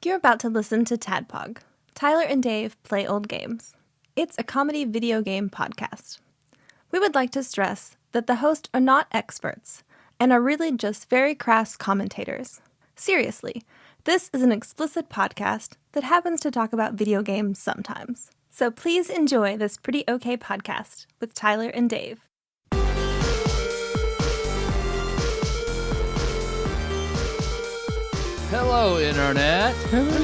You're about to listen to TADPOG. Tyler and Dave play old games. It's a comedy video game podcast. We would like to stress that the hosts are not experts and are really just very crass commentators. Seriously, this is an explicit podcast that happens to talk about video games sometimes. So please enjoy this pretty okay podcast with Tyler and Dave. Hello, Internet. Hello.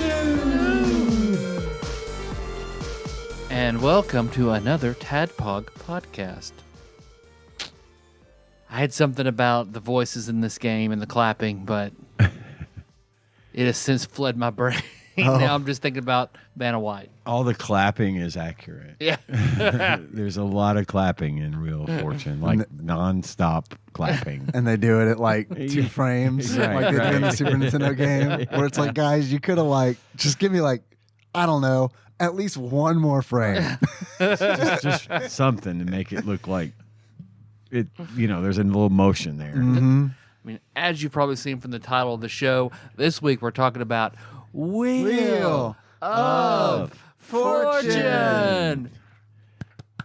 And welcome to another TADPOG podcast. I had something about the voices in this game and the clapping, but it has since fled my brain. Now I'm just thinking about Vanna White. All the clapping is accurate. Yeah. There's a lot of clapping in Wheel of Fortune, like non-stop clapping. And they do it at like 2 frames, Right, like they do in the right. Super Nintendo game, where it's like, guys, you could have like, just give me like, I don't know, at least one more frame. just something to make it look like it. You know, there's a little motion there. Mm-hmm. I mean, as you've probably seen from the title of the show, this week we're talking about Wheel of Fortune.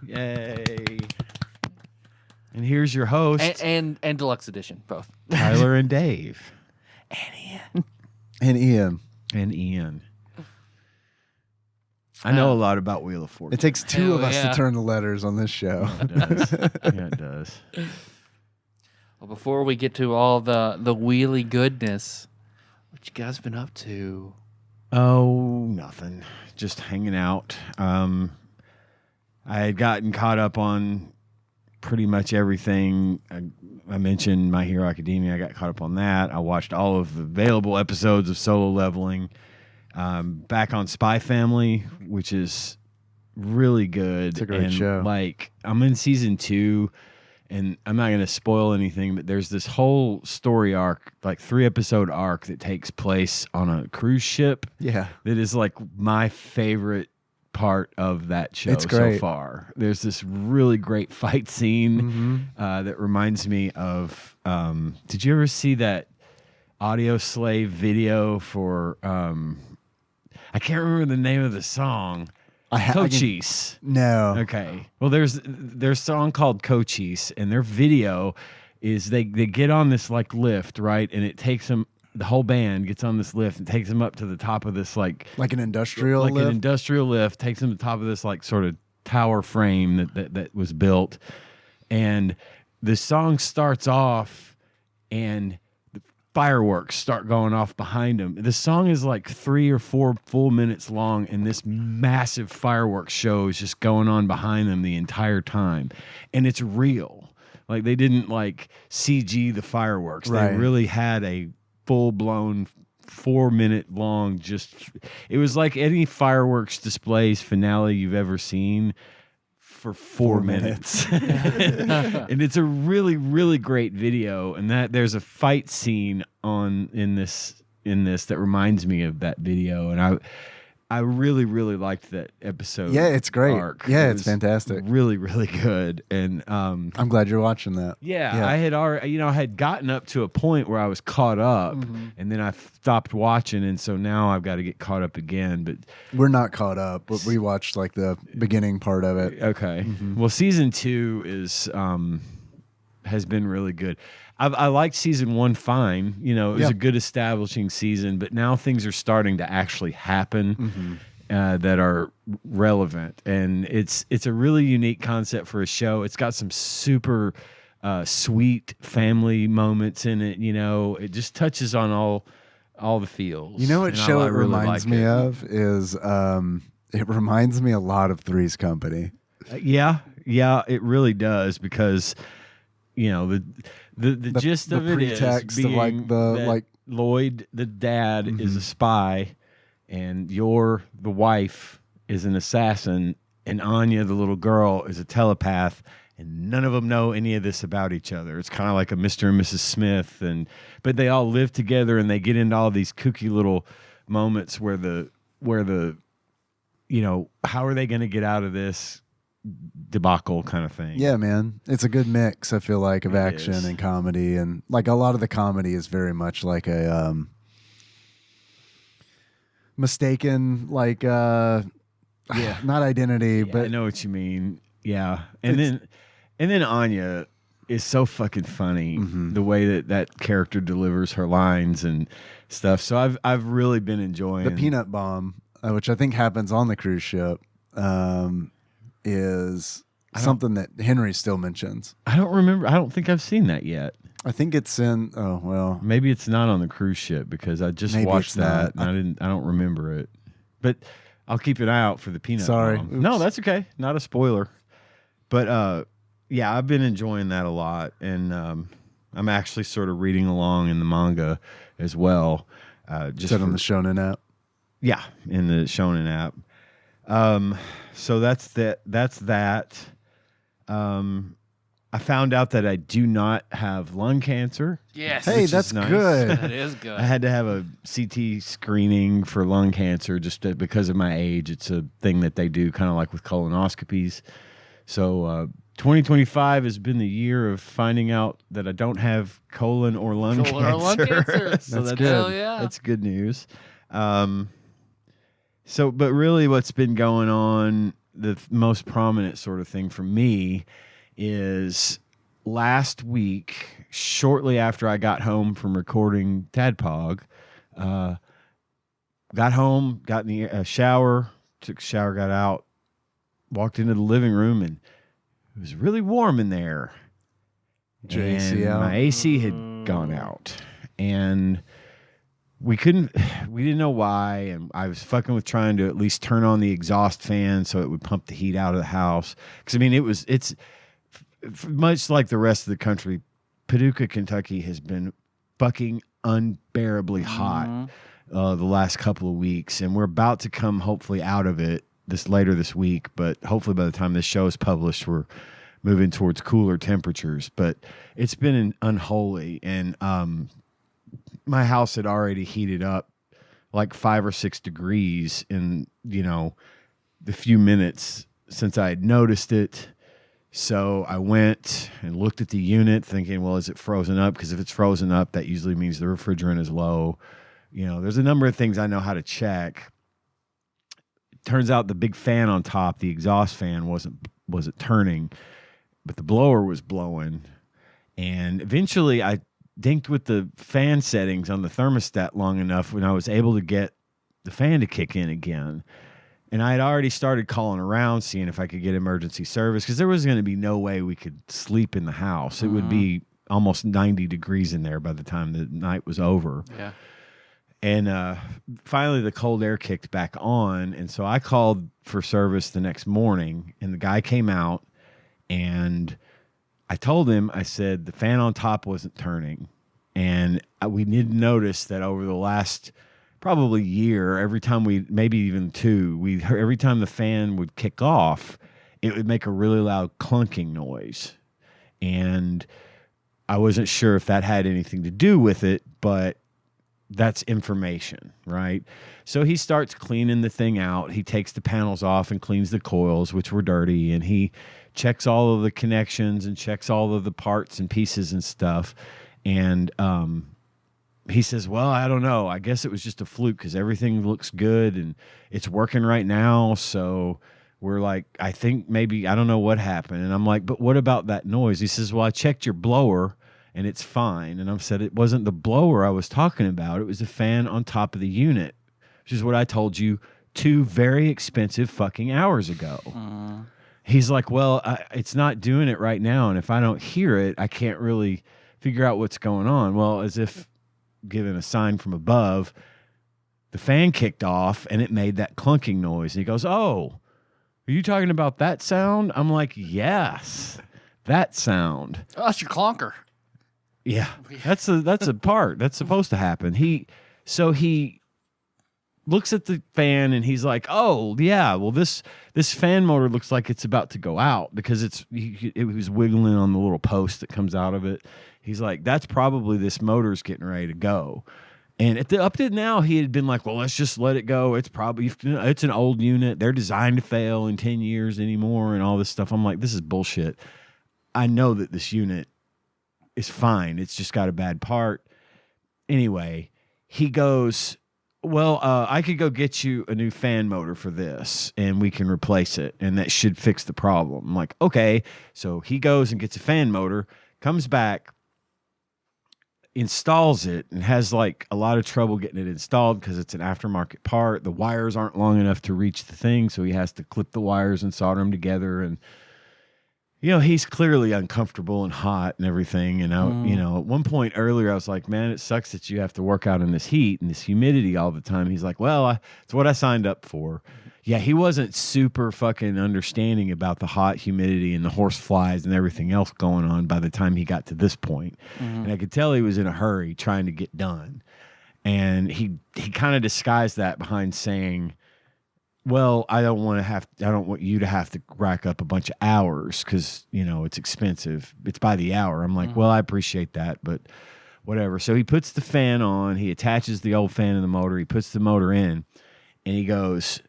Yay! And here's your host, And Deluxe Edition, both. Tyler and Dave, And Ian. and Ian. I know a lot about Wheel of Fortune. It takes 2 of Hell us yeah. to turn the letters on this show. It does. Yeah, it does. Well, before we get to all the wheelie goodness, what you guys been up to? Oh, nothing. Just hanging out. I had gotten caught up on pretty much everything. I mentioned My Hero Academia. I got caught up on that. I watched all of the available episodes of Solo Leveling. Back on Spy Family, which is really good. It's a great show. Like, I'm in season 2. And I'm not going to spoil anything, but there's this whole story arc, like 3-episode arc that takes place on a cruise ship. Yeah. That is like my favorite part of that show It's so great. far. There's this really great fight scene that reminds me of, did you ever see that Audio Slave video for, I can't remember the name of the song. Cochise. No. Okay. Well, there's a song called Cochise, and their video is they get on this like lift, right? And it takes them, the whole band gets on this lift and takes them up to the top of this like Like an industrial an lift? industrial lift, takes them to the top of this like sort of tower frame that was built. And the song starts off and fireworks start going off behind them. The song is like 3 or 4 full minutes long, and this massive fireworks show is just going on behind them the entire time. And it's real. Like, they didn't like CG the fireworks. Right. They really had a full-blown 4-minute long it was like any fireworks displays finale you've ever seen for 4 minutes. And it's a really, really great video. And that there's a fight scene in this that reminds me of that video. And I really, really liked that episode. Yeah, it's great. Arc. Yeah, It it's was fantastic. Really, really good. And I'm glad you're watching that. yeah, I had already, I had gotten up to a point where I was caught up, and then I stopped watching, and so now I've got to get caught up again. But We're not caught up, but we watched like the beginning part of it. okay, well, season 2 is has been really good. I liked season 1 fine. It was a good establishing season, but now things are starting to actually happen that are relevant, and it's a really unique concept for a show. It's got some super sweet family moments in it. It just touches on all the feels. You know what and show I it really reminds like me it. of is it reminds me a lot of Three's Company. Yeah, it really does, because the gist of it is pretext of, being like, the, that like- Lloyd, the dad, is a spy, and the wife is an assassin, and Anya, the little girl, is a telepath, and none of them know any of this about each other. It's kind of like a Mr. and Mrs. Smith, but they all live together, and they get into all these kooky little moments where the how are they going to get out of this debacle kind of thing. Yeah, man. It's a good mix, I feel like, of It action is. and comedy. And like a lot of the comedy is very much like a mistaken, like not identity, Yeah, but I know what you mean. Yeah, and then Anya is so fucking funny, the way that character delivers her lines and stuff. So I've really been enjoying the peanut bomb, which I think happens on the cruise ship, is something that Henry still mentions. I don't remember. I don't think I've seen that yet. I think it's in. Oh well, Maybe it's not on the cruise ship because I just Maybe watched it's that not. and I don't remember it. But I'll keep an eye out for the peanut. Sorry. bomb. No, that's okay. Not a spoiler. But yeah, I've been enjoying that a lot, and I'm actually sort of reading along in the manga as well. Just on the Shonen app. Yeah, in the Shonen app. So that's that. I found out that I do not have lung cancer. Yes. Hey, Which that's is nice. good. That is good. I had to have a CT screening for lung cancer just because of my age. It's a thing that they do kind of like with colonoscopies. So 2025 has been the year of finding out that I don't have colon or lung cancer. Or lung cancer. So That's that's good. Hell yeah. That's good news. So, but really what's been going on, the most prominent sort of thing for me is last week, shortly after I got home from recording TADPOG, got home, got in the shower, took a shower, got out, walked into the living room, and it was really warm in there. Your AC And out? my AC had gone out, and we didn't know why, and I was fucking with trying to at least turn on the exhaust fan so it would pump the heat out of the house. Because I mean, it's much like the rest of the country. Paducah, Kentucky has been fucking unbearably hot the last couple of weeks, and we're about to come hopefully out of it later this week. But hopefully by the time this show is published, we're moving towards cooler temperatures. But it's been unholy, and my house had already heated up like 5 or 6 degrees in, the few minutes since I had noticed it. So I went and looked at the unit thinking, well, is it frozen up? Because if it's frozen up, that usually means the refrigerant is low. There's a number of things I know how to check. Turns out the big fan on top, the exhaust fan, wasn't turning, but the blower was blowing. And eventually I dinked with the fan settings on the thermostat long enough when I was able to get the fan to kick in again. And I had already started calling around, seeing if I could get emergency service, because there was going to be no way we could sleep in the house. It would be almost 90 degrees in there by the time the night was over. Yeah. And finally, the cold air kicked back on. And so I called for service the next morning, and the guy came out, and I told him, I said, the fan on top wasn't turning. And we did notice that over the last probably year, every time maybe even 2, every time the fan would kick off, it would make a really loud clunking noise. And I wasn't sure if that had anything to do with it, but that's information, right? So he starts cleaning the thing out. He takes the panels off and cleans the coils, which were dirty, and he checks all of the connections and checks all of the parts and pieces and stuff. And he says, well, I don't know. I guess it was just a fluke because everything looks good and it's working right now. So we're like, I think maybe, I don't know what happened. And I'm like, but what about that noise? He says, well, I checked your blower and it's fine. And I said, it wasn't the blower I was talking about. It was the fan on top of the unit, which is what I told you 2 very expensive fucking hours ago. He's like, well, it's not doing it right now. And if I don't hear it, I can't really figure out what's going on. Well, as if given a sign from above, the fan kicked off and it made that clunking noise. And he goes, oh, are you talking about that sound? I'm like, yes, that sound. Oh, that's your clonker. Yeah, that's a part that's supposed to happen. He looks at the fan and he's like, oh yeah, well this fan motor looks like it's about to go out because it was wiggling on the little post that comes out of it. He's like, that's probably this motor's getting ready to go. And up to now, he had been like, well, let's just let it go. It's probably, it's an old unit. They're designed to fail in 10 years anymore and all this stuff. I'm like, this is bullshit. I know that this unit is fine. It's just got a bad part. Anyway, he goes, well, I could go get you a new fan motor for this and we can replace it. And that should fix the problem. I'm like, okay. So he goes and gets a fan motor, comes back, installs it, and has like a lot of trouble getting it installed because it's an aftermarket part. The wires aren't long enough to reach the thing. So he has to clip the wires and solder them together. And he's clearly uncomfortable and hot and everything. And at one point earlier, I was like, man, it sucks that you have to work out in this heat and this humidity all the time. He's like, well, it's what I signed up for. Yeah, he wasn't super fucking understanding about the hot humidity and the horse flies and everything else going on by the time he got to this point. And I could tell he was in a hurry trying to get done. And he kind of disguised that behind saying, well, I don't want you to have to rack up a bunch of hours because, it's expensive. It's by the hour. I'm like, well, I appreciate that, but whatever. So he puts the fan on. He attaches the old fan to the motor. He puts the motor in, and he goes,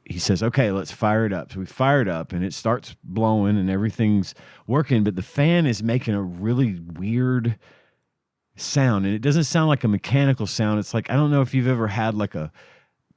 he says, okay, let's fire it up. So we fire it up, and it starts blowing, and everything's working, but the fan is making a really weird sound, and it doesn't sound like a mechanical sound. It's like, I don't know if you've ever had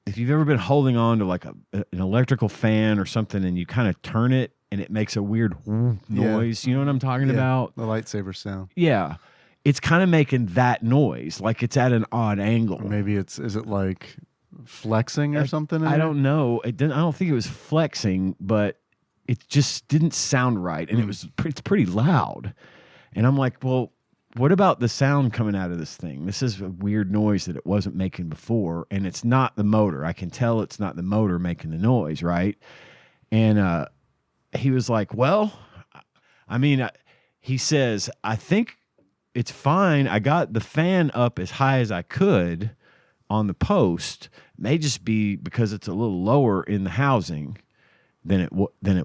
if you've ever been holding on to like an electrical fan or something and you kind of turn it and it makes a weird noise. You know what I'm talking about? The lightsaber sound. Yeah. It's kind of making that noise, like it's at an odd angle. Or maybe is it like flexing or something? I don't know. I don't think it was flexing, but it just didn't sound right. And it's pretty loud. And I'm like, well, what about the sound coming out of this thing? This is a weird noise that it wasn't making before, and it's not the motor. I can tell it's not the motor making the noise, right? And he was like, well, he says, I think it's fine. I got the fan up as high as I could on the post. May just be because it's a little lower in the housing than it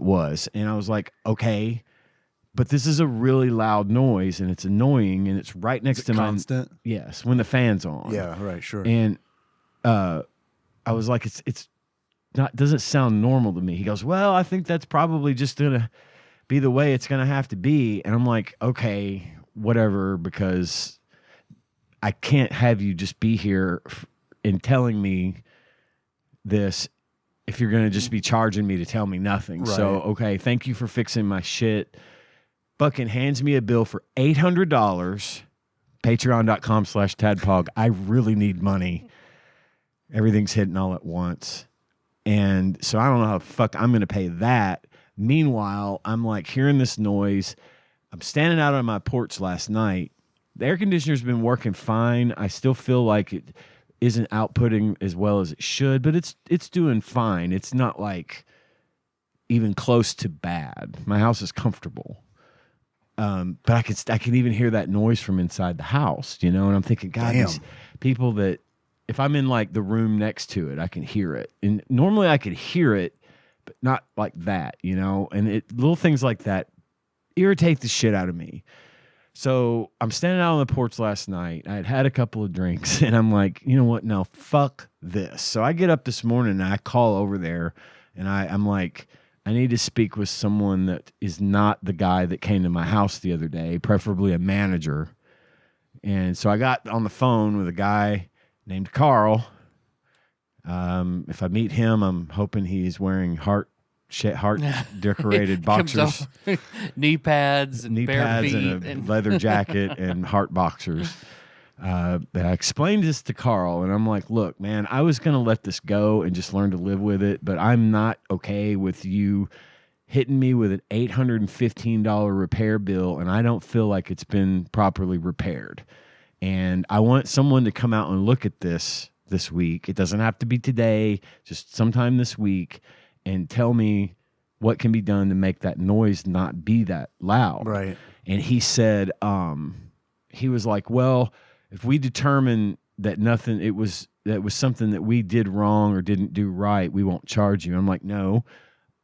was. And I was like, okay. But this is a really loud noise, and it's annoying, and it's right next to my constant. Yes, when the fan's on. Yeah, right, sure. And I was like, it's not doesn't sound normal to me. He goes, well, I think that's probably just gonna be the way it's gonna have to be. And I'm like, okay, whatever, because I can't have you just be here and telling me this if you're gonna just be charging me to tell me nothing. Right. So okay, thank you for fixing my shit. Fucking hands me a bill for $800. Patreon.com/TADPOG. I really need money. Everything's hitting all at once. And so I don't know how the fuck I'm going to pay that. Meanwhile, I'm like hearing this noise. I'm standing out on my porch last night. The air conditioner's been working fine. I still feel like it isn't outputting as well as it should, but it's doing fine. It's not like even close to bad. My house is comfortable. But I can even hear that noise from inside the house, and I'm thinking, God, these people that if I'm in like the room next to it, I can hear it. And normally I could hear it, but not like that, and little things like that irritate the shit out of me. So I'm standing out on the porch last night. I had a couple of drinks, and I'm like, you know what? No, fuck this. So I get up this morning and I call over there, and I'm like, I need to speak with someone that is not the guy that came to my house the other day, preferably a manager. And so I got on the phone with a guy named Carl. If I meet him, I'm hoping he's wearing heart decorated boxers, knee pads, and bare feet, and a leather jacket and heart boxers. I explained this to Carl, and I'm like, look, man, I was going to let this go and just learn to live with it, but I'm not okay with you hitting me with an $815 repair bill, and I don't feel like it's been properly repaired. And I want someone to come out and look at this week. It doesn't have to be today, just sometime this week, and tell me what can be done to make that noise not be that loud. Right. And he said, he was like, well, if we determine that was something that we did wrong or didn't do right, we won't charge you. I'm like, no,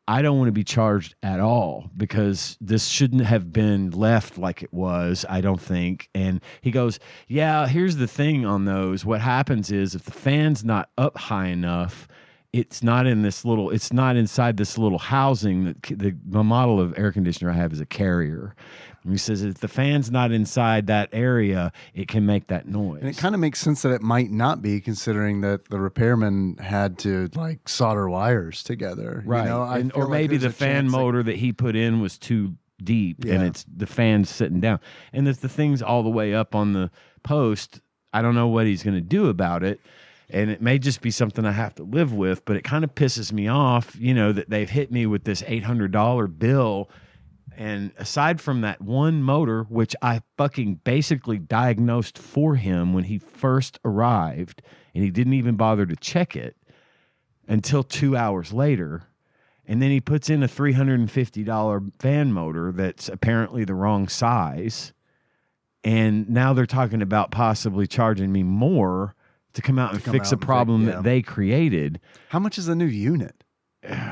I don't want to be charged at all because this shouldn't have been left like it was, I don't think. And he goes, yeah, here's the thing on those. What happens is if the fan's not up high enough, it's not inside this little housing. That the model of air conditioner I have is a Carrier. And he says if the fan's not inside that area, it can make that noise. And it kind of makes sense that it might not be, considering that the repairman had to like solder wires together. Right. You know? Or maybe the fan motor that he put in was too deep and the fan's sitting down. And if the thing's all the way up on the post, I don't know what he's going to do about it. And it may just be something I have to live with, but it kind of pisses me off, that they've hit me with this $800 bill. And aside from that one motor, which I fucking basically diagnosed for him when he first arrived, and he didn't even bother to check it until 2 hours later. And then he puts in a $350 fan motor that's apparently the wrong size. And now they're talking about possibly charging me more to come out and fix a problem that they created. How much is a new unit?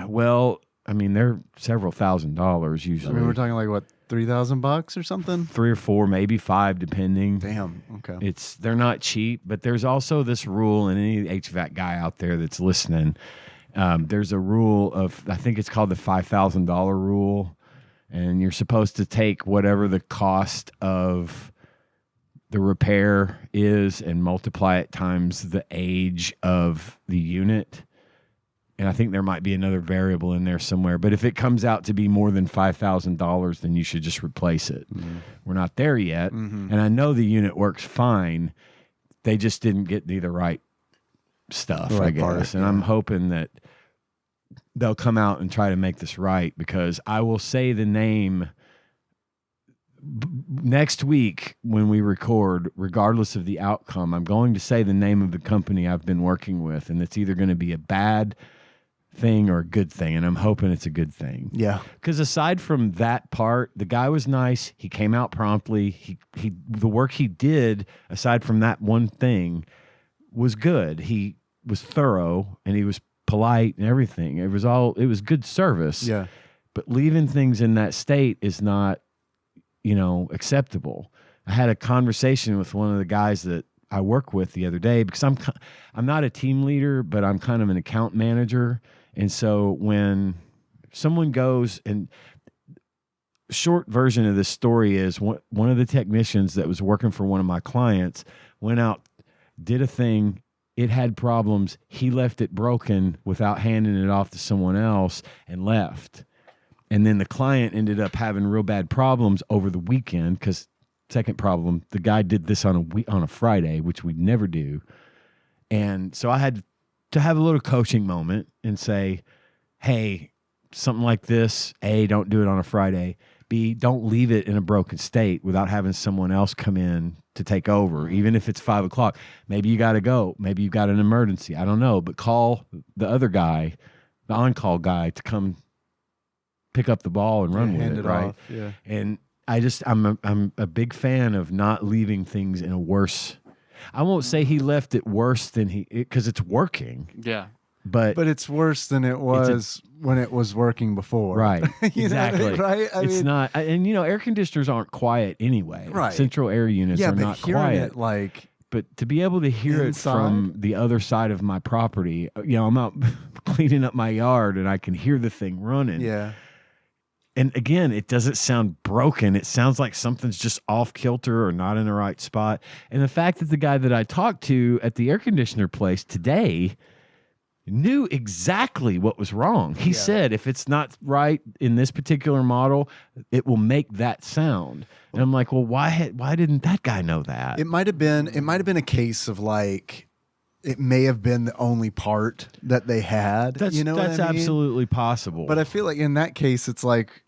Well, I mean, they're several $1,000s usually. I mean, we're talking like what, $3,000 or something? 3 or 4, maybe 5, depending. Damn. Okay. They're not cheap, but there's also this rule, and any HVAC guy out there that's listening, there's a rule of, I think it's called the $5,000 rule, and you're supposed to take whatever the cost of the repair is and multiply it times the age of the unit. And I think there might be another variable in there somewhere. But if it comes out to be more than $5,000, then you should just replace it. Mm-hmm. We're not there yet. Mm-hmm. And I know the unit works fine. They just didn't get the right stuff, I guess. Part, and I'm hoping that they'll come out and try to make this right, because I will say the name next week when we record, regardless of the outcome. I'm going to say the name of the company I've been working with, and it's either going to be a bad thing or a good thing, and I'm hoping it's a good thing. Yeah. Because aside from that part, the guy was nice. He came out promptly. He the work he did, aside from that one thing, was good. He was thorough and he was polite and everything. It was good service. Yeah. But leaving things in that state is not, acceptable. I had a conversation with one of the guys that I work with the other day, because I'm not a team leader, but I'm kind of an account manager. And so when someone goes, and short version of this story is one of the technicians that was working for one of my clients went out, did a thing, it had problems, he left it broken without handing it off to someone else and left. And then the client ended up having real bad problems over the weekend, because second problem, the guy did this on a Friday, which we never do. And so I had to have a little coaching moment and say, hey, something like this, A, don't do it on a Friday. B, don't leave it in a broken state without having someone else come in to take over, even if it's 5 o'clock. Maybe you got to go. Maybe you've got an emergency. I don't know. But call the other guy, the on-call guy, to come pick up the ball and run with it, right? Off. Yeah. And I'm a big fan of not leaving things in a worse. I won't say he left it worse than because it's working. Yeah. But it's worse than it was when it was working before. Right. Know, Exactly. right? I mean, not. And, air conditioners aren't quiet anyway. Right. Central air units are not quiet. It like, but to be able to hear inside? it from the other side of my property, I'm out cleaning up my yard and I can hear the thing running. Yeah. And again, it doesn't sound broken. It sounds like something's just off kilter or not in the right spot. And the fact that the guy that I talked to at the air conditioner place today knew exactly what was wrong. He said, if it's not right in this particular model, it will make that sound. And I'm like, well, why didn't that guy know that? It might have been a case of like, it may have been the only part that they had. That's what I mean? Absolutely possible. But I feel like in that case, it's like,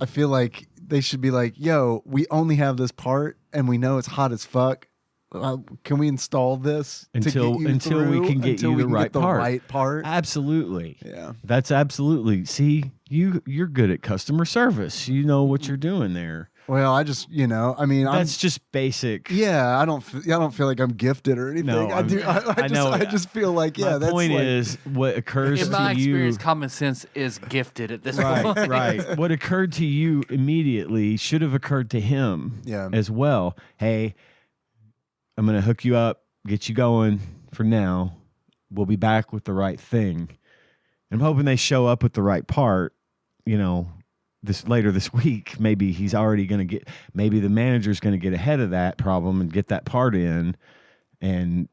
I feel like they should be like, yo, we only have this part and we know it's hot as fuck. Can we install this until we can get you the right part? Absolutely. Yeah. That's absolutely. See, you're good at customer service. You know what you're doing there. Well, I just, that's just basic. Yeah, I don't feel like I'm gifted or anything. No, I do. I just feel like, my that's point like, is what occurs to you. In my experience, common sense is gifted at this point. Right. What occurred to you immediately should have occurred to him as well. Hey, I'm going to hook you up, get you going for now. we'll be back with the right thing. I'm hoping they show up with the right part, later this week. Maybe he's already going to maybe the manager's going to get ahead of that problem and get that part in. And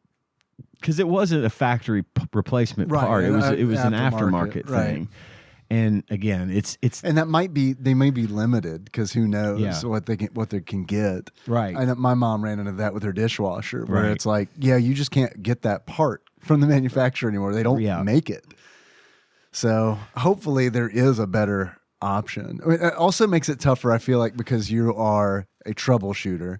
because it wasn't a factory replacement part, it was an aftermarket thing. And again, it's and that they may be limited because who knows what they can get. Right. I know my mom ran into that with her dishwasher, where it's like, you just can't get that part from the manufacturer anymore. They don't make it. So hopefully there is a better option. I mean, it also makes it tougher, I feel like, because you are a troubleshooter,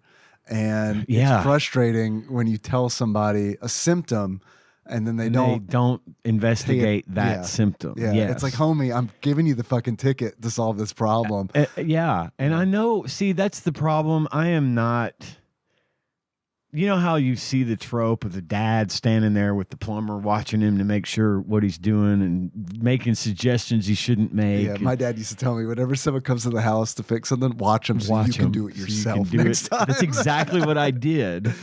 and it's frustrating when you tell somebody a symptom and then they don't investigate that symptom. Yeah, it's like, homie, I'm giving you the fucking ticket to solve this problem. And I know. See, that's the problem. I am not. You know how you see the trope of the dad standing there with the plumber watching him to make sure what he's doing and making suggestions he shouldn't make. Yeah, my dad used to tell me, whenever someone comes to the house to fix something, watch him so you can do it yourself next time. That's exactly what I did.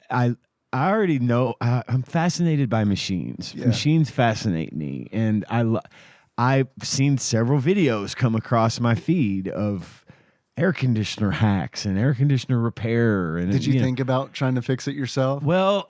I already know. I'm fascinated by machines. Yeah. Machines fascinate me, and I've seen several videos come across my feed of air conditioner hacks and air conditioner repair. And did you think about trying to fix it yourself? Well,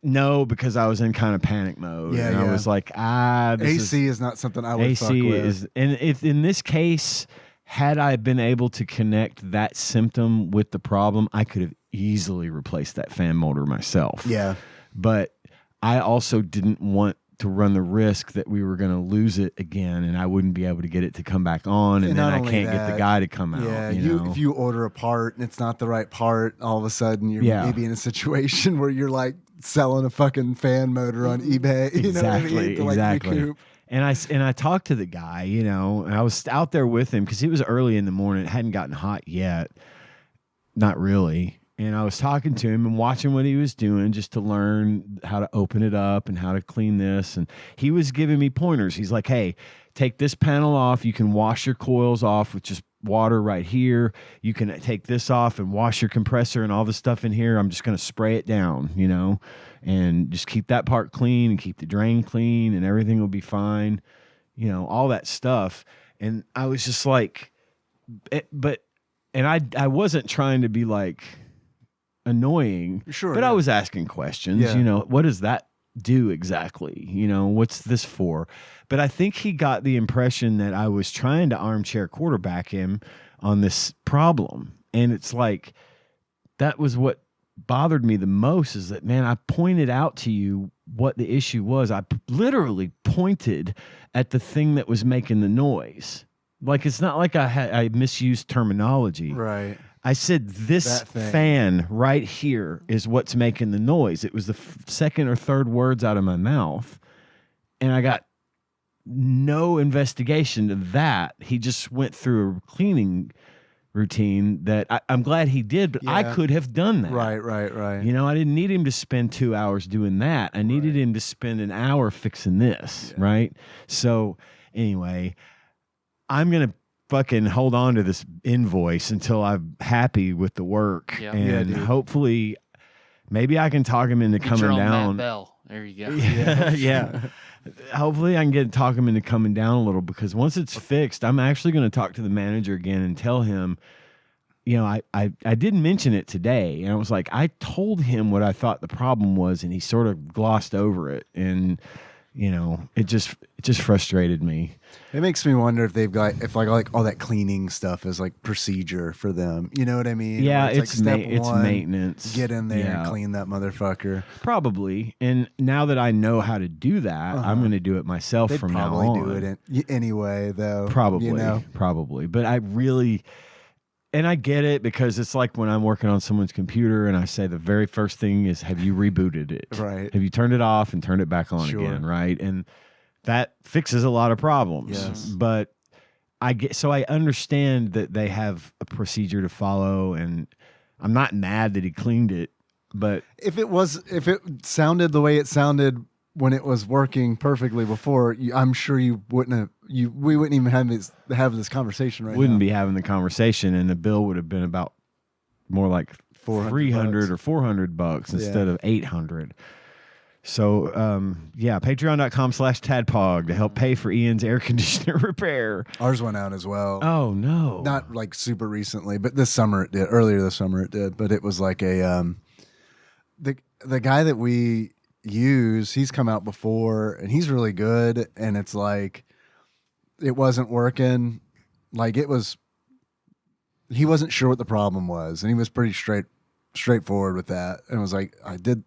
no, because I was in kind of panic mode. Yeah, I was like, AC is not something I would fuck with. And if in this case, had I been able to connect that symptom with the problem, I could have easily replaced that fan motor myself. Yeah. But I also didn't want to run the risk that we were going to lose it again and I wouldn't be able to get it to come back on, and then I can't get the guy to come out. Yeah, if you order a part and it's not the right part, all of a sudden you're maybe in a situation where you're like selling a fucking fan motor on eBay. You know what I mean? To like recoup. And I talked to the guy, and I was out there with him because it was early in the morning. It hadn't gotten hot yet. Not really. And I was talking to him and watching what he was doing just to learn how to open it up and how to clean this. And he was giving me pointers. He's like, hey, take this panel off. You can wash your coils off with just water right here. You can take this off and wash your compressor and all the stuff in here. I'm just going to spray it down, and just keep that part clean and keep the drain clean and everything will be fine. All that stuff. And I was just like, I wasn't trying to be like annoying, but I was asking questions. What does that do exactly? What's this for? But I think he got the impression that I was trying to armchair quarterback him on this problem, and it's like that was what bothered me the most, is that, man, I pointed out to you what the issue was. I literally pointed at the thing that was making the noise. Like, it's not like I misused terminology. Right. I said, this fan right here is what's making the noise. It was the second or third words out of my mouth. And I got no investigation to that. He just went through a cleaning routine that I'm glad he did, but I could have done that. Right. I didn't need him to spend 2 hours doing that. I needed him to spend an hour fixing this, right? So anyway, I'm going to fucking hold on to this invoice until I'm happy with the work. Yeah. And hopefully maybe I can talk him into coming down. Matt Bell. There you go. Yeah. Hopefully I can talk him into coming down a little, because once it's fixed, I'm actually going to talk to the manager again and tell him, I didn't mention it today. And I was like, I told him what I thought the problem was, and he sort of glossed over it. And, it just frustrated me. It makes me wonder if they've got, if like all that cleaning stuff is like procedure for them. You know what I mean? Yeah, it's maintenance. Get in there and clean that motherfucker. Probably. And now that I know how to do that, I'm going to do it myself from now on. They'd probably do it anyway, though. Probably. But I really... And I get it, because it's like when I'm working on someone's computer and I say the very first thing is, have you rebooted it? Right. Have you turned it off and turned it back on again? Right. And that fixes a lot of problems. Yes. But I understand that they have a procedure to follow, and I'm not mad that he cleaned it, but if it sounded the way it sounded when it was working perfectly before, I'm sure we wouldn't even have this conversation right now. Wouldn't be having the conversation, and the bill would have been about more like $300 or $400 instead of $800. So, yeah, patreon.com/TADPOG to help pay for Ian's air conditioner repair. Ours went out as well. Oh, no. Not like super recently, but this summer it did. Earlier this summer it did. But it was like a the guy that we use, he's come out before and he's really good. And it's like it wasn't working. Like he wasn't sure what the problem was, and he was pretty straightforward with that. And it was like, I did,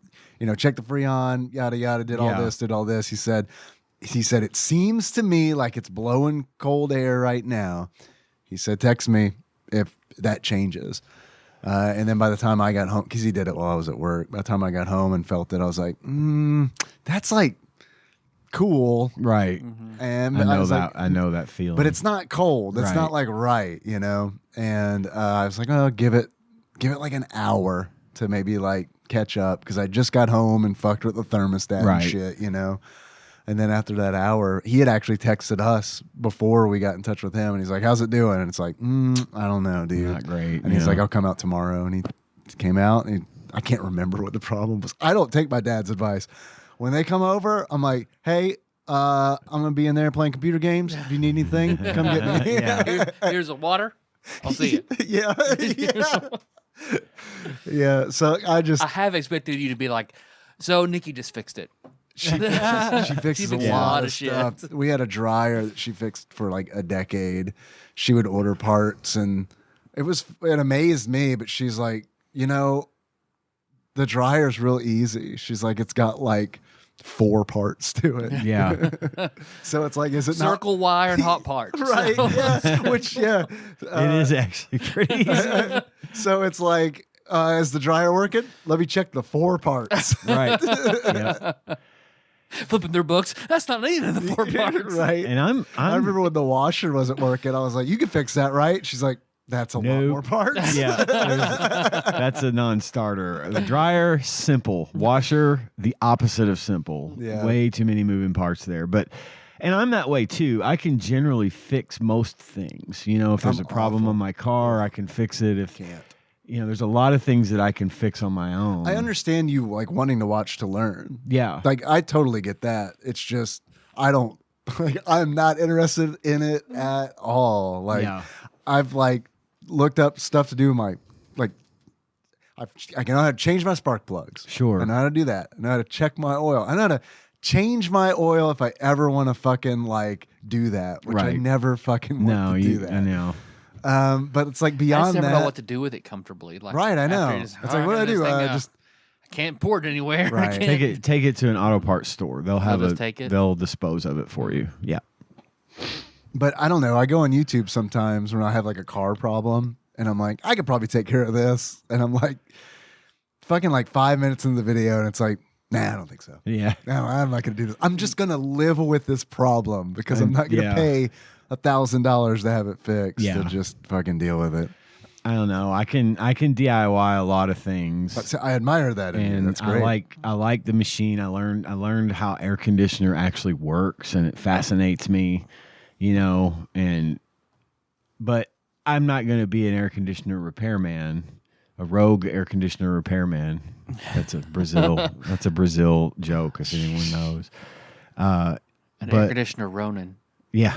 check the Freon, yada yada, did all this. He said, it seems to me like it's blowing cold air right now. He said, text me if that changes. And then by the time I got home, because he did it while I was at work, by the time I got home and felt it, I was like, that's like cool. Right. Mm-hmm. And I know that feeling. But it's not cold. It's not like right, And I was like, oh, give it like an hour to maybe like catch up, because I just got home and fucked with the thermostat and shit, And then after that hour, he had actually texted us before we got in touch with him, and he's like, how's it doing? And it's like, I don't know, dude. Not great. And he's like, I'll come out tomorrow. And he came out, and I can't remember what the problem was. I don't take my dad's advice. When they come over, I'm like, hey, I'm going to be in there playing computer games. If you need anything, come get me. Here's the water. I'll see it. Yeah. So I have expected you to be like, so Nikki just fixed it. She fixes a lot of stuff. Shit. We had a dryer that she fixed for like a decade. She would order parts, and it amazed me, but she's like, the dryer's real easy. She's like, it's got like 4 parts to it. Yeah. So it's like, is it circle wire and hot parts? Right. Yeah. Which, it is actually pretty easy. So it's like, is the dryer working? Let me check the 4 parts. Right. Yeah. Flipping their books. That's not even the 4 parts. Right. And I remember when the washer wasn't working, I was like, you can fix that, right? She's like, that's a lot more parts. Yeah. That's a non-starter. The dryer, simple. Washer, the opposite of simple. Yeah. Way too many moving parts there. And I'm that way too. I can generally fix most things. If there's a problem on my car, I can fix it. If can't. There's a lot of things that I can fix on my own. I understand you like wanting to watch to learn. Yeah. Like I totally get that. It's just I don't like I'm not interested in it at all. Like I've like looked up stuff to do I know how to change my spark plugs. Sure. I know how to do that. I know how to check my oil. I know how to change my oil if I ever want to fucking like do that, which I never fucking want to do that. I know. But it's like beyond I just never that. know what to do with it comfortably. Like, right, I know. It's like, what do I do? I can't pour it anywhere. Right. Take it to an auto parts store. They'll dispose of it for you. Yeah. But I don't know. I go on YouTube sometimes when I have like a car problem, and I'm like, I could probably take care of this. And I'm like, fucking like 5 minutes into the video, and it's like, nah, I don't think so. Yeah. No, I'm not going to do this. I'm just going to live with this problem because I'm not going to pay $1,000 to have it fixed. To just fucking deal with it. I don't know. I can DIY a lot of things. I admire that, and that's great. I like the machine. I learned how air conditioner actually works, and it fascinates me. But I'm not going to be an air conditioner repairman, a rogue air conditioner repairman. That's a Brazil joke, if anyone knows. An air conditioner Ronin. Yeah.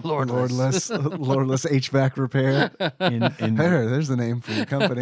Lordless HVAC repair. There's the name for your company.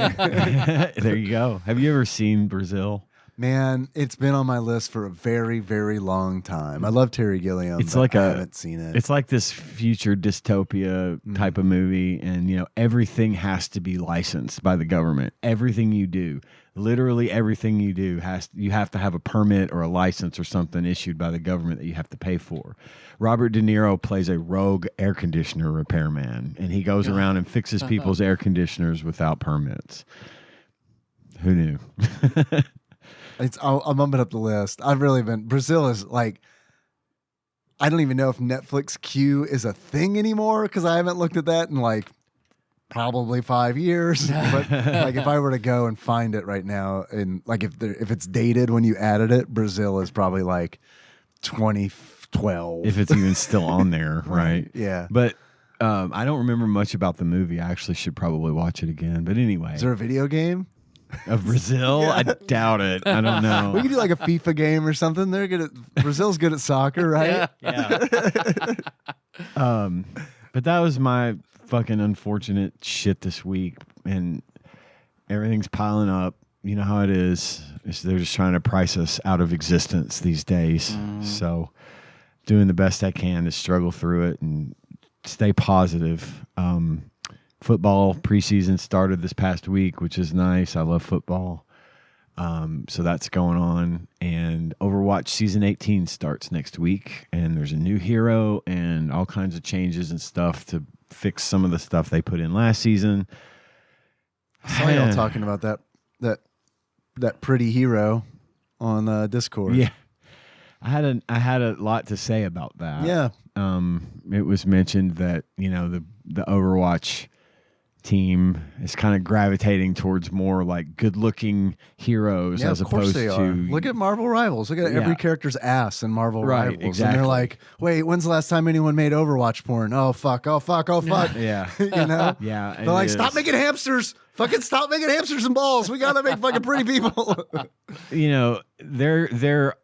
There you go. Have you ever seen Brazil? Man, it's been on my list for a very, very long time. I love Terry Gilliam. I haven't seen it. It's like this future dystopia type of movie, and everything has to be licensed by the government. Everything you do, literally everything you do, you have to have a permit or a license or something issued by the government that you have to pay for. Robert De Niro plays a rogue air conditioner repairman, and he goes around and fixes people's air conditioners without permits. Who knew? I'm bumping up the list. I've really been. Brazil is like, I don't even know if Netflix Q is a thing anymore because I haven't looked at that in like probably 5 years. But like if I were to go and find it right now, and like if it's dated when you added it, Brazil is probably like 2012. If it's even still on there, right? Yeah. But I don't remember much about the movie. I actually should probably watch it again. But anyway. Is there a video game? Of Brazil? Yeah. I doubt it. I don't know. We could do like a FIFA game or something. They're good at Brazil's good at soccer, right? Yeah. But that was my fucking unfortunate shit this week, and everything's piling up. You know how it is. They're just trying to price us out of existence these days. So doing the best I can to struggle through it and stay positive. Football preseason started this past week, which is nice. I love football. So that's going on. And Overwatch Season 18 starts next week. And there's a new hero and all kinds of changes and stuff to fix some of the stuff they put in last season. I saw y'all talking about that pretty hero on Discord. Yeah. I had a lot to say about that. Yeah. It was mentioned that, the Overwatch team is kind of gravitating towards more like good-looking heroes as of course opposed they to are. Look at Marvel Rivals. Look at every character's ass in Marvel Rivals. Exactly. And they're like, wait, when's the last time anyone made Overwatch porn? Oh, fuck. Oh, fuck. Oh, fuck. Yeah. You know? Yeah. They're like, stop making hamsters. Fucking stop making hamsters and balls. We got to make fucking pretty people. Their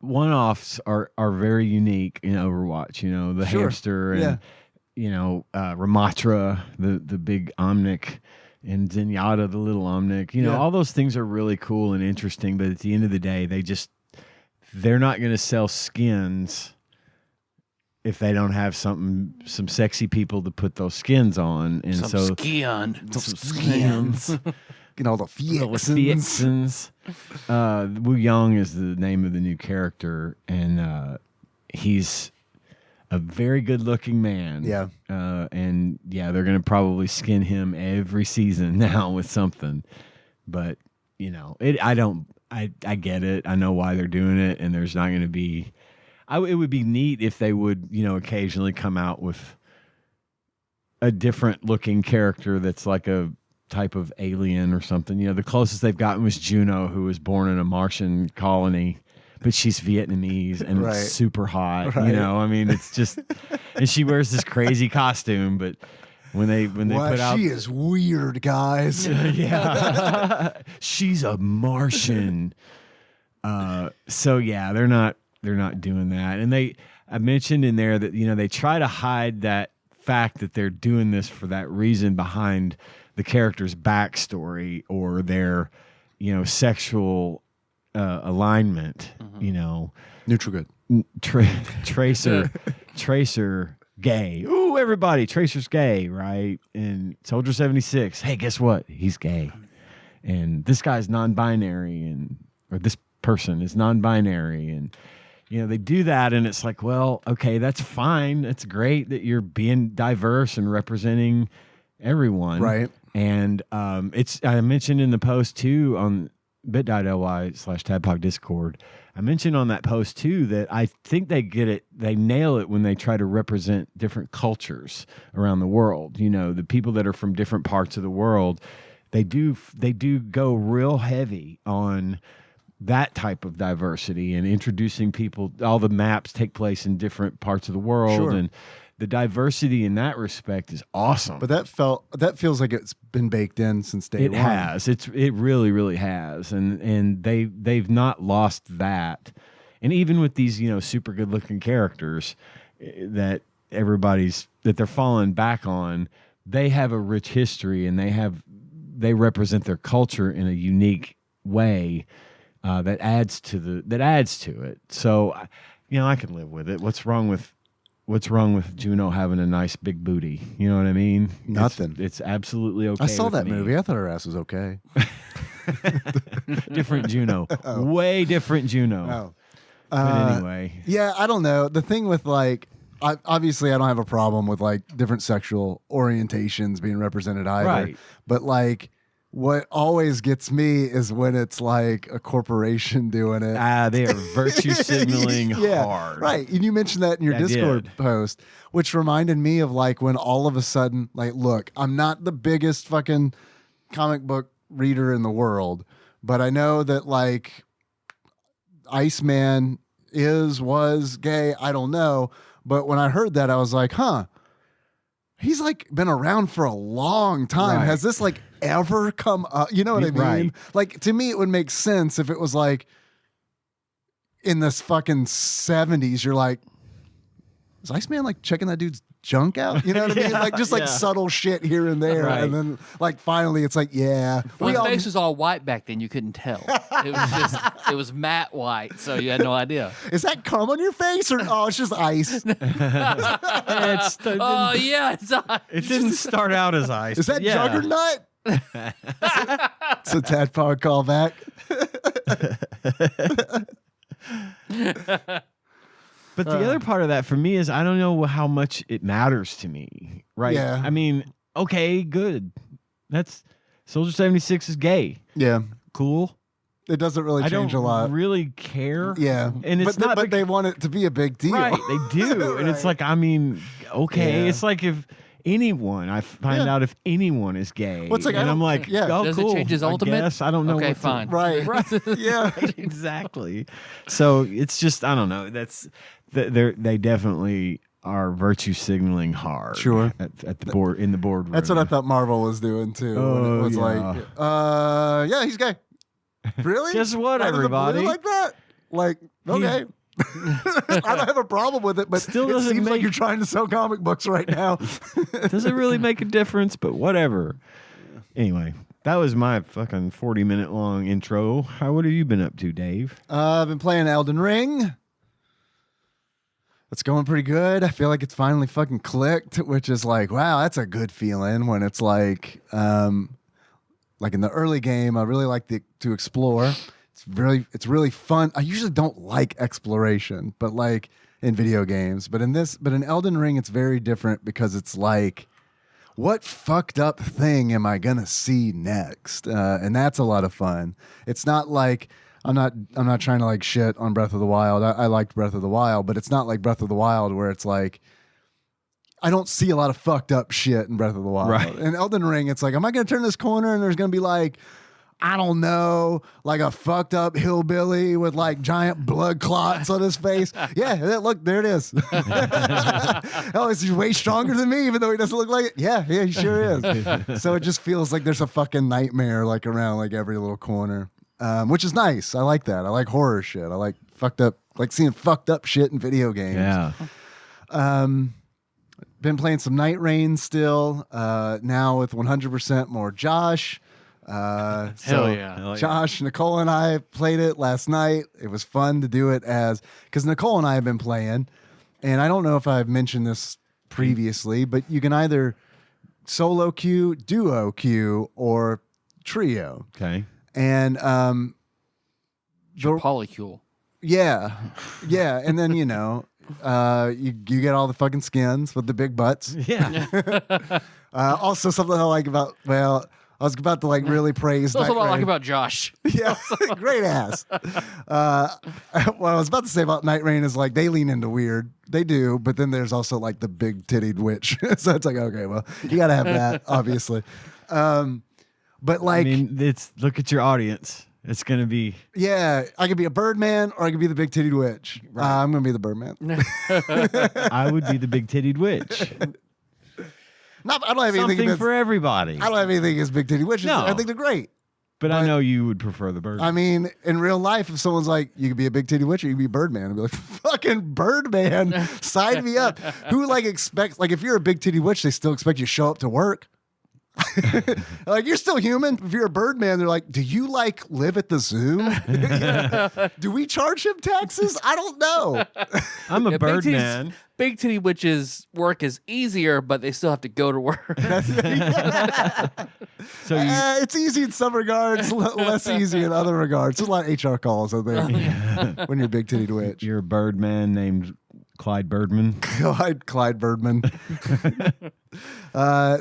one-offs are very unique in Overwatch. The hamster and Ramatra, the big Omnic, and Zenyatta, the little Omnic. All those things are really cool and interesting. But at the end of the day, they're not going to sell skins if they don't have some sexy people to put those skins on. And Some skins. All the Fiexins. Wu Yang is the name of the new character, and he's a very good-looking man. Yeah. And they're going to probably skin him every season now with something. But I get it. I know why they're doing it, and there's not going to be. It would be neat if they would, occasionally come out with a different-looking character that's like a type of alien or something. The closest they've gotten was Juno, who was born in a Martian colony. But she's Vietnamese and it's super hot. Right. It's just, and she wears this crazy costume. But when they put out, she is weird, guys. Yeah, she's a Martian. So yeah, they're not doing that. And I mentioned in there that they try to hide that fact that they're doing this for that reason behind the character's backstory or their sexual alignment. Neutral good. Tracer gay. Ooh, everybody, Tracer's gay, right? And Soldier 76, hey, guess what? He's gay. And this guy's non-binary, or this person is non-binary, and they do that, and it's like, well, okay, that's fine. It's great that you're being diverse and representing everyone, right? And I mentioned in the post too on bit.ly/TADPOG Discord. I mentioned on that post too that I think they get it, they nail it when they try to represent different cultures around the world. The people that are from different parts of the world, they do go real heavy on that type of diversity and introducing people. All the maps take place in different parts of the world, and the diversity in that respect is awesome. But that feels like it's been baked in since day one. It has. It really, really has. And they've not lost that. And even with these, super good looking characters that they're falling back on, they have a rich history and they represent their culture in a unique way that adds to it. So, I can live with it. What's wrong with Juno having a nice big booty? You know what I mean? Nothing. It's absolutely okay. I saw that me. movie. I thought her ass was okay. Different Juno. Way different Juno. But anyway. Yeah, I don't know. The thing with obviously I don't have a problem with different sexual orientations being represented either. Right. But what always gets me is when it's like a corporation doing it. They are virtue signaling hard. Right. And you mentioned that in your Discord post, which reminded me of when all of a sudden, look, I'm not the biggest fucking comic book reader in the world, but I know that Iceman was gay. I don't know. But when I heard that, I was like, huh. he's like been around for a long time. Right. Has this like ever come up? You know what I mean? Right. Like to me, it would make sense if it was like in this fucking 70s. You're like, is Iceman like checking that dude's junk out? You know what I mean? Like just like subtle shit here and there, Right. and then like finally it's like, yeah. Well, his face was all white back then. You couldn't tell. It was matte white, so you had no idea. Is that cum on your face or it's just ice? Oh yeah, it's It didn't start out as ice. Is that yeah. Juggernaut? It's a Tadpog callback. But the other part of that for me is I don't know how much it matters to me, right? Yeah. I mean, okay, good. That's Soldier 76 is gay. Yeah. Cool. It doesn't really I change don't a lot. really care. Yeah. And it's not but they want it to be a big deal. right. They do. And it's like, I mean, okay. Yeah. It's like if anyone, I find out if anyone is gay. Well, it's like, and I'm like, yeah. oh, Does cool. it change his ultimate? I guess. I don't know. Okay, what to- fine. Right. Yeah. exactly. So it's just I don't know. They definitely are virtue signaling hard. Sure. At the board in the boardroom. That's what I thought Marvel was doing too. When it was like, yeah, he's gay. Really? Guess what, Out of the blue everybody? like that? Like, okay. I don't have a problem with it, but Still it doesn't seems like make- you're trying to sell comic books right now. Doesn't really make a difference, but whatever. Anyway, that was my fucking 40-minute long intro. What have you been up to, Dave? I've been playing Elden Ring. It's going pretty good. I feel like it's finally fucking clicked, which is like, wow, that's a good feeling when it's like in the early game, I really like to explore. It's really fun. I usually don't like exploration, but like in video games, but in Elden Ring, it's very different because it's like, what fucked up thing am I gonna see next? And that's a lot of fun. It's not like I'm not trying to like shit on Breath of the Wild. I liked Breath of the Wild, but it's not like Breath of the Wild where it's like I don't see a lot of fucked up shit in Breath of the Wild. Right. In Elden Ring, it's like, am I gonna turn this corner and there's gonna be like, I don't know, like a fucked up hillbilly with like giant blood clots on his face. Yeah, look, there it is. Oh, he's way stronger than me, even though he doesn't look like it. Yeah, he sure is. So it just feels like there's a fucking nightmare like around like every little corner, which is nice. I like that. I like horror shit. I like fucked up, like seeing fucked up shit in video games. Yeah. Been playing some Night Rain still. Now with 100% more Josh. Hell yeah. Hell yeah. Josh, Nicole, and I played it last night. It was fun to do it because Nicole and I have been playing, and I don't know if I've mentioned this previously, but you can either solo queue, duo queue, or trio. Okay. And Polycule. yeah, and then you get all the fucking skins with the big butts. Yeah. Also, something I like about I was about to like really praise. That's what I Night like Rain. about Josh. Yeah, great ass. What I was about to say about Night Rain is like they lean into weird. They do, but then there's also like the big tittied witch. So it's like, okay, well, you got to have that, obviously. But like, I mean, look at your audience. It's going to be. yeah, I could be a Birdman or I could be the big tittied witch. I'm going to be the Birdman. I would be the big tittied witch. I don't have anything Something against, for everybody. I don't have anything against big titty witches. No. I think they're great. But I know you would prefer the bird. I mean, in real life, if someone's like, you could be a big titty witch or you could be Birdman, I'd be like, fucking Birdman, sign me up. Who like expects, like if you're a big titty witch, they still expect you to show up to work. Like you're still human. If you're a Birdman, they're like, do you like live at the zoo? Do we charge him taxes? I don't know. I'm a Yeah, bird man. Big titty witches' work is easier, but they still have to go to work. So you, It's easy in some regards, less easy in other regards. There's a lot of HR calls, I think, when you're a big titty witch. you're a bird man named Clyde Birdman. Clyde Birdman.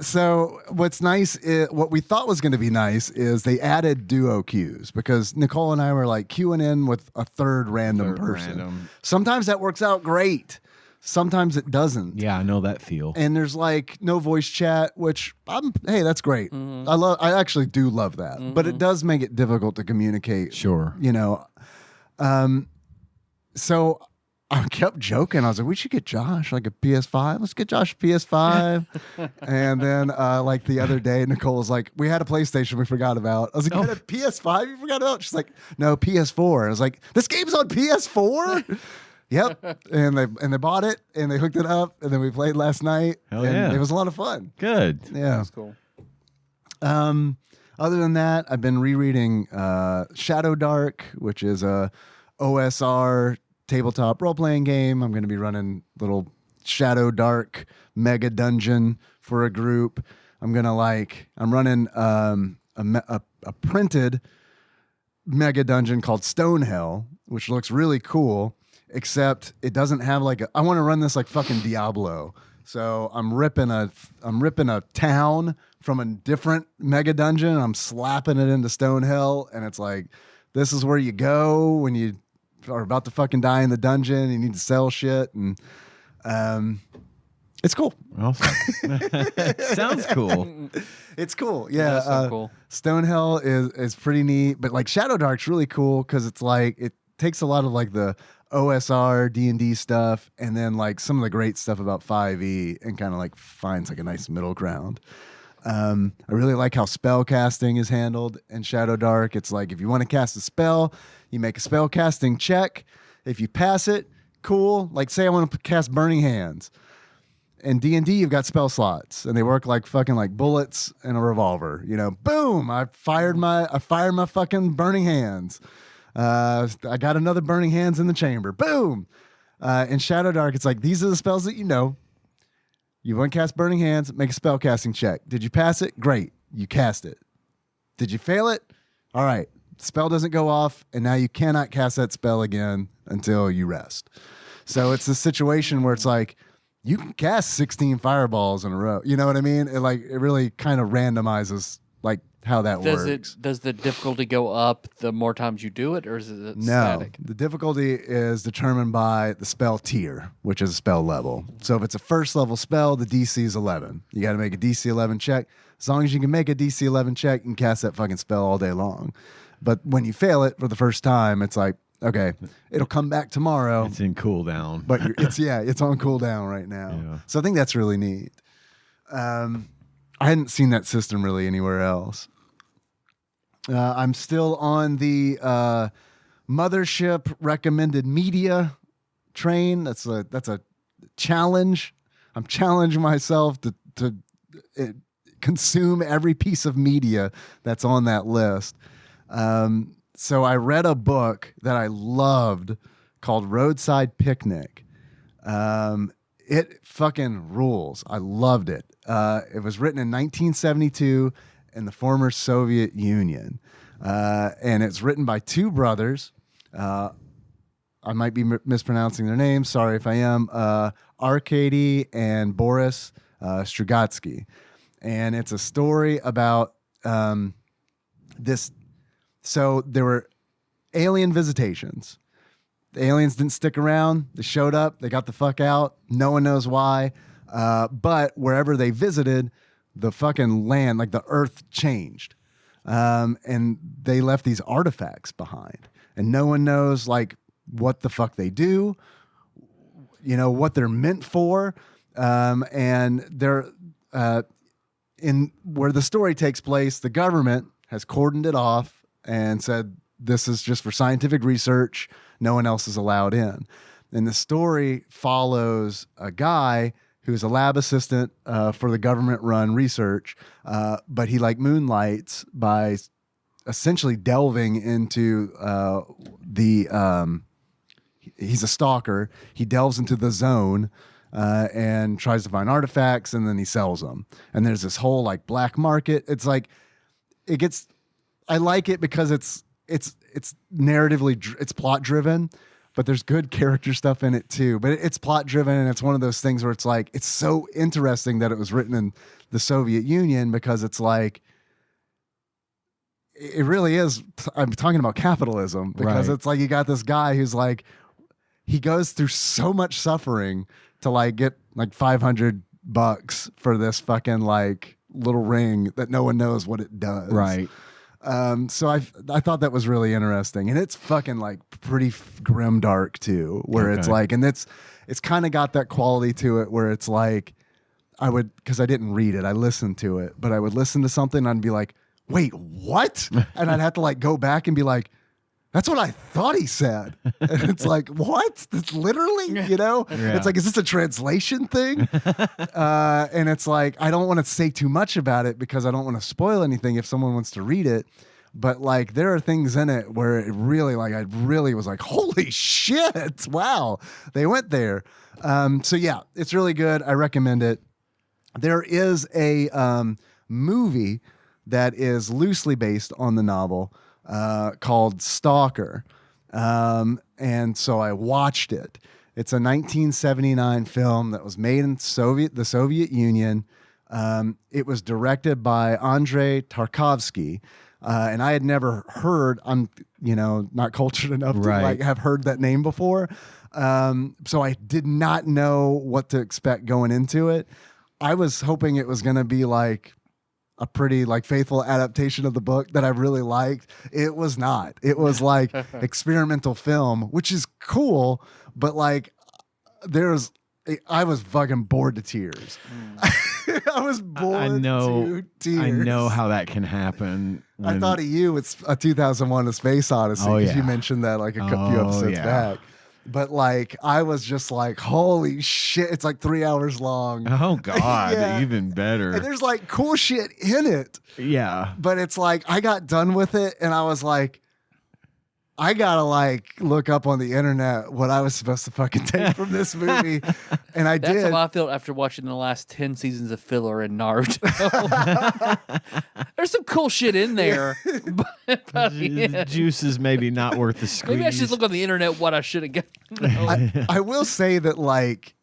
So what's nice is, what we thought was going to be nice is they added duo queues because Nicole and I were like queuing in with a third random person. Sometimes that works out great. Sometimes it doesn't. Yeah, I know that feel. And there's like no voice chat, which hey, that's great. I actually do love that, but it does make it difficult to communicate. Sure. So I kept joking. I was like, we should get Josh like a PS5. Let's get Josh a PS5. And then like the other day, Nicole was like, we had a PlayStation we forgot about. I was like, you had a PS5 you forgot about? She's like, no, PS4. I was like, this game's on PS4? Yep. And they bought it and they hooked it up and then we played last night. Hell and yeah. it was a lot of fun. Good. Yeah. That's cool. Other than that, I've been rereading Shadow Dark, which is a OSR tabletop role-playing game. I'm going to be running little Shadow Dark mega dungeon for a group. I'm running a printed mega dungeon called Stonehell, which looks really cool, except it doesn't have I want to run this like fucking Diablo. So I'm ripping a town from a different mega dungeon and I'm slapping it into Stonehell, and it's like, this is where you go when you are about to fucking die in the dungeon. You need to sell shit, and it's cool. Awesome. Sounds cool. It's cool. Yeah. Cool. Stonehell is pretty neat, but like Shadow Dark's really cool because it's like it takes a lot of like the OSR D&D stuff and then like some of the great stuff about 5e and kind of like finds like a nice middle ground. I really like how spell casting is handled in Shadow Dark. It's like if you want to cast a spell, you make a spell casting check. If you pass it, cool. Like say I want to cast Burning Hands. In D&D, you've got spell slots, and they work like fucking like bullets in a revolver. You know, boom! I fired my fucking Burning Hands. I got another Burning Hands in the chamber. Boom! In Shadow Dark, it's like these are the spells that you know. You want to cast Burning Hands, make a spell casting check. Did you pass it? Great. You cast it. Did you fail it? All right. The spell doesn't go off, and now you cannot cast that spell again until you rest. So it's a situation where it's like, you can cast 16 fireballs in a row. You know what I mean? It really kind of randomizes like how that works. Does the difficulty go up the more times you do it, or is it static? The difficulty is determined by the spell tier, which is a spell level. So if it's a first level spell, the DC is 11. You got to make a DC 11 check. As long as you can make a DC 11 check, you can cast that fucking spell all day long. But when you fail it for the first time, it's like, okay, it'll come back tomorrow. It's in cooldown. But it's on cooldown right now. Yeah. So I think that's really neat. I hadn't seen that system really anywhere else. I'm still on the Mothership recommended media train. That's a challenge. I'm challenging myself to consume every piece of media that's on that list. So I read a book that I loved called Roadside Picnic. It fucking rules. I loved it. It was written in 1972 in the former Soviet Union. And it's written by two brothers. I might be mispronouncing their names. Sorry if I am. Arkady and Boris Strugatsky. And it's a story about this. So there were alien visitations. The aliens didn't stick around. They showed up. They got the fuck out. No one knows why. But wherever they visited, the fucking land, like the earth changed. And they left these artifacts behind. And no one knows like what the fuck they do, you know, what they're meant for. And they're in where the story takes place, the government has cordoned it off and said, this is just for scientific research. No one else is allowed in. And the story follows a guy who's a lab assistant for the government-run research, but he like moonlights by essentially delving into he's a stalker. He delves into the zone and tries to find artifacts, and then he sells them. And there's this whole like black market. It's like I like it because it's narratively, it's plot driven, but there's good character stuff in it too. But it's plot driven, and it's one of those things where it's like, it's so interesting that it was written in the Soviet Union, because it's like, it really is. I'm talking about capitalism, because it's like, you got this guy who's like, he goes through so much suffering to like get like $500 for this fucking like little ring that no one knows what it does. Right. So I thought that was really interesting, and it's fucking like pretty grim dark too, where it's like, and it's kind of got that quality to it where it's like because I didn't read it, I listened to it, but I would listen to something and I'd be like, wait, what? And I'd have to like go back and be like, that's what I thought he said. And it's like, what? That's literally, It's like, is this a translation thing? And it's like, I don't want to say too much about it because I don't want to spoil anything if someone wants to read it. But like, there are things in it where it really, like, I really was like, holy shit. Wow. They went there. So yeah, it's really good. I recommend it. There is a movie that is loosely based on the novel called Stalker. And so I watched it. It's a 1979 film that was made in the Soviet Union. It was directed by Andrei Tarkovsky. And I had never heard, I'm not cultured enough to like have heard that name before. So I did not know what to expect going into it. I was hoping it was going to be like a pretty like faithful adaptation of the book that I really liked. It was not. It was like experimental film, which is cool, but like I was fucking bored to tears. I was bored to tears. I know how that can happen. I thought of you. It's a 2001: A Space Odyssey because you mentioned that like a few episodes back. But like, I was just like, holy shit, it's like 3 hours long. Oh God, even better. And there's like cool shit in it. Yeah. But it's like, I got done with it and I was like, I gotta like look up on the internet what I was supposed to fucking take from this movie. And That's did. how I felt after watching the last 10 seasons of filler in Naruto. There's some cool shit in there. But The juice is maybe not worth the squeeze. maybe I should look on the internet what I should have gotten. I will say that like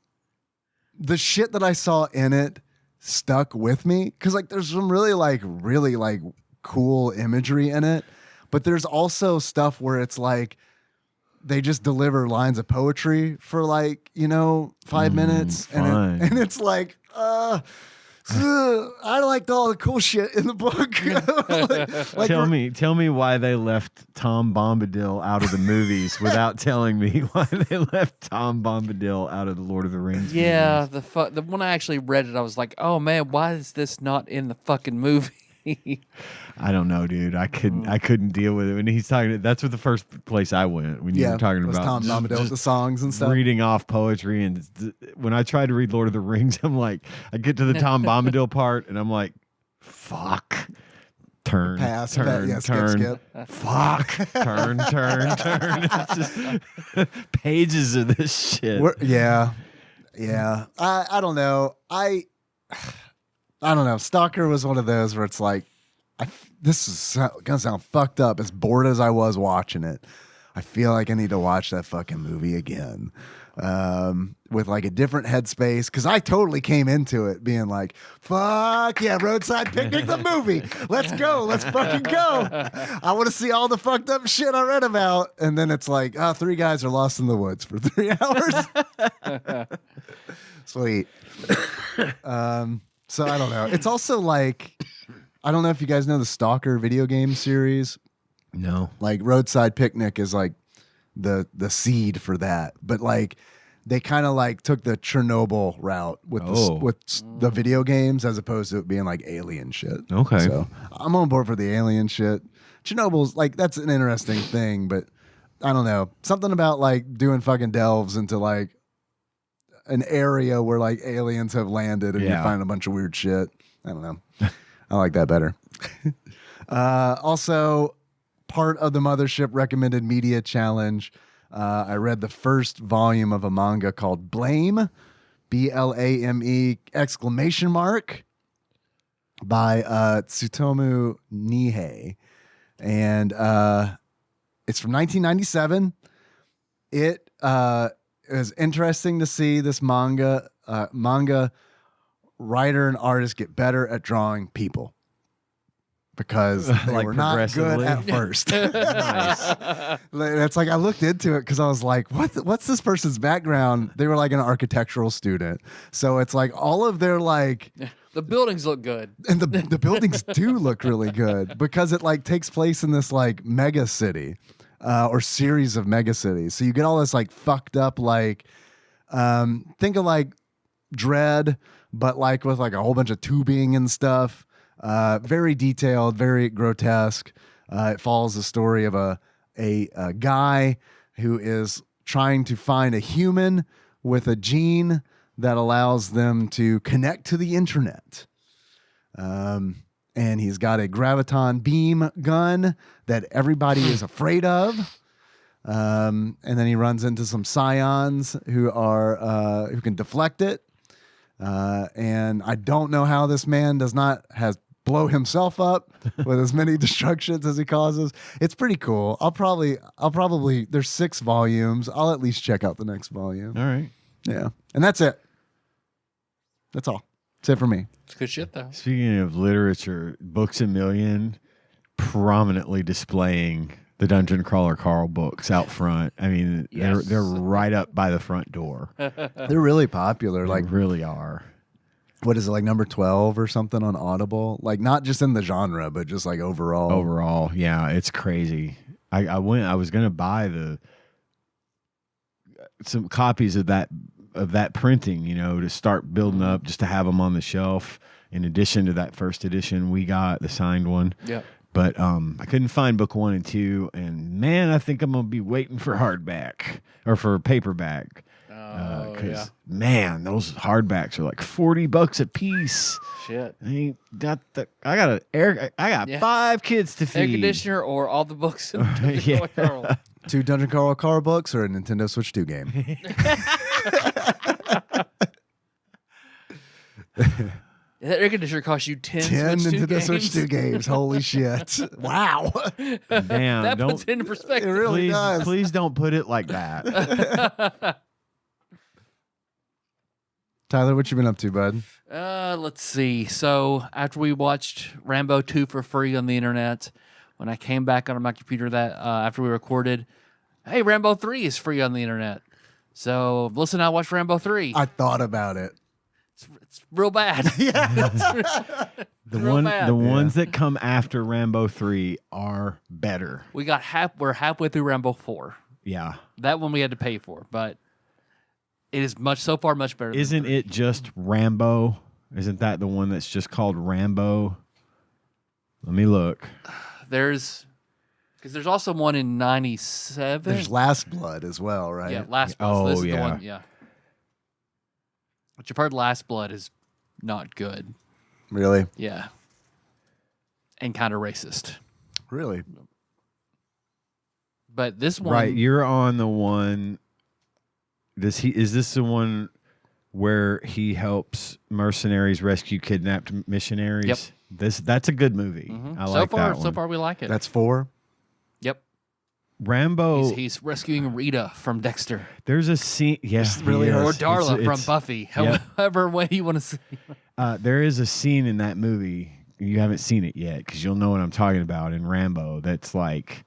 the shit that I saw in it stuck with me because like there's some really like cool imagery in it, but there's also stuff where it's like they just deliver lines of poetry for like 5 minutes and it's like I liked all the cool shit in the book. Tell me why they left Tom Bombadil out of the movies without telling me why they left Tom Bombadil out of the Lord of the Rings Yeah, movies. the when I actually read it, I was like, oh man, why is this not in the fucking movie? I don't know, dude. I couldn't deal with it. When he's talking, that's what the first place I went when you were talking about Tom Bombadil with the songs and stuff. Reading off poetry, and when I tried to read Lord of the Rings, I'm like, I get to the Tom Bombadil part, and I'm like, fuck. Turn, Pass, turn, skip. Fuck, turn. It's just pages of this shit. Yeah. I don't know. I don't know. Stalker was one of those where it's like, this is gonna sound fucked up. As bored as I was watching it, I feel like I need to watch that fucking movie again, with like a different headspace. Because I totally came into it being like, "Fuck yeah, Roadside Picnic, the movie. Let's go. Let's fucking go. I want to see all the fucked up shit I read about." And then it's like, three guys are lost in the woods for 3 hours. Sweet. So I don't know. It's also like, I don't know if you guys know the Stalker video game series. No. Like Roadside Picnic is like the seed for that. But like they kind of like took the Chernobyl route with the video games as opposed to it being like alien shit. Okay. So I'm on board for the alien shit. Chernobyl's like, that's an interesting thing, but I don't know. Something about like doing fucking delves into like an area where like aliens have landed and you find a bunch of weird shit. I don't know. I like that better. Also, part of the Mothership recommended media challenge. I read the first volume of a manga called Blame, BLAME ! By Tsutomu Nihei. And it's from 1997. It was interesting to see this manga writer and artist get better at drawing people because they Like were not good at first. Nice. It's like I looked into it because I was like, what's this person's background? They were like an architectural student. So it's like all of their like The buildings look good. And the buildings do look really good because it like takes place in this like mega city or series of mega cities. So you get all this like fucked up like think of like Dread, but like with like a whole bunch of tubing and stuff. Very detailed, very grotesque. It follows the story of a guy who is trying to find a human with a gene that allows them to connect to the internet. And he's got a graviton beam gun that everybody is afraid of. And then he runs into some scions who can deflect it. And I don't know how this man has blow himself up with as many destructions as he causes. It's pretty cool. I'll probably there's 6 volumes. I'll at least check out the next volume. All right. Yeah. And that's it. That's all. That's it for me. It's good shit, though. Speaking of literature, Books A Million prominently displaying the Dungeon Crawler Carl books out front. I mean, Yes. they're right up by the front door. They're really popular. They Like, really are. what is it, like number 12 or something on Audible? Like, not just in the genre, but just like overall. Overall, yeah, it's crazy. I was gonna buy some copies of that printing, to start building up, just to have them on the shelf. In addition to that first edition we got, the signed one. Yeah. But I couldn't find book 1 and 2, and man, I think I'm gonna be waiting for hardback or for paperback. Because man, those hardbacks are like $40 a piece. Shit. I got 5 kids to feed. Air conditioner or all the books in the Yeah. Carl. 2 Dungeon Crawler Carl books or a Nintendo Switch 2 game. That air conditioner costs you 10 10 Switch 2 Nintendo games. Switch 2 games. Holy shit. Wow. Damn, That puts it into It perspective. really does. please don't put it like that. Tyler, what you been up to, bud? Let's see. So after we watched Rambo 2 for free on the internet, when I came back on my computer after we recorded, hey, Rambo 3 is free on the internet. So Melissa and I watched Rambo 3. I thought about it. It's real bad. The ones that come after Rambo 3 are better. We're halfway through Rambo 4. Yeah. That one we had to pay for, but it is so far much better. Isn't it just Rambo? Isn't that the one that's just called Rambo? Let me look. Because there's also one in 97. There's Last Blood as well, right? Yeah, Last Blood. Oh, This is the yeah. one, yeah. Which I've heard Last Blood is not good. Really? Yeah. And kind of racist. Really? But this one... Right, you're on the one. Is this the one where he helps mercenaries rescue kidnapped missionaries? Yep. That's a good movie. Mhm. I like that one. So far, we like it. That's 4? Yep. Rambo. He's rescuing Rita from Dexter. There's a scene. Yeah, It's really he is. Or hurts. Darla It's- from Buffy. However way you want to see. There is a scene in that movie. You haven't seen it yet because you'll know what I'm talking about in Rambo. That's like,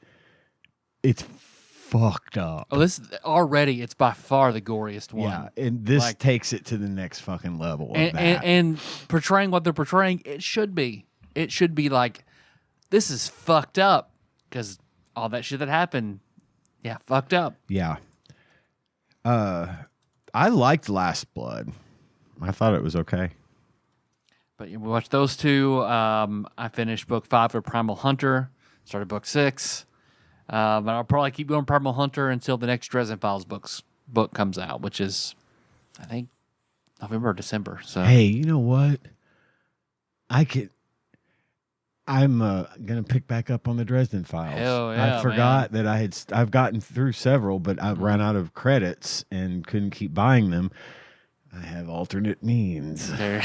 it's fucked up. Oh, it's by far the goriest one. Yeah, and this Like- takes it to the next fucking level. Of And, that. and portraying what they're portraying, it should be. It should be like, this is fucked up because all that shit that happened, fucked up. Yeah. I liked Last Blood. I thought it was okay. But we watched those two. I finished book 5 of Primal Hunter, started book 6. But I'll probably keep going Primal Hunter until the next Dresden Files book comes out, which is, I think, November or December. So Hey, you know what? I'm gonna pick back up on the Dresden Files. Hell yeah, I forgot that I've gotten through several, but I ran out of credits and couldn't keep buying them. I have alternate means. there.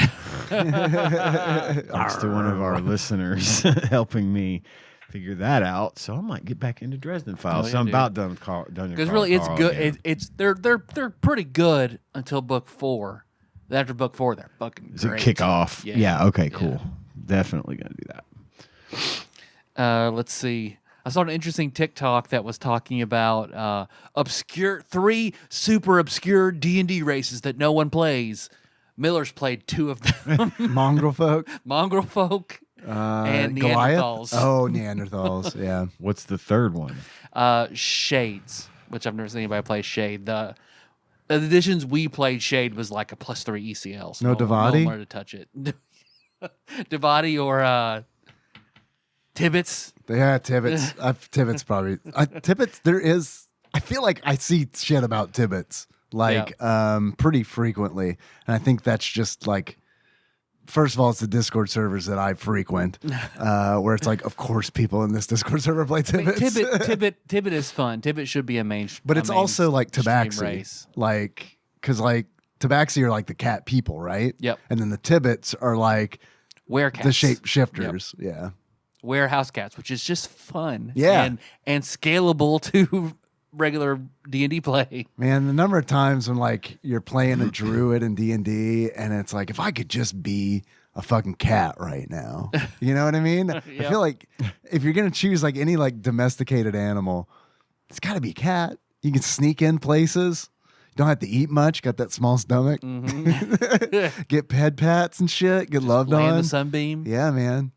Thanks to one of our listeners helping me figure that out. So I might get back into Dresden Files. Oh, yeah, so I'm dude. about done Dungeon Because Crawl really, it's Carl good. again. They're pretty good until book 4. Then after book 4, they're fucking Does it great. kick off? Yeah. Okay, cool. Definitely gonna do that. Let's see. I saw an interesting TikTok that was talking about 3 super obscure D&D races that no one plays. Miller's played 2 of them. Mongrel folk. Mongrel folk and Goliath? Neanderthals. Oh, Neanderthals. Yeah. What's the third one? Shades, which I've never seen anybody play Shade. The editions we played Shade was like a +3 ECL. So No no Davadi? one wanted to touch it. Davadi or Tibbets. Yeah, Tibbets. Tibbets probably. Tibbets, there is. I feel like I see shit about Tibbets pretty frequently. And I think that's just like, first of all, it's the Discord servers that I frequent, where it's like, of course, people in this Discord server play Tibbets. Tibbet is fun. Tibbet should be a main. But it's also like Tabaxi. Race. Like, because like Tabaxi are like the cat people, right? Yep. And then the Tibbets are like Werecats. the shapeshifters. Yep. Yeah. Warehouse cats, which is just fun. Yeah. And scalable to regular D&D play. Man, the number of times when like you're playing a druid in D&D and it's like, if I could just be a fucking cat right now. You know what I mean? Yep. I feel like if you're going to choose like any like domesticated animal, it's got to be cat. You can sneak in places. You don't have to eat much. Got that small stomach. Mm-hmm. Get head pats and shit. Get loved Lay in on. the sunbeam. Yeah, man.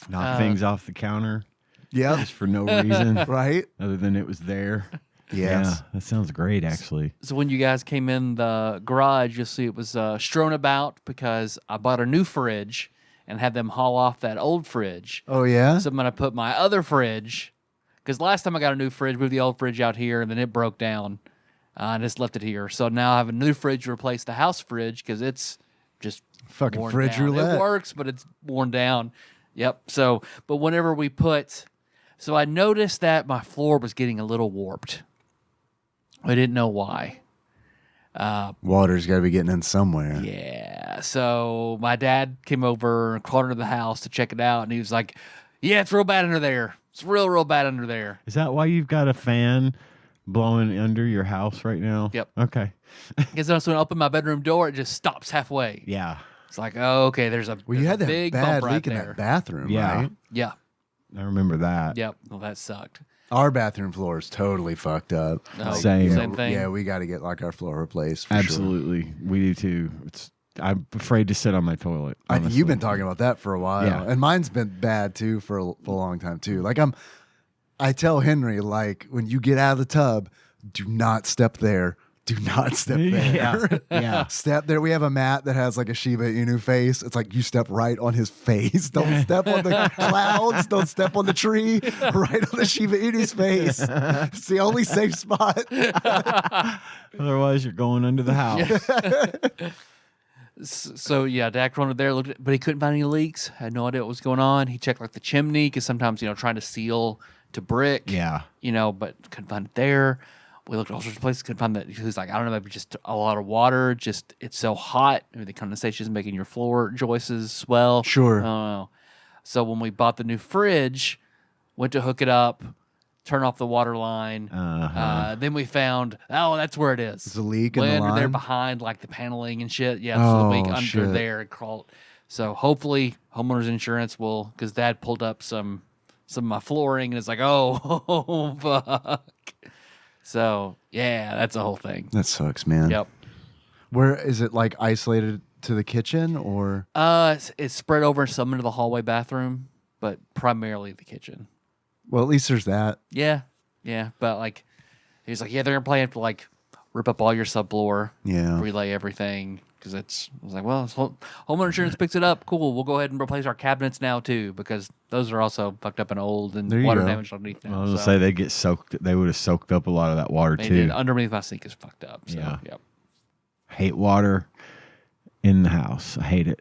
Knock things off the counter Yeah. just for no reason Right? other than it was there. Yes. Yeah, that sounds great, actually. So when you guys came in the garage, you'll see it was strewn about because I bought a new fridge and had them haul off that old fridge. Oh, yeah? So I'm going to put my other fridge, because last time I got a new fridge, moved the old fridge out here, and then it broke down. And just left it here. So now I have a new fridge to replace the house fridge because it's just Fucking worn fridge down. roulette. It works, but it's worn down. Yep. So, but whenever we put, so I noticed that my floor was getting a little warped. I didn't know why. Water's got to be getting in somewhere. Yeah. So my dad came over and crawled into the house to check it out, and he was like, "Yeah, it's real bad under there. It's real bad under there." Is that why you've got a fan blowing under your house right now? Yep. Okay. Because when I open my bedroom door, it just stops halfway. Yeah. It's like, oh, okay, there's a, Well, you had that big bad bump right leak in there. that bathroom, Yeah. right? Yeah. I remember that. Yep. Well, that sucked. Our bathroom floor is totally fucked up. Oh, Same. Yeah, Same thing. Yeah, we got to get like our floor replaced. For Sure. Absolutely. We do too. I'm afraid to sit on my toilet. Honestly. You've been talking about that for a while, Yeah. and mine's been bad too for a long time too. Like I tell Henry, like, when you get out of the tub, do not step there. Do not step there. Yeah. Yeah. Step there. We have a mat that has like a Shiba Inu face. It's like you step right on his face. Don't step on the clouds. Don't step on the tree. Right on the Shiba Inu's face. It's the only safe spot. Otherwise, you're going under the house. So yeah, Dad crawled there, looked, but he couldn't find any leaks. Had no idea what was going on. He checked like the chimney because sometimes trying to seal to brick. Yeah. But couldn't find it there. We looked at all sorts of places, couldn't find that. He was like, I don't know, maybe just a lot of water. Just it's so hot. Maybe the condensation is making your floor joists swell. Sure. I don't know. So when we bought the new fridge, went to hook it up, turn off the water line. Then we found, that's where it is. It's a leak in Way the under there line? behind like the paneling and shit. Yeah, so the leak under shit. there and crawled. So hopefully homeowners insurance will, because Dad pulled up some of my flooring and it's like, oh fuck. So yeah, that's the whole thing. That sucks, man. Yep. Where is it, like isolated to the kitchen or? It's spread over some into the hallway bathroom, but primarily the kitchen. Well, at least there's that. Yeah, but like, he's like, yeah, they're gonna plan to like rip up all your subfloor, Yeah. relay everything, because I was like, well, homeowner insurance picks it up. Cool, we'll go ahead and replace our cabinets now too, because those are also fucked up and old and There you water go. damage underneath now. I was gonna so say they get soaked. They would have soaked up a lot of that water they too. did. Underneath my sink is fucked up. So, Yeah. Yep. Hate water in the house. I hate it.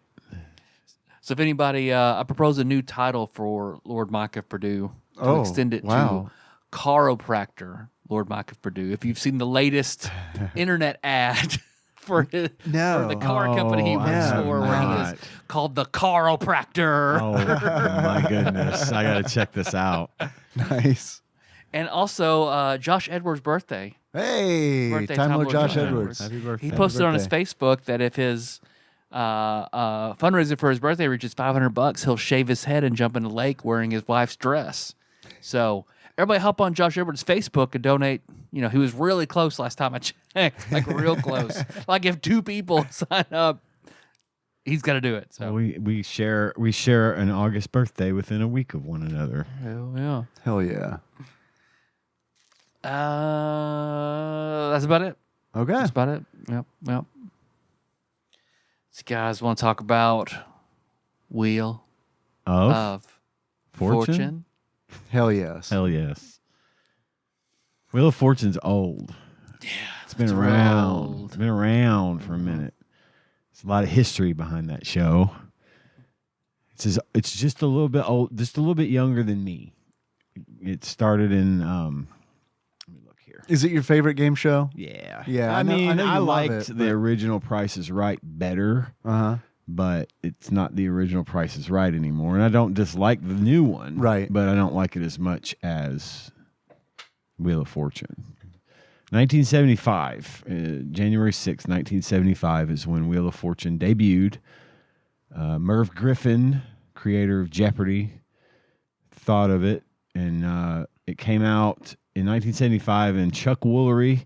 So if anybody, I propose a new title for Lord Mike of Purdue to Oh, extend it wow. to chiropractor Lord Mike of Purdue. If you've seen the latest internet ad for the car company he Oh, I works have for, where he is not. called the chiropractor. Oh my goodness! I gotta check this out. Nice. And also Josh Edwards' birthday. Hey, Birthday, Time Lord Josh Josh Edwards. Happy birthday. He posted on his birthday. Facebook that if his fundraiser for his birthday reaches $500, he'll shave his head and jump in the lake wearing his wife's dress. So everybody hop on Josh Edwards' Facebook and donate. You know, he was really close last time I checked, like real close. Like if 2 people sign up, he's got to do it. So we share an August birthday within a week of one another. Hell yeah. Hell yeah. That's about it. Okay. That's about it. Yep. So guys want to talk about Wheel of Fortune? Hell yes. Hell yes. Wheel of Fortune's old. Yeah. It's been around. It's been around for a minute. There's a lot of history behind that show. It's just a little bit old, just a little bit younger than me. It started in let me look here. Is it your favorite game show? Yeah. Yeah. I mean, I love liked it, the original Price is Right better. Uh-huh. But it's not the original Price is Right anymore. And I don't dislike the new one. Right. But I don't like it as much as Wheel of Fortune. 1975, January 6th, 1975 is when Wheel of Fortune debuted. Merv Griffin, creator of Jeopardy, thought of it. And it came out in 1975, and Chuck Woolery,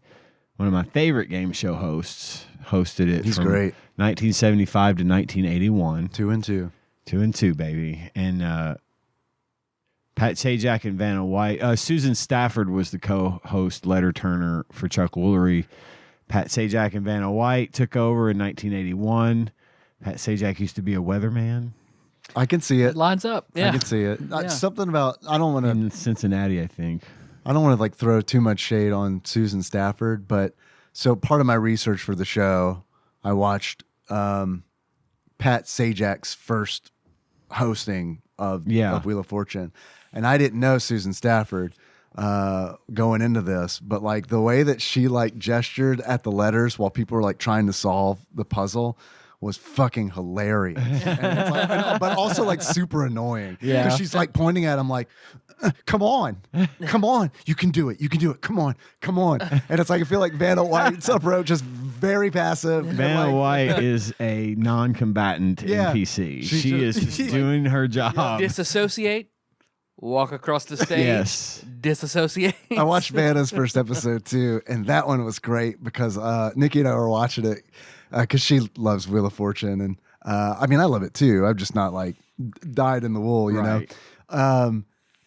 one of my favorite game show hosts, hosted it. He's from great. 1975 to 1981. 2 and 2. 2 and 2, baby. And Pat Sajak and Vanna White. Susan Stafford was the co-host, letter turner for Chuck Woolery. Pat Sajak and Vanna White took over in 1981. Pat Sajak used to be a weatherman I can see it. It lines up. Yeah. I can see it. Yeah. Something about I don't want to in Cincinnati, I think. like throw too much shade on Susan Stafford, but so part of my research for the show, I watched Pat Sajak's first hosting of Wheel of Fortune, and I didn't know Susan Stafford going into this, but like the way that she like gestured at the letters while people were like trying to solve the puzzle was fucking hilarious. And it's like, but also like super annoying. Yeah. Because she's like pointing at him like, come on, you can do it, come on. And it's like, I feel like Vanna White's approach is very passive. Vanna White is a non-combatant NPC. She is just doing her job. Disassociate. Walk across the stage. Yes. Disassociate. I watched Vanna's first episode too, and that one was great because Nikki and I were watching it because she loves Wheel of Fortune, and I mean I love it too. I'm just not like dyed in the wool, you know.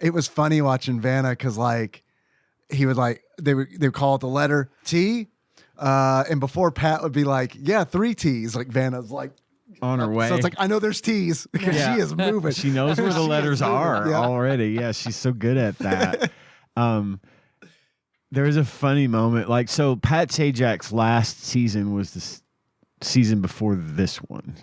It was funny watching Vanna because like he would like they would call it the letter T, and before Pat would be like, yeah, 3 T's. Like Vanna's like on her way. So it's like I know there's T's because she is moving. She knows where the letters are already. Yeah, she's so good at that. There was a funny moment. Like, so Pat Sajak's last season was the season before this one.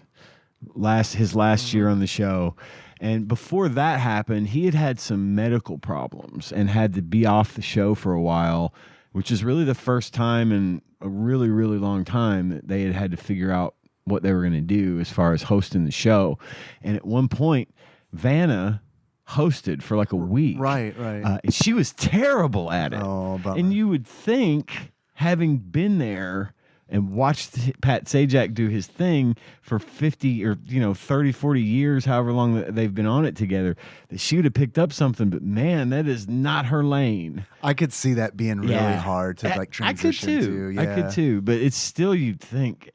His last year on the show. And before that happened, he had some medical problems and had to be off the show for a while, which is really the first time in a really, really long time that they had to figure out what they were going to do as far as hosting the show. And at one point, Vanna hosted for like a week. Right. And she was terrible at it. Oh, bummer. And you would think, having been there and watched Pat Sajak do his thing for 50 or 30, 40 years, however long they've been on it together, that she would have picked up something. But man, that is not her lane. I could see that being really hard to like transition to. Yeah. I could too. But it's still, you'd think.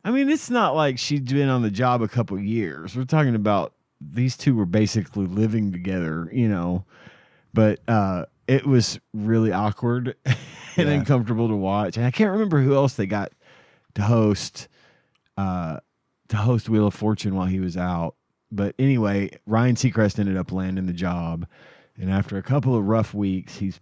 I mean, it's not like she'd been on the job a couple years. We're talking about these two were basically living together, But it was really awkward and uncomfortable to watch. And I can't remember who else they got to host Wheel of Fortune while he was out. But anyway, Ryan Seacrest ended up landing the job. And after a couple of rough weeks, he's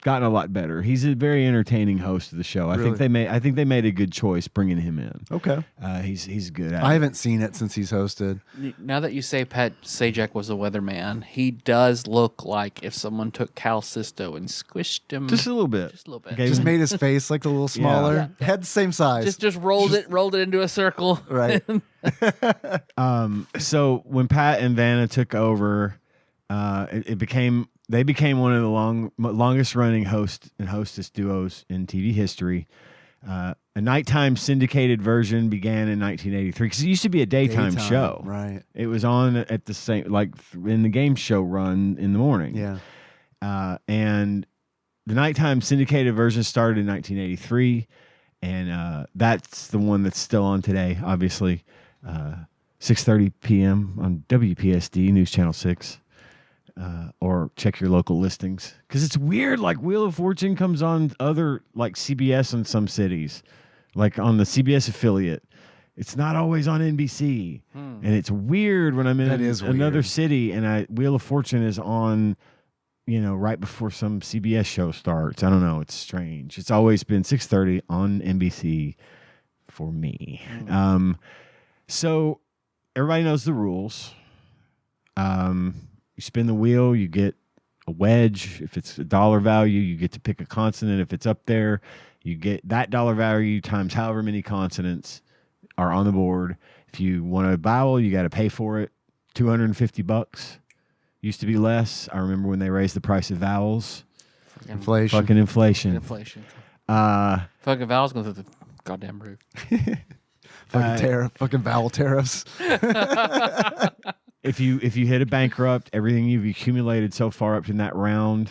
gotten a lot better. He's a very entertaining host of the show. Really? I think they made a good choice bringing him in. Okay. He's good at it. I haven't seen it since he's hosted. Now that you say Pat Sajak was a weatherman, he does look like if someone took Cal Sisto and squished him Just a little bit. Just a little bit. Okay. Just made his face like a little smaller. Yeah. Head the same size. Just rolled it into a circle. Right. So when Pat and Vanna took over, they became one of the longest running host and hostess duos in TV history. A nighttime syndicated version began in 1983 because it used to be a daytime show. Right. It was on at the same, like in the game show run in the morning. Yeah. And the nighttime syndicated version started in 1983, and that's the one that's still on today, obviously. 6:30 p.m. on WPSD, News Channel 6. Or check your local listings. Because it's weird, like Wheel of Fortune comes on other, like CBS in some cities, like on the CBS affiliate. It's not always on NBC. And it's weird when I'm in another city and Wheel of Fortune is on, right before some CBS show starts. I don't know. It's strange. It's always been 6:30 on NBC for me. So everybody knows the rules. You spin the wheel, you get a wedge. If it's a dollar value, you get to pick a consonant. If it's up there, you get that dollar value times however many consonants are on the board. If you want a vowel, you got to pay for it. $250. Used to be less. I remember when they raised the price of vowels. Fucking inflation. Fucking vowels going through the goddamn roof. Fucking vowel tariffs. If you hit a bankrupt, everything you've accumulated so far up in that round,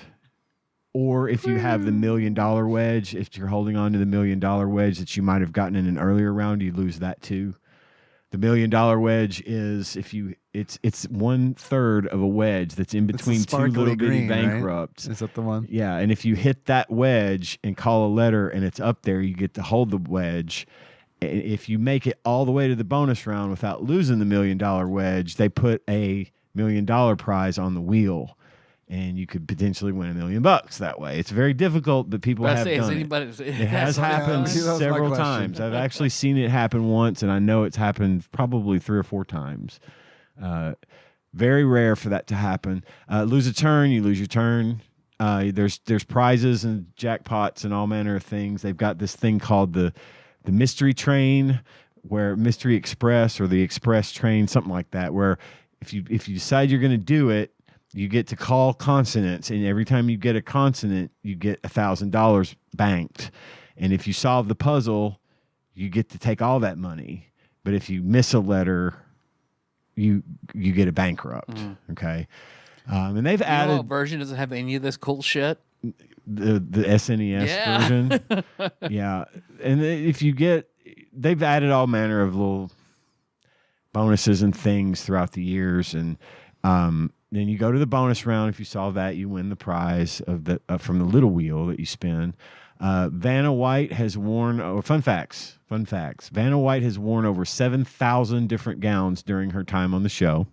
or if you have the $1 million wedge, if you're holding on to the $1 million wedge that you might have gotten in an earlier round, you lose that too. The $1 million wedge is it's 1/3 of a wedge that's in between two little bitty bankrupts. Right? Is that the one? Yeah, and if you hit that wedge and call a letter and it's up there, you get to hold the wedge. If you make it all the way to the bonus round without losing the $1 million wedge, they put a $1 million prize on the wheel, and you could potentially win $1 million that way. It's very difficult, but people have done it. It has happened several times. I've actually seen it happen once, and I know it's happened probably 3 or 4 times. Very rare for that to happen. Lose a turn, you lose your turn. There's prizes and jackpots and all manner of things. They've got this thing called the mystery train, where Mystery Express or the Express train, something like that, where if you decide you're going to do it, you get to call consonants, and every time you get a consonant, you get $1,000 banked. And if you solve the puzzle, you get to take all that money. But if you miss a letter, you get a bankrupt. Okay, and they've added. What version doesn't have any of this cool shit? The SNES version. Yeah. And if you they've added all manner of little bonuses and things throughout the years. And then you go to the bonus round. If you solve that, you win the prize of from the little wheel that you spin. Vanna White has worn, fun facts. Vanna White has worn over 7,000 different gowns during her time on the show.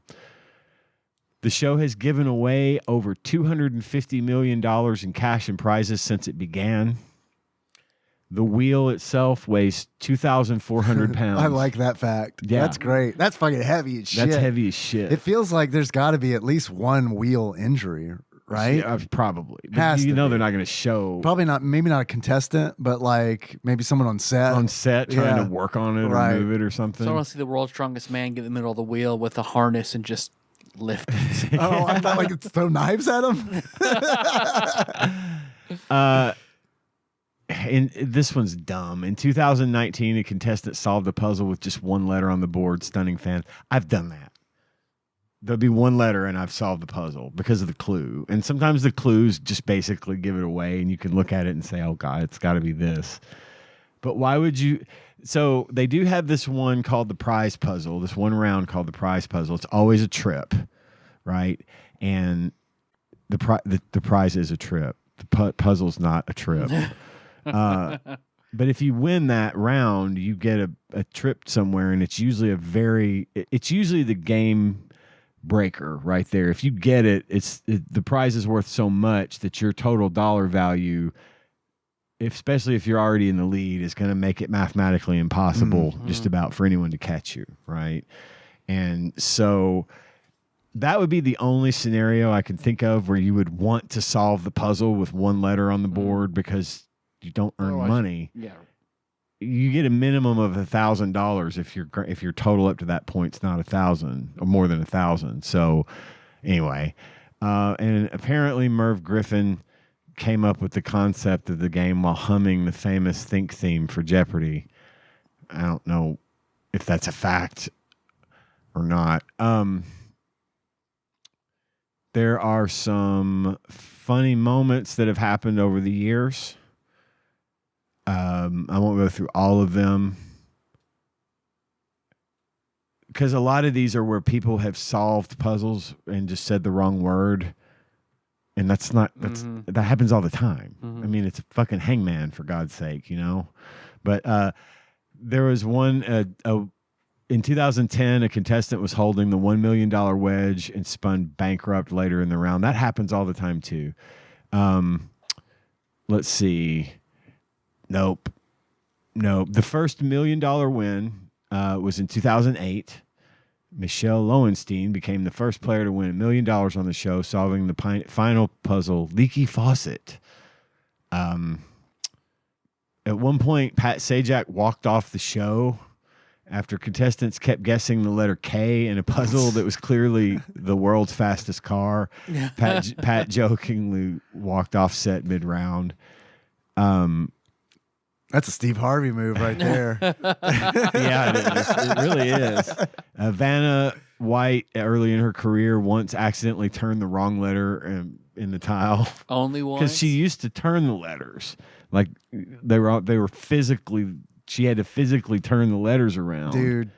The show has given away over $250 million in cash and prizes since it began. The wheel itself weighs 2,400 pounds. I like that fact. Yeah. That's great. That's fucking heavy as shit. That's heavy as shit. It feels like there's got to be at least one wheel injury, right? Yeah, probably. But they're not going to show. Probably not, maybe not a contestant, but like maybe someone on set. Trying to work on it or move it or something. So I want to see the world's strongest man get in the middle of the wheel with a harness and just lift it. Oh, I thought like it's throw knives at him. And this one's dumb. In 2019, a contestant solved the puzzle with just one letter on the board, stunning fans. I've done that. There'll be one letter and I've solved the puzzle because of the clue. And sometimes the clues just basically give it away and you can look at it and say, oh God, it's got to be this. But why would you? So they do have this one called the prize puzzle, this one round called the prize puzzle. It's always a trip, right? And the prize is a trip. The puzzle's not a trip. But if you win that round, you get a trip somewhere, and it's usually the game breaker right there. If you get it, the prize is worth so much that your total dollar value, especially if you're already in the lead, is going to make it mathematically impossible just about for anyone to catch you, right? And so that would be the only scenario I can think of where you would want to solve the puzzle with one letter on the board because you don't earn money. Yeah. You get a minimum of $1,000 if your total up to that point's not 1,000 or more than 1,000. So anyway, and apparently Merv Griffin came up with the concept of the game while humming the famous Think theme for Jeopardy. I don't know if that's a fact or not. There are some funny moments that have happened over the years. I won't go through all of them because a lot of these are where people have solved puzzles and just said the wrong word. And that happens all the time. I mean, it's a fucking hangman, for God's sake, you know? But there was one in 2010, a contestant was holding the $1 million wedge and spun bankrupt later in the round. That happens all the time too. Let's see. Nope. The first $1 million win was in 2008. Michelle Lowenstein became the first player to win $1 million on the show, solving the final puzzle, Leaky Faucet. At one point, Pat Sajak walked off the show after contestants kept guessing the letter K in a puzzle that was clearly the world's fastest car. Pat jokingly walked off set mid-round. That's a Steve Harvey move right there. Yeah, it is. It really is. Vanna White, early in her career, once accidentally turned the wrong letter in the tile. Only once? Because she used to turn the letters. Like, they were physically... She had to physically turn the letters around. Dude,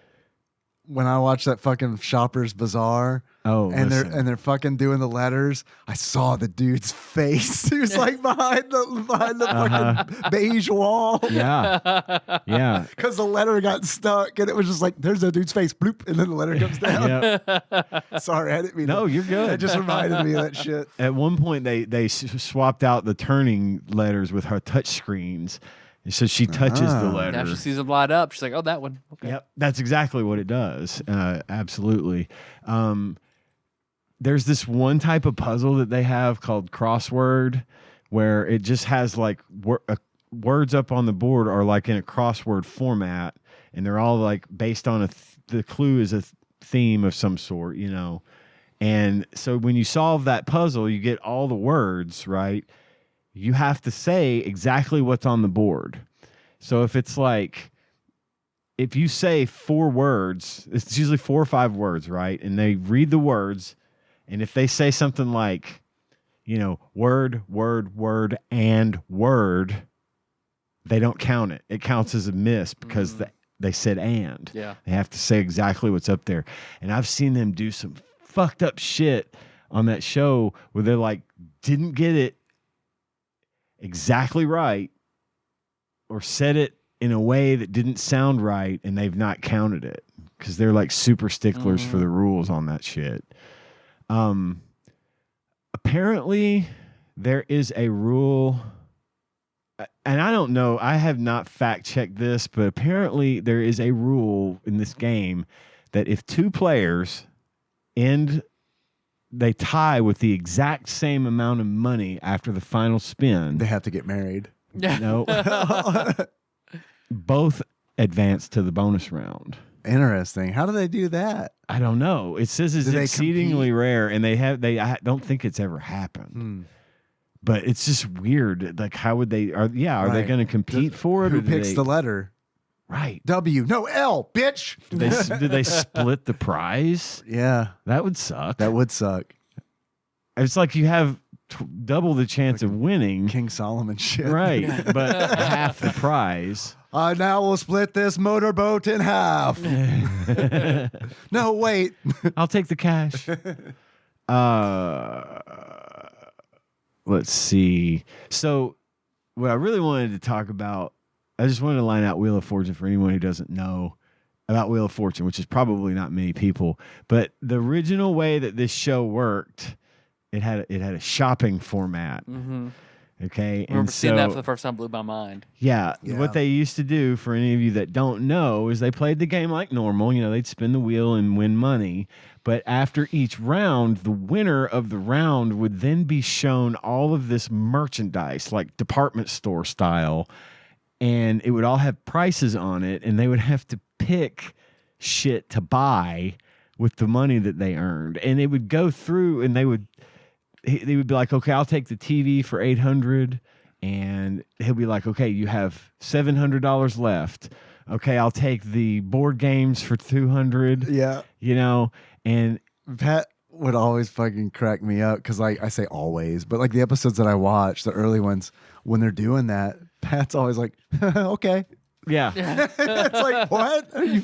when I watched that fucking Shoppers Bazaar and they're fucking doing the letters, I saw the dude's face. He was like behind the fucking beige wall. Yeah. Yeah. Because the letter got stuck and it was just like, there's that dude's face, bloop, and then the letter comes down. Yep. Sorry, I didn't mean No, you're good. It just reminded me of that shit. At one point, they swapped out the turning letters with her touch screens. So she touches the letter. Now she sees them light up. She's like, oh, that one. Okay. Yep, that's exactly what it does. Absolutely. There's this one type of puzzle that they have called crossword, where it just has like words up on the board are like in a crossword format, and they're all like based on the clue is a theme of some sort, you know. And so when you solve that puzzle, you get all the words, right? You have to say exactly what's on the board. So if it's like, if you say 4 words, it's usually 4 or 5 words, right? And they read the words. And if they say something like, you know, word, and word, they don't count it. It counts as a miss because they said and. Yeah. They have to say exactly what's up there. And I've seen them do some fucked up shit on that show where they're like, didn't get it exactly right or said it in a way that didn't sound right, and they've not counted it because they're like super sticklers for the rules on that shit. Apparently there is a rule, and I don't know, I have not fact checked this, but apparently there is a rule in this game that if 2 players they tie with the exact same amount of money after the final spin, they have to get married. No. Both advance to the bonus round. Interesting. How do they do that? I don't know. It says it's exceedingly rare, and I don't think it's ever happened. But it's just weird. Like, how would they? Are they going to compete for it? Who picks the letter? Right. W. No, L, bitch. Did they split the prize? Yeah. That would suck. That would suck. It's like you have double the chance of winning. King Solomon shit. Right. But half the prize. Now we'll split this motorboat in half. No, wait. I'll take the cash. Let's see. So what I really wanted to talk about, I just wanted to line out Wheel of Fortune for anyone who doesn't know about Wheel of Fortune, which is probably not many people. But the original way that this show worked, it had a shopping format. Mm-hmm. Okay. I remember seeing that for the first time, blew my mind. Yeah. What they used to do, for any of you that don't know, is they played the game like normal. You know, they'd spin the wheel and win money. But after each round, the winner of the round would then be shown all of this merchandise, like department store style. And it would all have prices on it. And they would have to pick shit to buy with the money that they earned. And it would go through, and they would be like, okay, I'll take the TV for $800, and he'll be like, okay, you have $700 left. Okay, I'll take the board games for $200. Yeah, you know, and Pat, would always fucking crack me up because, like, I say always, but like the episodes that I watch, the early ones, when they're doing that, Pat's always like, okay. Yeah. It's like, what? Are you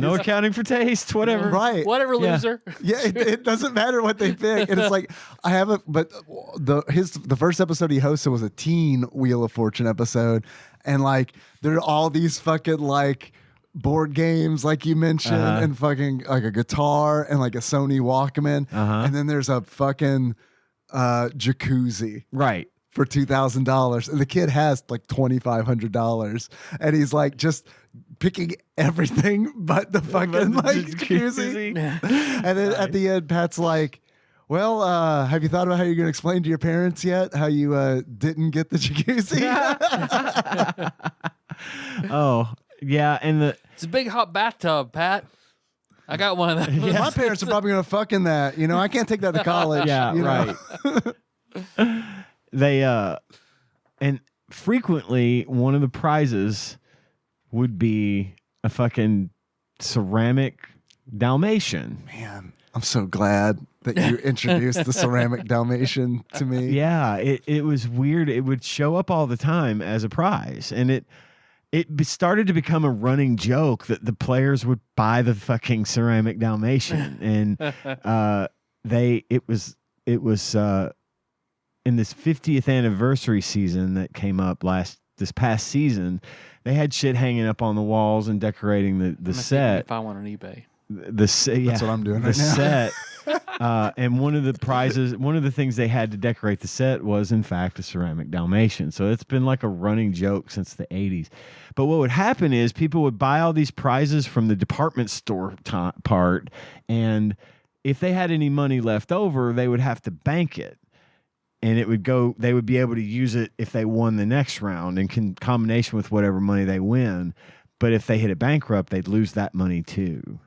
No accounting for taste, whatever. right? Whatever, loser. Yeah, it doesn't matter what they pick, and it's like I haven't. But the first episode he hosted was a teen Wheel of Fortune episode, and like there are all these fucking like board games, like you mentioned, and fucking like a guitar and like a Sony Walkman, and then there's a fucking jacuzzi, Right. for $2,000, and the kid has like $2,500, and he's like just picking everything but the fucking like jacuzzi. And then at the end, Pat's like, "Well, have you thought about how you're going to explain to your parents yet how you didn't get the jacuzzi?" Oh yeah, and It's a big hot bathtub, Pat. I got one of those. My parents are probably going to fuck in that. You know, I can't take that to college. yeah, you know? right. They and frequently one of the prizes would be a fucking ceramic Dalmatian. Man, I'm so glad that you introduced the ceramic Dalmatian to me. Yeah, it was weird. It would show up all the time as a prize, and it started to become a running joke that the players would buy the fucking ceramic Dalmatian, and it was in this 50th anniversary season that came up this past season, they had shit hanging up on the walls and decorating the set. If I want on eBay, That's what I'm doing right now. set. And one of the things they had to decorate the set was, in fact, a ceramic Dalmatian. So it's been like a running joke since the 80s. But what would happen is people would buy all these prizes from the department store part, and if they had any money left over, they would have to bank it. And they would be able to use it if they won the next round in combination with whatever money they win. But if they hit a bankrupt, they'd lose that money too.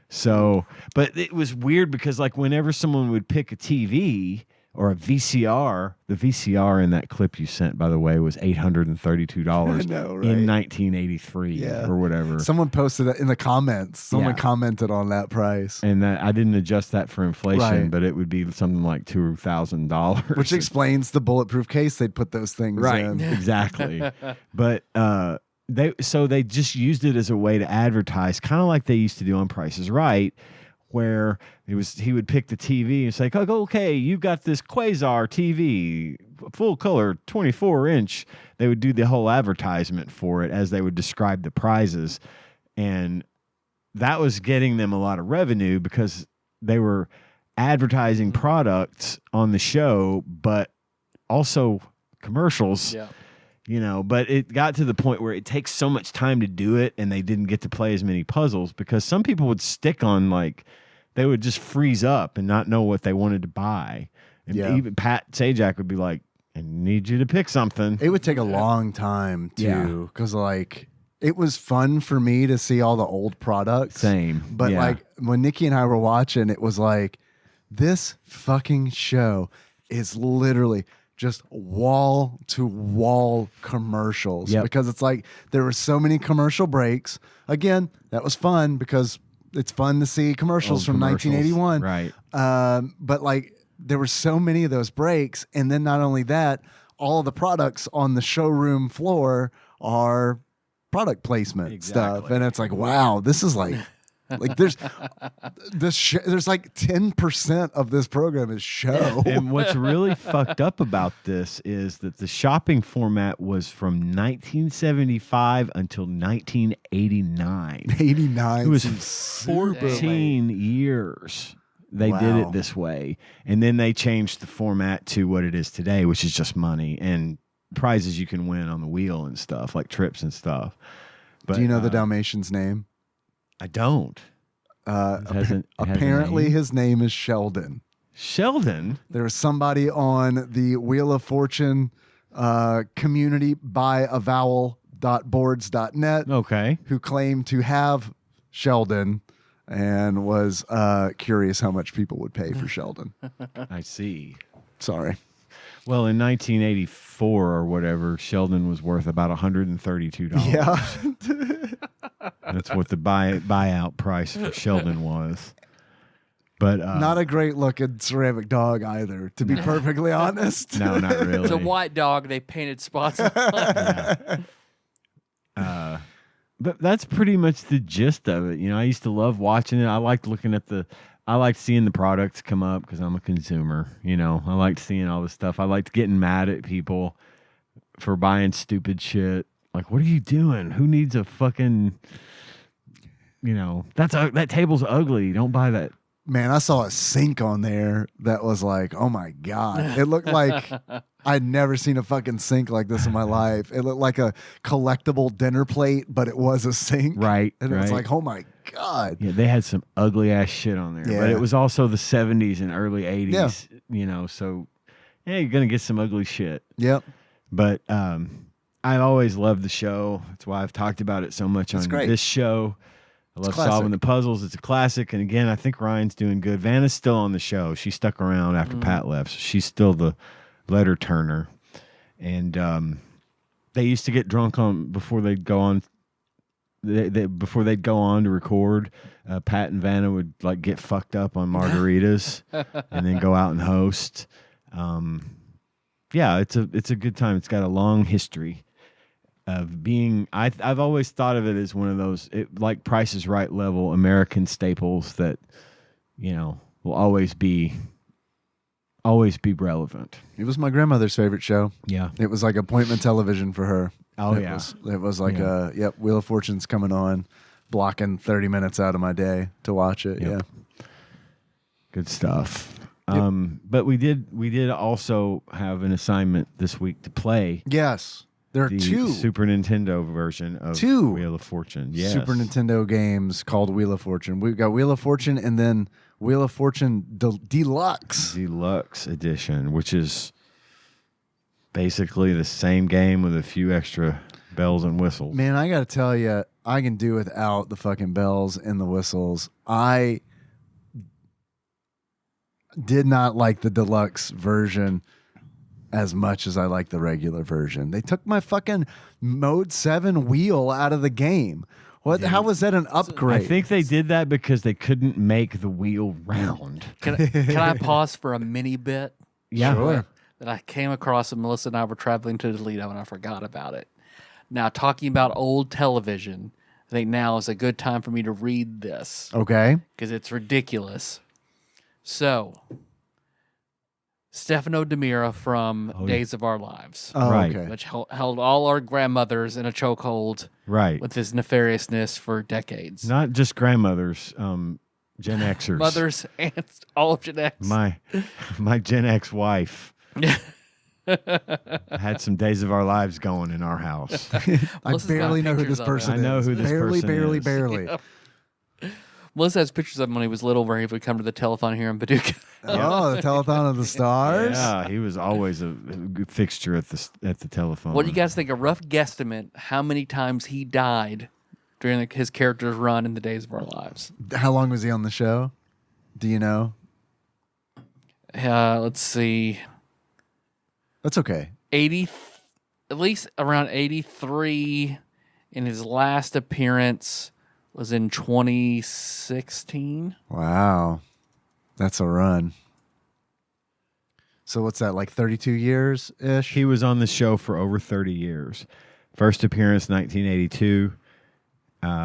So, but it was weird because like whenever someone would pick a TV or a VCR, the VCR in that clip you sent, by the way, was $832 in 1983 or whatever. Someone posted it in the comments. Someone commented on that price. And I didn't adjust that for inflation, but it would be something like $2,000. Which explains the bulletproof case they'd put those things in. Exactly. But they just used it as a way to advertise, kind of like they used to do on Price is Right, where he would pick the TV and say, "Oh, okay, you got this Quasar TV, full color, 24-inch." They would do the whole advertisement for it as they would describe the prizes, and that was getting them a lot of revenue because they were advertising products on the show, but also commercials. Yeah. You know, but it got to the point where it takes so much time to do it, and they didn't get to play as many puzzles because some people would stick on they would just freeze up and not know what they wanted to buy. And even Pat Sajak would be like, "I need you to pick something." It would take a long time too, because like it was fun for me to see all the old products. Same, but like when Nikki and I were watching, it was like this fucking show is literally just wall to wall commercials because it's like there were so many commercial breaks. Again, that was fun because it's fun to see commercials from 1981. Right. But like there were so many of those breaks. And then not only that, all of the products on the showroom floor are product placement stuff. And it's like, wow, this is like there's there's like 10% of this program is show. And what's really fucked up about this is that the shopping format was from 1975 until 1989. 89. It was 14 years they did it this way. And then they changed the format to what it is today, which is just money and prizes you can win on the wheel and stuff, like trips and stuff. But, do you know the Dalmatian's name? I don't. Apparently, his name is Sheldon. Sheldon? There was somebody on the Wheel of Fortune community buyavowel.boards.net who claimed to have Sheldon and was curious how much people would pay for Sheldon. I see. Sorry. Well, in 1984 or whatever, Sheldon was worth about $132. Yeah. That's what the buyout price for Sheldon was. But not a great looking ceramic dog either, to be perfectly honest. No, not really. It's a white dog. They painted spots on. But that's pretty much the gist of it. I used to love watching it. I liked looking at I liked seeing the products come up because I'm a consumer. I liked seeing all this stuff. I liked getting mad at people for buying stupid shit. Like, what are you doing? Who needs a fucking, that table's ugly. Don't buy that. Man, I saw a sink on there that was like, oh my God. It looked like I'd never seen a fucking sink like this in my life. It looked like a collectible dinner plate, but it was a sink. Right. And it was like, oh my God. Yeah, they had some ugly ass shit on there. Yeah. But it was also the 70s and early 80s, so you're going to get some ugly shit. Yep. But I've always loved the show. That's why I've talked about it so much on this show. I love solving the puzzles. It's a classic. And again, I think Ryan's doing good. Vanna's still on the show. She stuck around after Pat left. So she's still the letter turner. And they used to get drunk before they'd go on. Before they'd go on to record, Pat and Vanna would like get fucked up on margaritas and then go out and host. Yeah, it's a good time. It's got a long history of being. I've always thought of it as one of those like Price is Right level American staples that will always be relevant. It was my grandmother's favorite show. Yeah, it was like appointment television for her. Oh, it was like Wheel of Fortune's coming on, blocking 30 minutes out of my day to watch it. Yep. Yeah, good stuff. But we did also have an assignment this week to play. Yes, there are two Super Nintendo version of Wheel of Fortune. Yes. Super Nintendo games called Wheel of Fortune. We've got Wheel of Fortune and then Wheel of Fortune Deluxe Edition, which is basically the same game with a few extra bells and whistles. Man, I got to tell you, I can do without the fucking bells and the whistles. I did not like the deluxe version as much as I like the regular version. They took my fucking Mode 7 wheel out of the game. What? How was that an upgrade? I think they did that because they couldn't make the wheel round. Can I pause for a mini bit? Yeah. Sure. That I came across and Melissa and I were traveling to Toledo and I forgot about it. Now, talking about old television, I think now is a good time for me to read this. Okay. Because it's ridiculous. So, Stefano DiMera from Days of Our Lives. Oh, Right. okay. Which held all our grandmothers in a chokehold Right. with his nefariousness for decades. Not just grandmothers, Gen Xers. Mothers and all of Gen X. My Gen X wife had some Days of Our Lives going in our house. I Melissa's got barely know who pictures this of person I is. know who this barely, person barely, is. barely. Melissa has pictures of him when he was little where he would come to the telethon here in Paducah. Oh, the Telethon of the Stars? Yeah, he was always a good fixture at the telephone. What do you guys think? A rough guesstimate how many times he died during his character's run in the Days of Our Lives? How long was he on the show? Do you know? Let's see. That's okay. 80, at least around 83 in his last appearance was in 2016. Wow. That's a run. So what's that, like 32 years-ish? He was on the show for over 30 years. First appearance, 1982.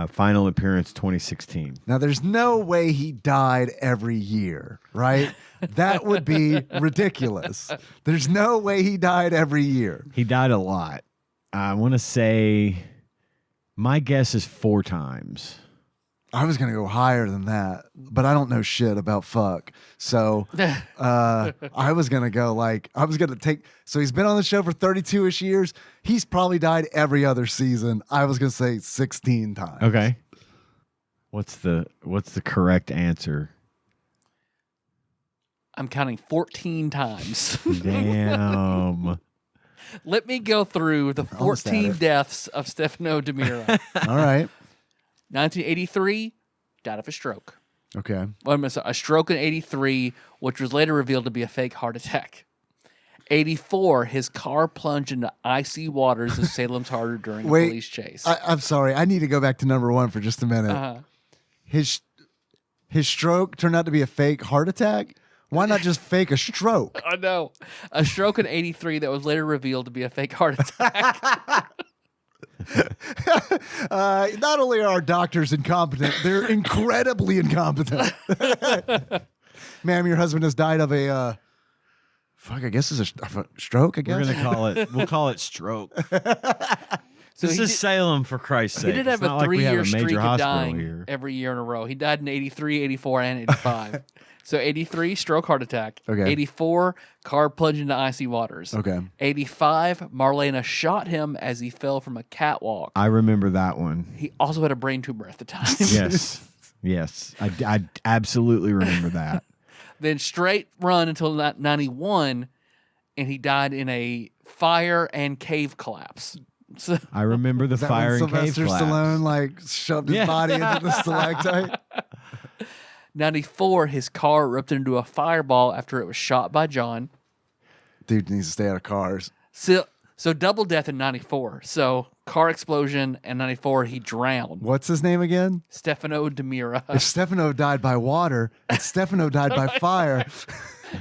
Final appearance, 2016. Now, there's no way he died every year, right? That would be ridiculous. There's no way he died every year. He died a lot. I want to say, my guess is 4 times. I was going to go higher than that, but I don't know shit about fuck. So I was going to go so he's been on the show for 32-ish years. He's probably died every other season. I was going to say 16 times. Okay. What's the correct answer? I'm counting 14 times. Damn. Let me go through the 14 deaths of Stefano DiMera. All right. 1983, died of a stroke. Okay. A stroke in 83, which was later revealed to be a fake heart attack. 84, his car plunged into icy waters of Salem's Harbor during a police chase. I'm sorry. I need to go back to number 1 for just a minute. Uh-huh. His his stroke turned out to be a fake heart attack. Why not just fake a stroke? I know. A stroke in 83 that was later revealed to be a fake heart attack. Not only are our doctors incompetent, they're incredibly incompetent. Ma'am, your husband has died of a I guess it's a stroke, I guess. We'll call it stroke. So this is Salem, for Christ's sake. He did have It's a not like we 3-year have a streak major of hospital dying here. every year in a row. He died in 83, 84, and 85. So 83, stroke, heart attack. Okay. 84, car plunged into icy waters. Okay. 85, Marlena shot him as he fell from a catwalk. I remember that one. He also had a brain tumor at the time. Yes. I absolutely remember that. Then straight run until 91, and he died in a fire and cave collapse. So, I remember the That fire when and cave Sylvester collapse. Stallone shoved his body into the stalactite. 94, his car erupted into a fireball after it was shot by John. Dude needs to stay out of cars. So double death in 94. So car explosion, and 94 he drowned. What's his name again? Stefano DiMera. If Stefano died by water, and Stefano died by fire.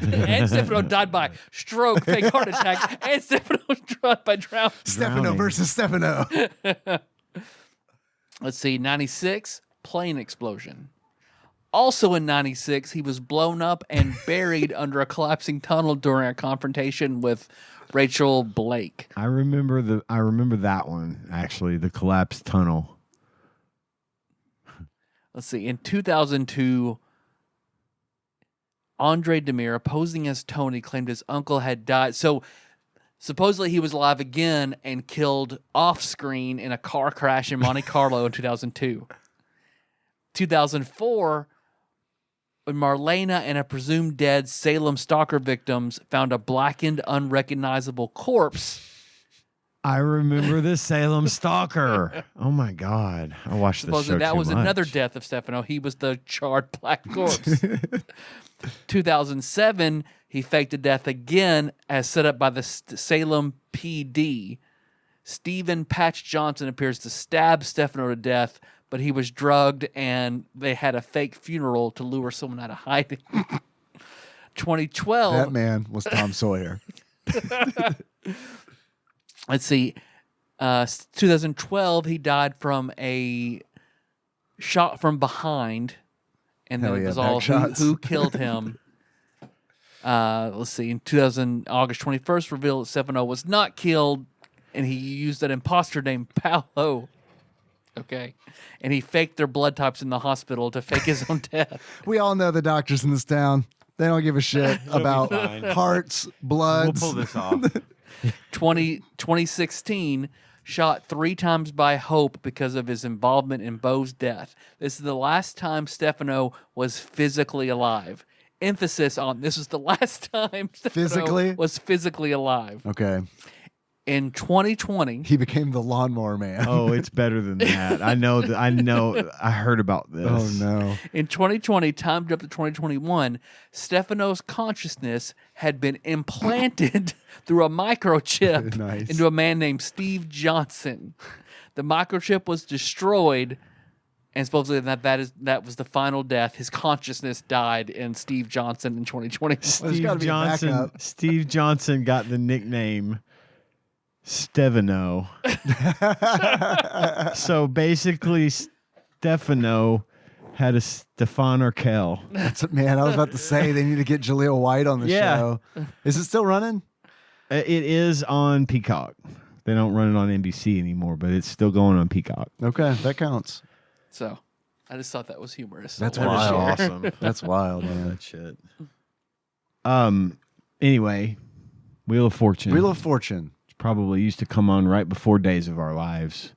And Stefano died by stroke, fake heart attack, and Stefano died by drowning. Stefano versus Stefano. Let's see, 96, plane explosion. Also in 96, he was blown up and buried under a collapsing tunnel during a confrontation with Rachel Blake. I remember that one, actually, the collapsed tunnel. Let's see, in 2002, Andre DiMera, posing as Tony, claimed his uncle had died. So supposedly he was alive again and killed off screen in a car crash in Monte Carlo in 2002. 2004, when Marlena and a presumed dead Salem stalker victims found a blackened, unrecognizable corpse. I remember the Salem Stalker. Oh my God. I watched this show That too was much. another death of Stefano. He was the charred black corpse. 2007, he faked a death again as set up by the Salem PD. Stephen Patch Johnson appears to stab Stefano to death, but he was drugged and they had a fake funeral to lure someone out of hiding. 2012. That man was Tom Sawyer. Let's see. 2012, he died from a shot from behind, and then Hell it yeah, was back all shots. who killed him. Let's see. In August 21st, revealed that Stefano was not killed, and he used an imposter named Paolo. Okay, and he faked their blood types in the hospital to fake his own death. We all know the doctors in this town. They don't give a shit about hearts, bloods. We'll pull this off. 2016, shot 3 times by Hope because of his involvement in Bo's death. This is the last time Stefano was physically alive. Emphasis on this is the last time Stefano was physically alive. Okay. In 2020, He became the lawnmower man. Oh, it's better than that. I know. I heard about this. Oh, no. In 2020, timed up to 2021, Stefano's consciousness had been implanted through a microchip Nice. into a man named Steve Johnson. The microchip was destroyed, and supposedly that was the final death. His consciousness died in Steve Johnson in 2020. There's gotta be a backup. Steve Johnson got the nickname Stefano. So basically, Stefano had a Stefan Urkel. Man, I was about to say they need to get Jaleel White on the show. Is it still running? It is on Peacock. They don't run it on NBC anymore, but it's still going on Peacock. Okay, that counts. So I just thought that was humorous. That's I wanted to wild. share. Awesome. That's wild, man. That shit. Anyway, Wheel of Fortune. Wheel of Fortune. Probably used to come on right before Days of Our Lives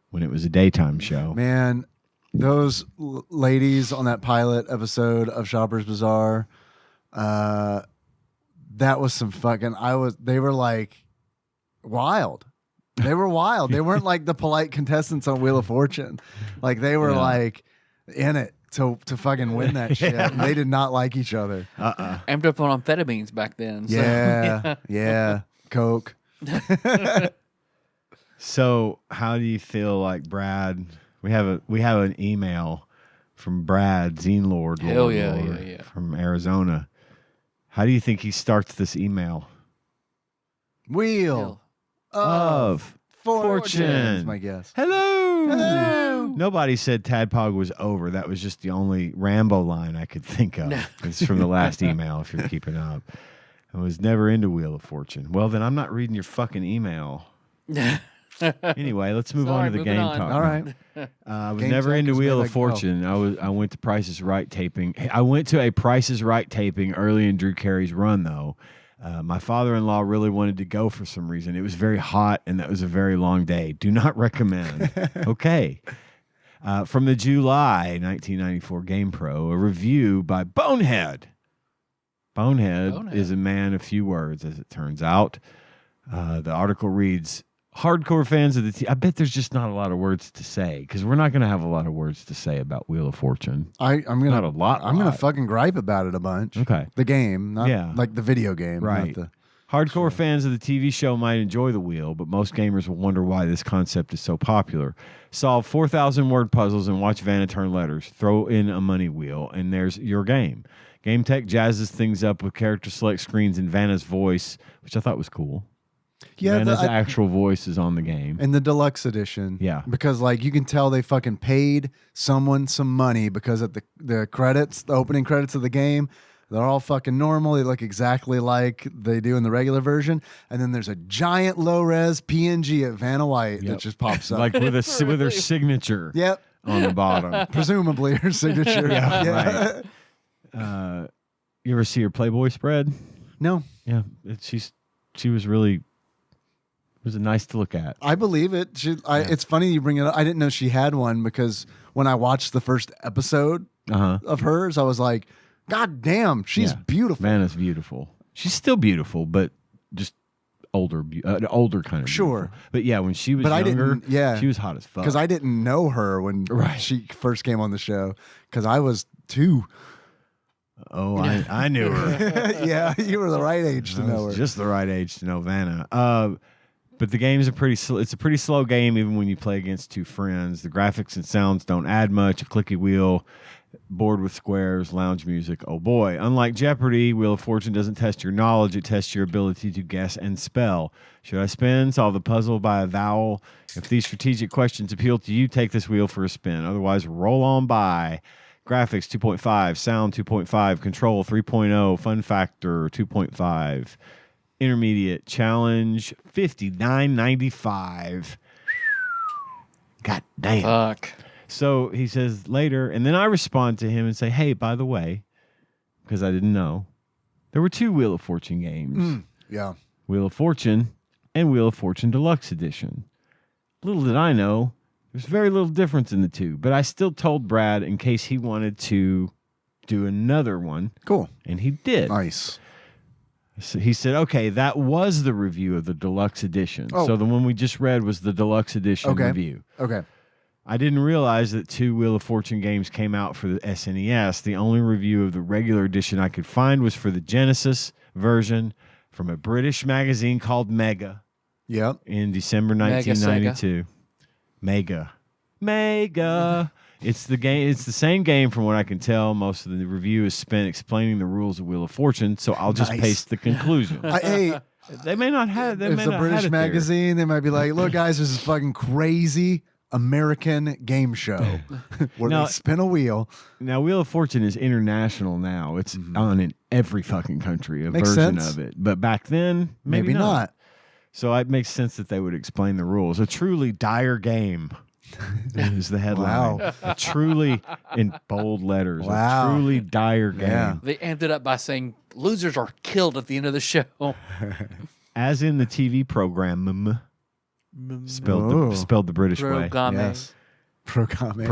when it was a daytime show. Man, those ladies on that pilot episode of Shoppers Bazaar, that was some fucking. They were like wild. They were wild. They weren't like the polite contestants on Wheel of Fortune. Like they were like in it to fucking win that shit. And they did not like each other. Amped up on amphetamines back then. So, Yeah. Coke. So, how do you feel like Brad? We have an email from Brad Zine Lord. Hell Lord, yeah, Lord, yeah. from Arizona. How do you think he starts this email? Wheel Of Fortune. Is my guess. Hello. Hello. Nobody said Tadpog was over. That was just the only Rambo line I could think of. It's from the last email, if you're keeping up. I was never into Wheel of Fortune. Well, then I'm not reading your fucking email. Anyway, let's move on to the moving game on. talk. All right. I was Game never tech into is Wheel where of they go. Fortune. I went to Price is Right taping. I went to a Price is Right taping early in Drew Carey's run, though. My father-in-law really wanted to go for some reason. It was very hot, and that was a very long day. Do not recommend. Okay. From the July 1994 Game Pro, a review by Bonehead. Bonehead is a man of few words, as it turns out. The article reads, hardcore fans of the I bet there's just not a lot of words to say, because we're not going to have a lot of words to say about Wheel of Fortune. I'm gonna Not a lot. I'm gonna fucking gripe about it a bunch. Okay. The game, not like the video game, Right. Not Hardcore fans of the TV show might enjoy the wheel, but most gamers will wonder why this concept is so popular. Solve 4,000 word puzzles and watch Vanna turn letters. Throw in a money wheel, and there's your game. Game Tech jazzes things up with character select screens and Vanna's voice, which I thought was cool. Yeah, Vanna's actual voice is on the game. in the deluxe edition. Yeah. because like you can tell they fucking paid someone some money, because at the credits, the opening credits of the game, they're all fucking normal. They look exactly like they do in the regular version, and then there's a giant low res PNG at Vanna White that just pops up. Like with her signature Yep, on the bottom. presumably her signature. Yeah, right. You ever see her Playboy spread? No, Yeah, she was really, it was nice to look at. I believe it. It's funny you bring it up. I didn't know she had one, because when I watched the first episode of hers, I was like, God damn, she's beautiful. Vanna's beautiful. She's still beautiful, but just older kind of Sure. beautiful. But yeah, when she was But I younger, didn't- yeah. she was hot as fuck. Because I didn't know her when she first came on the show, because I was 2. Oh, I knew her. Yeah, you were the right age to I know was her. just the right age to know Vanna. But the game's it's a pretty slow game, even when you play against two friends. The graphics and sounds don't add much. A clicky wheel, board with squares, lounge music. Oh boy. Unlike Jeopardy, Wheel of Fortune doesn't test your knowledge. It tests your ability to guess and spell. Should I spin? Solve the puzzle by a vowel. If these strategic questions appeal to you, take this wheel for a spin. Otherwise, roll on by. Graphics 2.5, sound 2.5, control 3.0, fun factor 2.5. Intermediate challenge $59.95. God damn. Fuck. So he says later, and then I respond to him and say, hey, by the way, because I didn't know, there were 2 Wheel of Fortune games. Yeah. Wheel of Fortune and Wheel of Fortune Deluxe Edition. Little did I know, there's very little difference in the two, but I still told Brad in case he wanted to do another one. Cool. And he did. Nice. So he said, okay, that was the review of the deluxe edition. Oh. So the one we just read was the deluxe edition review. Okay. I didn't realize that 2 Wheel of Fortune games came out for the SNES. The only review of the regular edition I could find was for the Genesis version from a British magazine called Mega Yep. in December Mega 1992. Mega. It's the game. It's the same game from what I can tell. Most of the review is spent explaining the rules of Wheel of Fortune, so I'll just Nice. paste the conclusion. Hey, They may not have. They if may it's a not British have it there. magazine, they might be like, look, guys, this is fucking crazy American game show where No. they spin a wheel. Now, Wheel of Fortune is international now. It's on in every fucking country, a Makes version sense. of it. But back then, maybe not. So it makes sense that they would explain the rules. A truly dire game is the headline. Wow. A truly, in bold letters, Wow. a truly dire game. Yeah. They ended up by saying losers are killed at the end of the show. As in the TV program, spelled Oh. the British way. Programe. Yes. Programme.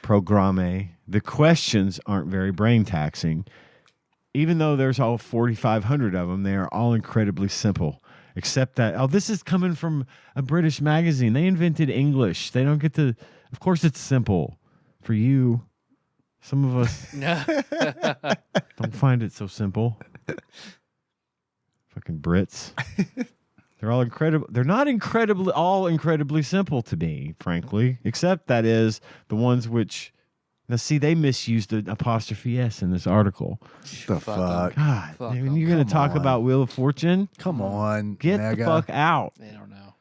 Programme. The questions aren't very brain taxing. Even though there's all 4,500 of them, they are all incredibly simple. Except that, this is coming from a British magazine. They invented English. They don't get to, of course it's simple. For you, some of us don't find it so simple. Fucking Brits. They're all incredible. They're not incredibly simple to me, frankly, except that is the ones which Now, see, they misused the apostrophe S in this article. The fuck? God, Fuck when 'em. you're going to talk on. about Wheel of Fortune, Come on, get Mega. the fuck out. They don't know.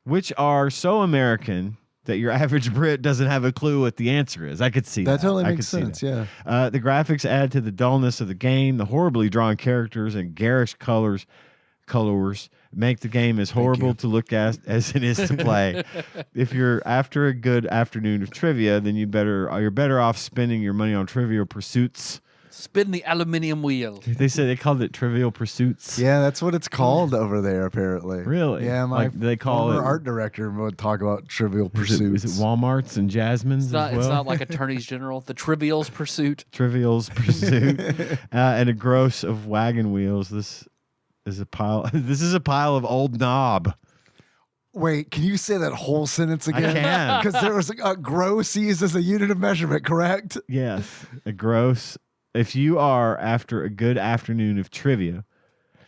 Which are so American that your average Brit doesn't have a clue what the answer is. I could see that. That totally I makes could see sense. that. Yeah. The graphics add to the dullness of the game. The horribly drawn characters and garish colors make the game as horrible to look at as it is to play. If you're after a good afternoon of trivia, then you're better off spending your money on Trivial Pursuits. Spin the aluminium wheel. They said they called it Trivial Pursuits. Yeah, that's what it's called over there, apparently. Really? Yeah, my Like, they call former it- art director would talk about Trivial Is it Pursuits. Walmart's and Jasmine's It's not, as well? it's not like Attorneys General. The Trivial's Pursuit. Trivial's Pursuit, and a gross of wagon wheels. This is a pile. This is a pile of old knob. Wait, can you say that whole sentence again? can. Because there was a gross used as a unit of measurement, correct? Yes, a gross. If you are after a good afternoon of trivia,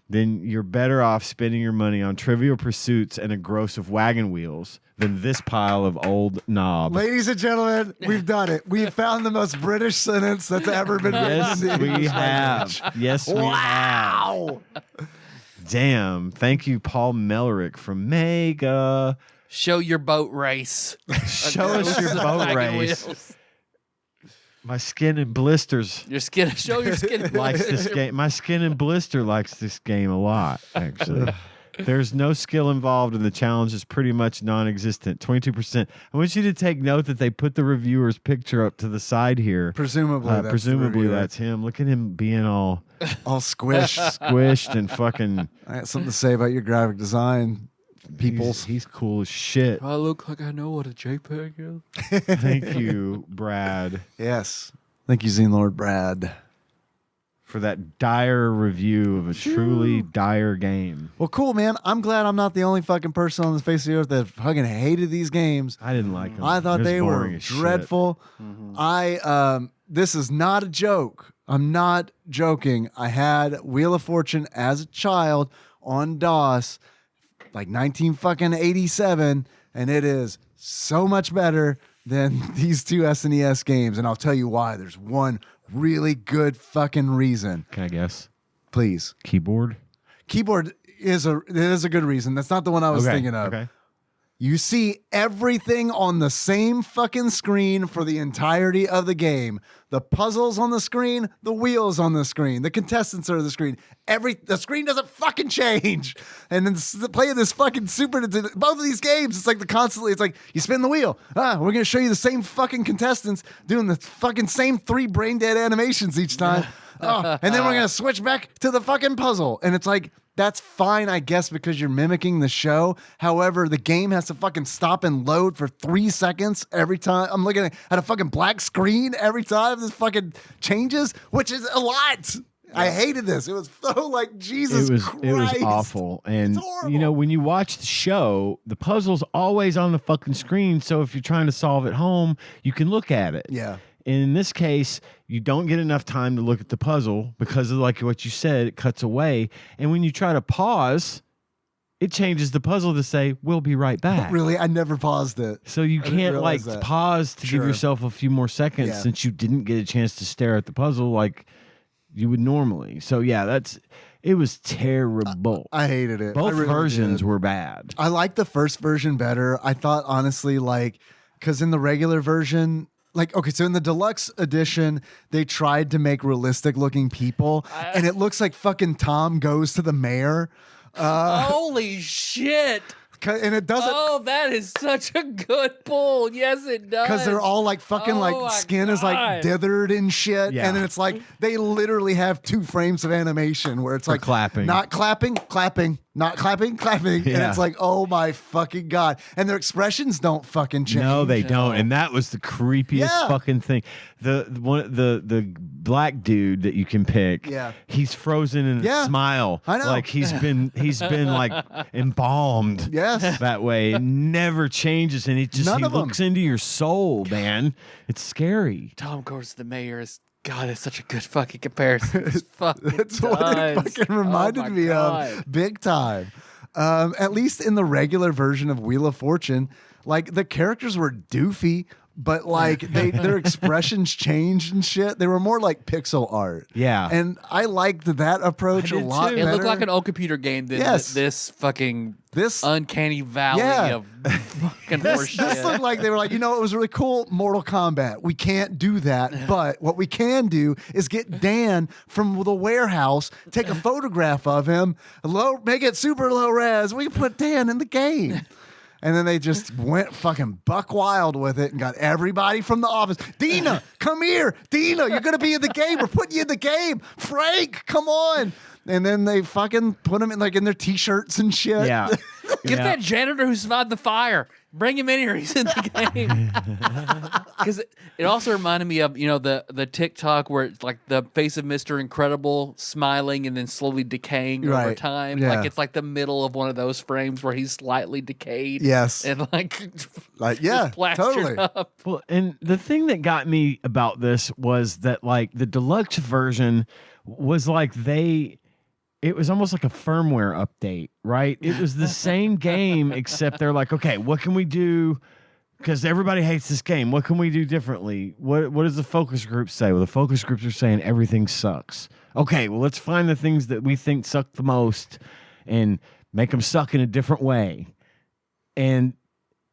then you're better off spending your money on Trivial Pursuits and a gross of wagon wheels than this pile of old knob. Ladies and gentlemen, we've done it. We've found the most British sentence that's ever been written. Yes, in we English have. language. Yes, we have. Wow. Damn. Thank you, Paul Mellerick from Mega. Show your boat race. Show us your boat Wagon race. wheels. My skin and blisters Your skin. Show your skin. likes this game. My skin and blister likes this game a lot, actually. There's no skill involved, and the challenge is pretty much non-existent. 22%. I want you to take note that they put the reviewer's picture up to the side here. Presumably, that's the Presumably reviewer. that's him. Look at him being all all squished. squished and fucking. I got something to say about your graphic design, peoples. He's cool as shit. I look like I know what a JPEG is. Thank you, Brad, Yes. Thank you, Zine Lord Brad. for that dire review of a truly dire game. Well, cool, man. I'm glad I'm not the only fucking person on the face of the earth that fucking hated these games. I didn't like them. I thought It was they were boring as shit. dreadful. This is not a joke. I'm not joking. I had Wheel of Fortune as a child on DOS, like 1987, and it is so much better than these two SNES games. And I'll tell you why. There's one really good fucking reason. Can I guess? Please. Keyboard? Keyboard is a good reason. That's not the one I was thinking of. Okay. You see everything on the same fucking screen for the entirety of the game. The puzzles on the screen, the wheels on the screen, the contestants are on the screen. The screen doesn't fucking change. And then playing this fucking Super Nintendo, both of these games, it's like it's like you spin the wheel. We're gonna show you the same fucking contestants doing the fucking same 3 brain dead animations each time. And then we're gonna switch back to the fucking puzzle. And it's like, that's fine, I guess, because you're mimicking the show. However, the game has to fucking stop and load for 3 seconds every time. I'm looking at a fucking black screen every time this fucking changes, which is a lot. I hated this. It was so like, Jesus Christ. It was awful. And, It's horrible. you know, when you watch the show, the puzzle's always on the fucking screen. So if you're trying to solve at home, you can look at it. Yeah. In this case, you don't get enough time to look at the puzzle because of like what you said, it cuts away. And when you try to pause, it changes the puzzle to say, we'll be right back. Really? I never paused it. So you didn't can't like realize that. pause to give Sure. yourself a few more seconds Yeah. since you didn't get a chance to stare at the puzzle like you would normally. So yeah, it was terrible. I hated it. Both I really versions did. were bad. I like the first version better. I thought, honestly, like, because in the regular version, like, okay, so in the deluxe edition, they tried to make realistic looking people, and it looks like fucking Tom Goes to the Mayor. Holy shit. And it doesn't, Oh, that is such a good pull. Yes, it does. because they're all like fucking Oh my like skin is like God. dithered and shit. Yeah. And then it's like they literally have 2 frames of animation where it's like clapping. not clapping, clapping, not clapping, clapping. And Yeah. it's like, oh my fucking God. And their expressions don't fucking change. No, they don't. And that was the creepiest Yeah. fucking thing. The black dude that you can pick, Yeah. he's frozen in Yeah. a smile. I know. Like he's been like embalmed. Yes. That way. It never changes and None he of 'em. looks into your soul, man. It's scary. Tom Goes to the Mayor is, God, it's such a good fucking comparison. It's fucking That's what it does. fucking reminded Oh my me God. of big time. At least in the regular version of Wheel of Fortune, like the characters were doofy, but like their expressions changed and shit. They were more like pixel art. Yeah. And I liked that approach a lot too. It better. looked like an old computer game than this uncanny valley of fucking horse This shit. looked like they were like, it was really cool, Mortal Kombat. We can't do that, but what we can do is get Dan from the warehouse, take a photograph of him, make it super low res. We can put Dan in the game. And then they just went fucking buck wild with it and got everybody from the office. Dina, come here. Dina, you're going to be in the game. We're putting you in the game. Frank, come on. And then they fucking put them in their t-shirts and shit. Yeah. Get that janitor who survived the fire. Bring him in here. He's in the game. Because it also reminded me of, the TikTok where it's like the face of Mr. Incredible smiling and then slowly decaying over time. Yeah. Like it's like the middle of one of those frames where he's slightly decayed. Yes. And yeah, totally. up. Well, and the thing that got me about this was that like the deluxe version was like it was almost like a firmware update, right? It was the same game, except they're like, okay, what can we do? Because everybody hates this game. What can we do differently? What does the focus group say? Well, the focus groups are saying everything sucks. Okay, well, let's find the things that we think suck the most and make them suck in a different way. And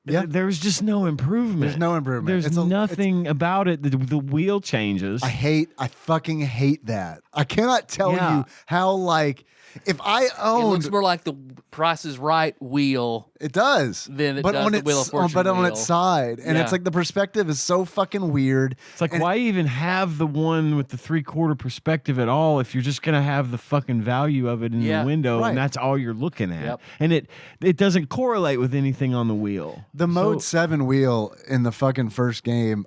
there's just no improvement. There's no improvement. There's nothing about it. The wheel changes. I fucking hate that. I cannot tell you how, like, if I owned... It looks more like the Price is Right wheel. It does. Than it does the Wheel of Fortune But on wheel. its side. And it's like the perspective is so fucking weird. It's like, why even have the one with the 3/4 perspective at all if you're just going to have the fucking value of it in the window and that's all you're looking at? Yep. And it doesn't correlate with anything on the wheel. The Mode 7 wheel in the fucking first game,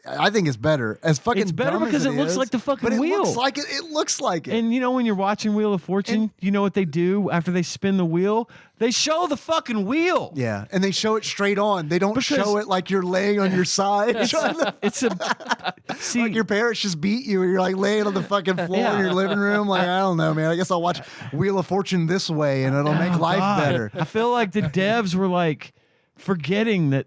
I think it's better. As fucking It's better dumb because as it looks is, like the fucking but it wheel. looks like it. It looks like it. And when you're watching Wheel of Fortune, you know what they do after they spin the wheel? They show the fucking wheel. Yeah, and they show it straight on. They don't show it like you're laying on your side. See, like your parents just beat you and you're like laying on the fucking floor in your living room. Like, I don't know, man. I guess I'll watch Wheel of Fortune this way and it'll make life better. I feel like the devs were like forgetting that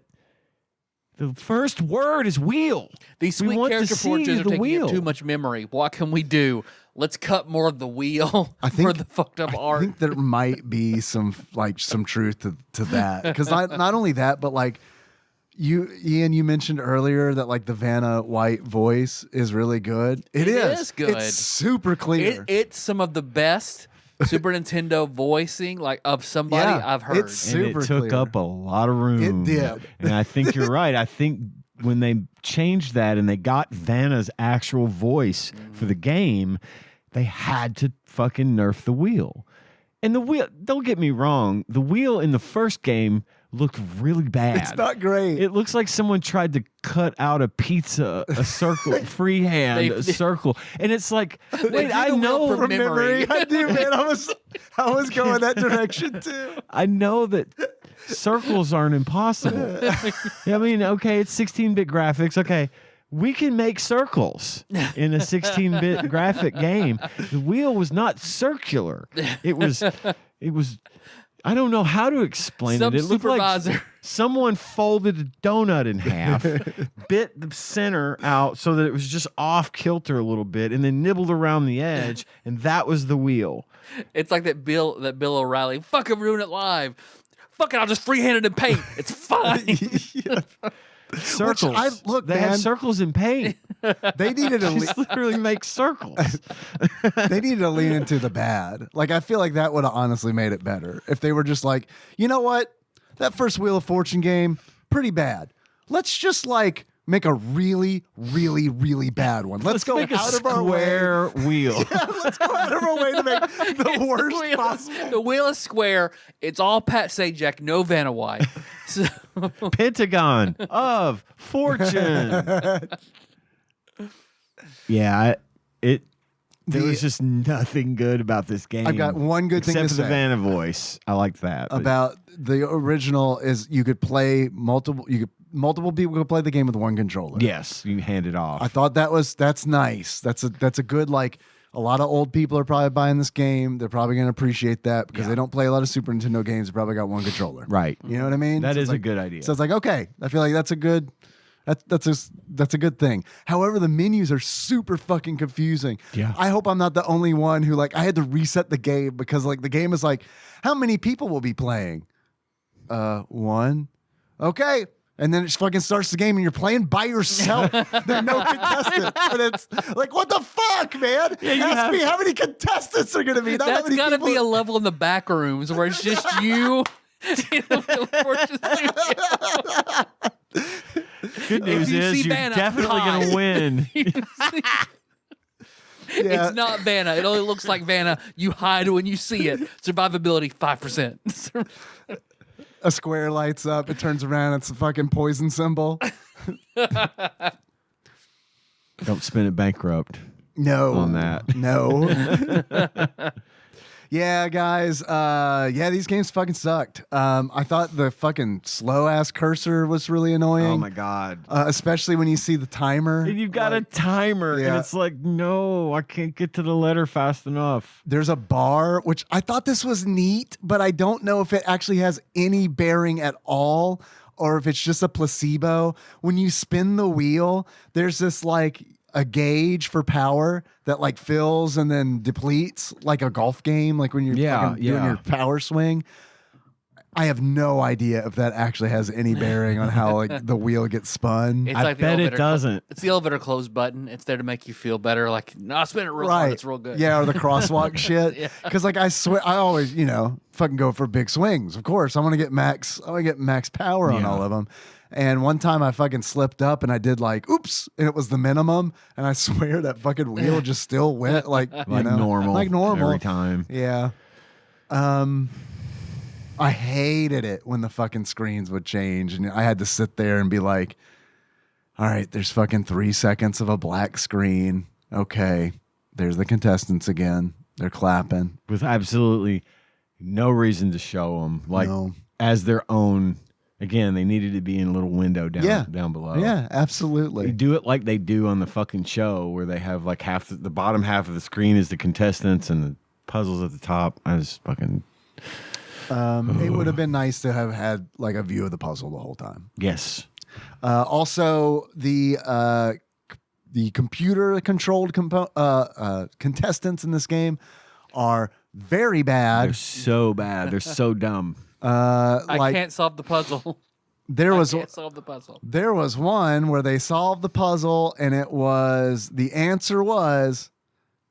the first word is wheel. These sweet character portraits are taking up too much memory. What can we do? Let's cut more of the wheel for the fucked up art. I think there might be some truth to that. Because not only that, but like Ian, you mentioned earlier that like the Vanna White voice is really good. It is good. It's super clear. It's some of the best Super Nintendo voicing of somebody I've heard. It's super and it took clear. up a lot of room. It did. And I think you're right. I think when they changed that and they got Vanna's actual voice for the game, they had to fucking nerf the wheel. And the wheel, don't get me wrong, the wheel in the first game looked really bad. It's not great. It looks like someone tried to cut out a pizza, a circle, freehand, a circle. And it's like, wait, I know from memory. I do, man. I was going that direction too. I know that circles aren't impossible. I mean, okay, it's 16-bit graphics. Okay, we can make circles in a 16-bit graphic game. The wheel was not circular. It was I don't know how to explain it. It looked like someone folded a donut in half, bit the center out so that it was just off kilter a little bit, and then nibbled around the edge, and that was the wheel. It's like that Bill O'Reilly. Fucking ruin it live. Fuck it, I'll just freehand it in paint. It's fine. Circles. They man, have circles in paint. They needed to literally make circles. They needed to lean into the bad. Like, I feel like that would have honestly made it better if they were just like, you know what, that first Wheel of Fortune game, pretty bad. Let's just like make a really, really, really bad one. Let's go make out a of our way. square wheel. Yeah, let's go out of our way to make the worst possible. The wheel is square. It's all Pat Sajak, no Vanna White. So, Pentagon of Fortune. Yeah, there was just nothing good about this game. I've got one good thing to except for the say. Vanna voice. I liked that. but- About the original is you could play multiple people could play the game with one controller. Yes, you hand it off. I thought that's nice. That's a good, like, a lot of old people are probably buying this game. They're probably going to appreciate that because they don't play a lot of Super Nintendo games. They probably got one controller. Right. You know what I mean? That So is it's a good idea. So it's like, okay, I feel like that's a good That's a good thing. However, the menus are super fucking confusing. Yeah. I hope I'm not the only one who like I had to reset the game because like the game is like, how many people will be playing? One. Okay. And then it just fucking starts the game and you're playing by yourself. There are no contestants. And it's like, what the fuck, man? Ask me how many contestants are going to be. Not That's got to be a level in the back rooms where it's just you. Good news is you're definitely going to win. It's not Vanna. It only looks like Vanna. You hide when you see it. Survivability 5%. A square lights up. It turns around. It's a fucking poison symbol. Don't spin it bankrupt. No. On that. No. Yeah, guys. These games fucking sucked. I thought the fucking slow ass cursor was really annoying. Oh my god. Especially when you see the timer. And you've got a timer, and it's like, no, I can't get to the letter fast enough. There's a bar, which I thought this was neat, but I don't know if it actually has any bearing at all, or if it's just a placebo. When you spin the wheel, there's this like a gauge for power that like fills and then depletes like a golf game, like when you're doing your power swing. I have no idea if that actually has any bearing on how like the wheel gets spun. It's I like bet it doesn't. It's the elevator close button. It's there to make you feel better. Like, no, spin it real hard. It's real good. Yeah, or the crosswalk shit. Because like I always, fucking go for big swings. Of course, I want to get max power on all of them. And one time I fucking slipped up and I did like, oops, and it was the minimum. And I swear that fucking wheel just still went like normal. Like normal. Every time. Yeah. I hated it when the fucking screens would change. And I had to sit there and be like, all right, there's fucking 3 seconds of a black screen. Okay. There's the contestants again. They're clapping. With absolutely no reason to show them. Like, as their own. Again, they needed to be in a little window down below. Yeah, absolutely. They do it like they do on the fucking show, where they have like half the bottom half of the screen is the contestants and the puzzles at the top. I just fucking. It would have been nice to have had like a view of the puzzle the whole time. Yes. Also, the computer controlled contestants in this game are very bad. They're so bad. They're so dumb. I can't solve the puzzle. There was one where they solved the puzzle, and the answer was,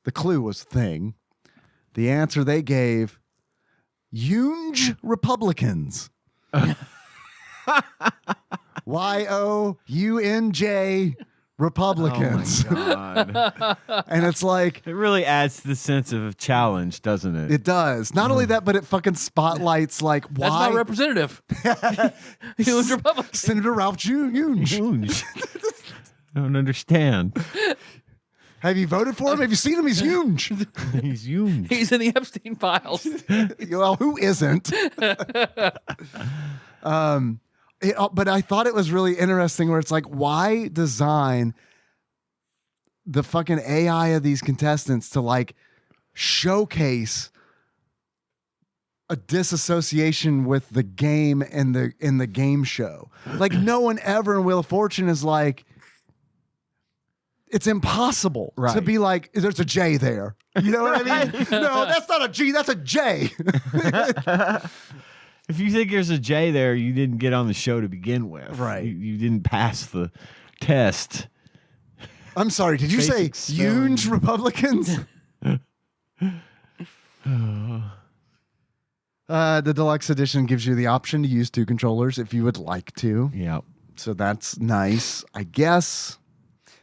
the clue was thing. The answer they gave, Younge Republicans. YOUNJ Republicans. Oh my God. And it's like, it really adds to the sense of challenge, doesn't it? It does. Not only that, but it fucking spotlights like why. That's my representative. Younge Republican. Senator Ralph Younge. I don't understand. Have you voted for him? Have you seen him? He's huge. He's huge. He's in the Epstein files. Well, who isn't? But I thought it was really interesting where it's like, why design the fucking AI of these contestants to like showcase a disassociation with the game and in the game show? Like no one ever in Wheel of Fortune is like, it's impossible to be like, there's a J there. You know what I mean? No, that's not a G, that's a J. If you think there's a J there, you didn't get on the show to begin with. Right. You didn't pass the test. I'm sorry, did you say huge Republicans? The deluxe edition gives you the option to use 2 controllers if you would like to. Yeah. So that's nice. I guess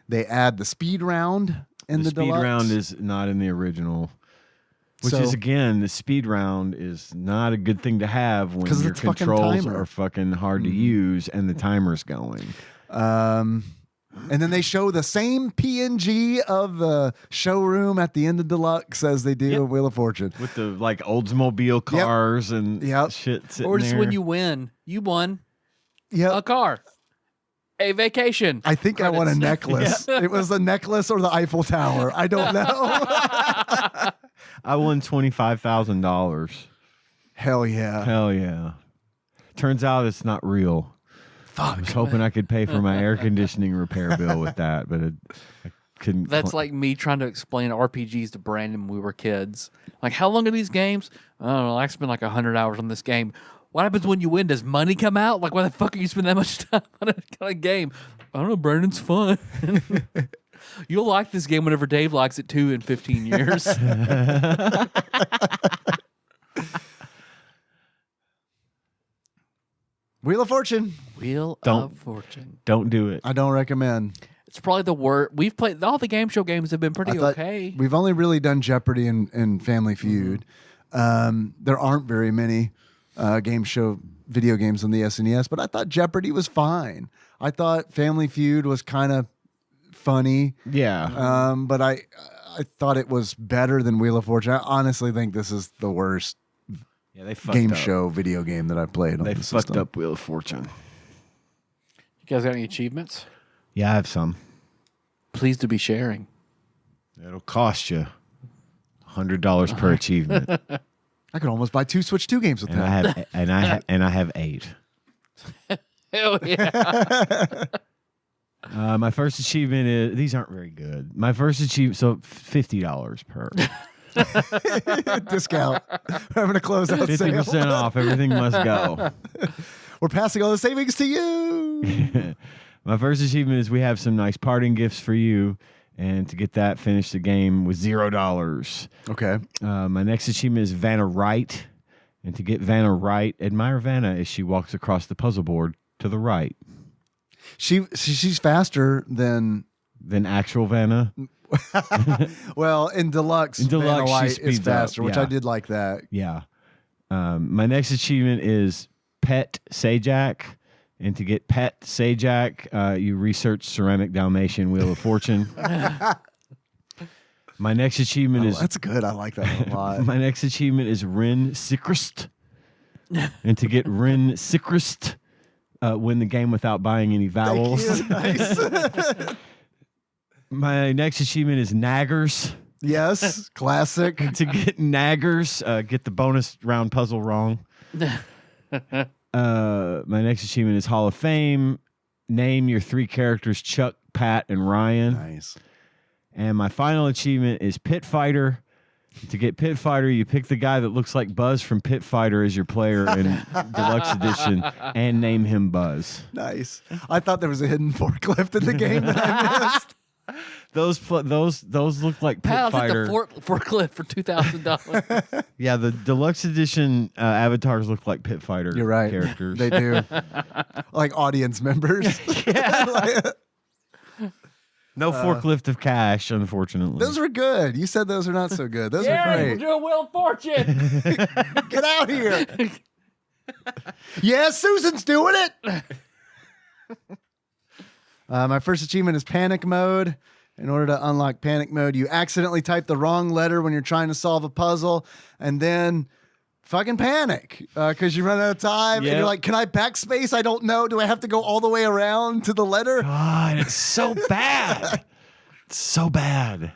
they add the speed round in the speed deluxe. round is not in the original. Which is, again, the speed round is not a good thing to have when your controls are fucking hard to use and the timer's going. And then they show the same PNG of the showroom at the end of Deluxe as they do in Wheel of Fortune. With the like Oldsmobile cars and shit sitting or just there. when you win, you won a car. A vacation. I think I won a necklace. It was a necklace or the Eiffel Tower. I don't know. I won $25,000. Hell yeah. Hell yeah. Turns out it's not real. I was hoping I could pay for my air conditioning repair bill with that, but I couldn't. That's like me trying to explain RPGs to Brandon when we were kids. Like, how long are these games? I don't know. I spent like 100 hours on this game. What happens when you win? Does money come out? Like, why the fuck are you spending that much time on a kind of game? I don't know. Brandon's fun. You'll like this game whenever Dave likes it too in 15 years. Wheel of Fortune. Wheel of Fortune. Don't do it. I don't recommend. It's probably the worst. We've played all the game show games have been pretty okay. We've only really done Jeopardy and Family Feud. There aren't very many game show video games on the SNES, but I thought Jeopardy was fine. I thought Family Feud was kind of funny. Yeah. But I thought it was better than Wheel of Fortune. I honestly think this is the worst They fucked game up. show video game that I've played on They the fucked system. up Wheel of Fortune. You guys got any achievements? Yeah, I have some. Please do be sharing. It'll cost you $100 per achievement. I could almost buy 2 Switch 2 games with And that. I have 8. Hell yeah. My first achievement is these aren't very good. My first achievement, so $50 per. Discount. We're having a closeout 50% sale. off. Everything must go. We're passing all the savings to you. My first achievement is we have some nice parting gifts for you. And to get that, finish the game with $0. Okay. My next achievement is Vanna Wright. And to get Vanna Wright, admire Vanna as she walks across the puzzle board to the right. She's faster than actual Vanna. well, in Deluxe, Vanna she White is speeds faster, up, which yeah. I did like that. Yeah. My next achievement is Pet Sajak. And to get Pet Sajak, you research Ceramic Dalmatian Wheel of Fortune. My next achievement is... That's good. I like that a lot. My next achievement is Ren Sicrist. And to get Ren Sicrist, win the game without buying any vowels. Thank you. Nice. My next achievement is Naggers. Yes, classic. To get Naggers, get the bonus round puzzle wrong. My next achievement is Hall of Fame. Name your 3 characters, Chuck, Pat, and Ryan. Nice. And my final achievement is Pit Fighter. To get Pit Fighter, you pick the guy that looks like Buzz from Pit Fighter as your player in Deluxe Edition and name him Buzz. Nice. I thought there was a hidden forklift in the game that I missed. Those look like Pit Pal, Fighter. the forklift for $2,000. Yeah, the Deluxe Edition avatars look like Pit Fighter You're right. characters. They do. Like audience members. No forklift of cash, unfortunately. Those were good. You said those are not so good. Those are We'll great. do a Wheel of Fortune. Get out here. Yeah, Susan's doing it. My first achievement is Panic Mode. In order to unlock Panic Mode, you accidentally type the wrong letter when you're trying to solve a puzzle, and then fucking panic because you run out of time, and you're like, can I backspace? I don't know. Do I have to go all the way around to the letter? God, it's so bad. It's so bad.